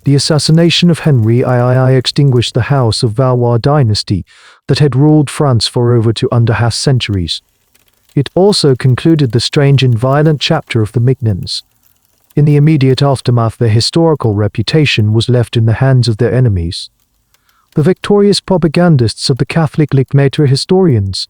[SPEAKER 1] The assassination of Henry III extinguished the House of Valois dynasty that had ruled France for over 2.5 centuries. It also concluded the strange and violent chapter of the Mignons. In the immediate aftermath, their historical reputation was left in the hands of their enemies. The victorious propagandists of the Catholic League made historians,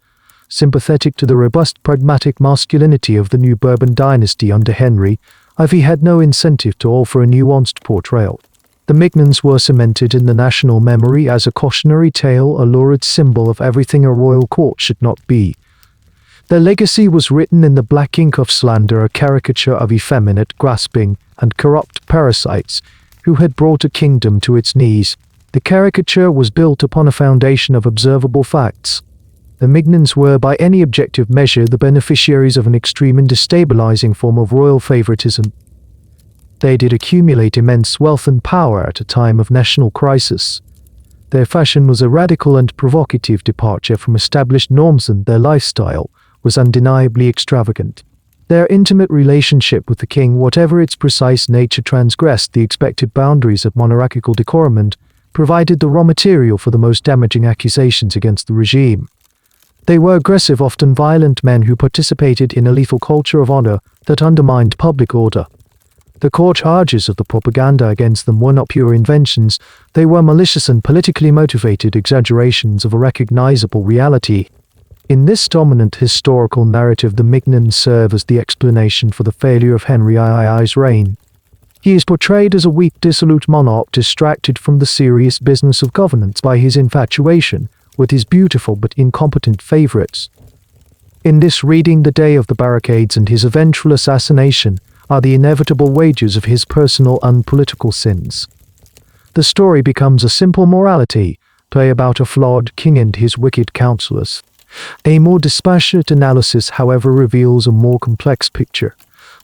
[SPEAKER 1] sympathetic to the robust, pragmatic masculinity of the new Bourbon dynasty under Henry IV, had no incentive to offer a nuanced portrayal. The Mignons were cemented in the national memory as a cautionary tale, a lurid symbol of everything a royal court should not be. Their legacy was written in the black ink of slander, a caricature of effeminate, grasping, and corrupt parasites who had brought a kingdom to its knees. The caricature was built upon a foundation of observable facts. The Mignons were, by any objective measure, the beneficiaries of an extreme and destabilizing form of royal favoritism. They did accumulate immense wealth and power at a time of national crisis. Their fashion was a radical and provocative departure from established norms, and their lifestyle was undeniably extravagant. Their intimate relationship with the king, whatever its precise nature, transgressed the expected boundaries of monarchical decorum and provided the raw material for the most damaging accusations against the regime. They were aggressive, often violent men who participated in a lethal culture of honor that undermined public order. The core charges of the propaganda against them were not pure inventions, they were malicious and politically motivated exaggerations of a recognizable reality. In this dominant historical narrative, the Mignons serve as the explanation for the failure of Henry II's reign. He is portrayed as a weak, dissolute monarch distracted from the serious business of governance by his infatuation with his beautiful but incompetent favorites. In this reading, the day of the barricades and his eventual assassination are the inevitable wages of his personal and political sins. The story becomes a simple morality play about a flawed king and his wicked counselors. A more dispassionate analysis, however, reveals a more complex picture.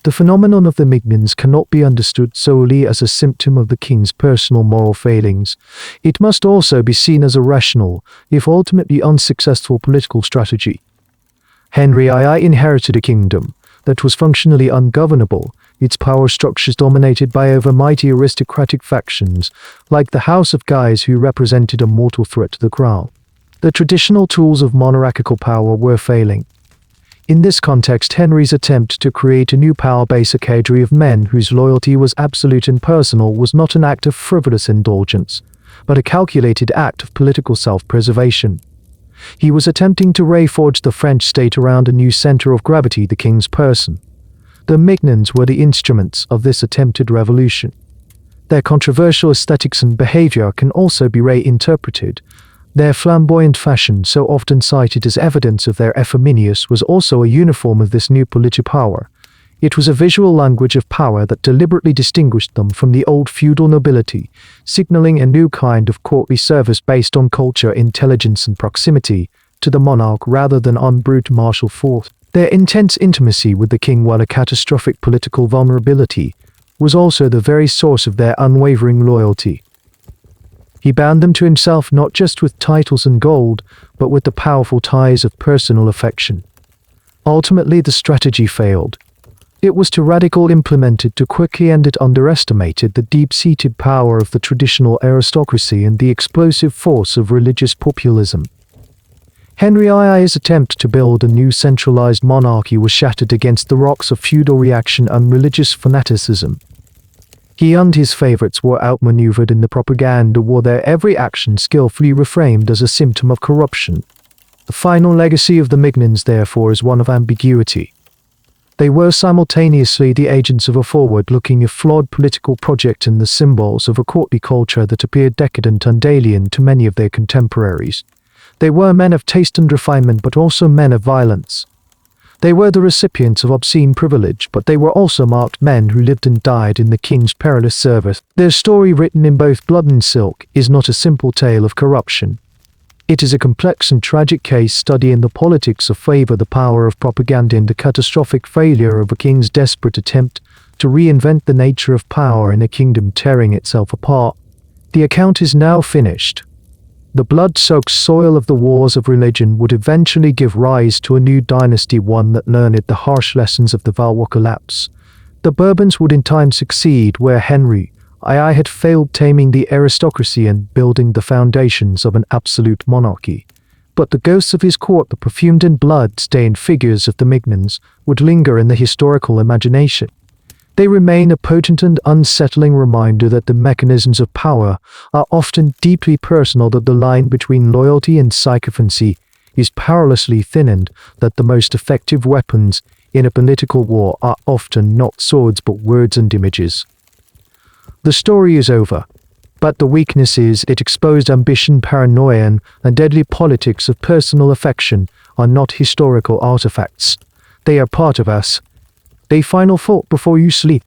[SPEAKER 1] The phenomenon of the Mignons cannot be understood solely as a symptom of the king's personal moral failings. It must also be seen as a rational, if ultimately unsuccessful, political strategy. Henry II inherited a kingdom that was functionally ungovernable, its power structures dominated by overmighty aristocratic factions, like the House of Guise, who represented a mortal threat to the crown. The traditional tools of monarchical power were failing. In this context, Henry's attempt to create a new power base, a cadre of men whose loyalty was absolute and personal, was not an act of frivolous indulgence, but a calculated act of political self-preservation. He was attempting to reforge the French state around a new center of gravity, the king's person. The Mignons were the instruments of this attempted revolution. Their controversial aesthetics and behavior can also be reinterpreted. Their flamboyant fashion, so often cited as evidence of their effeminacy, was also a uniform of this new political power. It was a visual language of power that deliberately distinguished them from the old feudal nobility, signaling a new kind of courtly service based on culture, intelligence, and proximity to the monarch rather than on brute martial force. Their intense intimacy with the king, while a catastrophic political vulnerability, was also the very source of their unwavering loyalty. He bound them to himself not just with titles and gold, but with the powerful ties of personal affection. Ultimately, the strategy failed. It was too radically implemented too quickly, and it underestimated the deep-seated power of the traditional aristocracy and the explosive force of religious populism. Henry II's attempt to build a new centralized monarchy was shattered against the rocks of feudal reaction and religious fanaticism. He and his favorites were outmaneuvered in the propaganda war, their every action skillfully reframed as a symptom of corruption. The final legacy of the Mignons, therefore, is one of ambiguity. They were simultaneously the agents of a forward-looking, if flawed political project and the symbols of a courtly culture that appeared decadent and alien to many of their contemporaries. They were men of taste and refinement, but also men of violence. They were the recipients of obscene privilege, but they were also marked men who lived and died in the king's perilous service. Their story, written in both blood and silk, is not a simple tale of corruption. It is a complex and tragic case study in the politics of favor, the power of propaganda, and the catastrophic failure of a king's desperate attempt to reinvent the nature of power in a kingdom tearing itself apart. The account is now finished. The blood-soaked soil of the wars of religion would eventually give rise to a new dynasty, one that learned the harsh lessons of the Valois collapse. The Bourbons would in time succeed where Henry II had failed, taming the aristocracy and building the foundations of an absolute monarchy. But the ghosts of his court, the perfumed and blood-stained figures of the Mignons, would linger in the historical imagination. They remain a potent and unsettling reminder that the mechanisms of power are often deeply personal, that the line between loyalty and sycophancy is perilously thin, and that the most effective weapons in a political war are often not swords but words and images. The story is over, but the weakness is it exposed ambition, paranoia, and deadly politics of personal affection are not historical artifacts. They are part of us. A final thought before you sleep.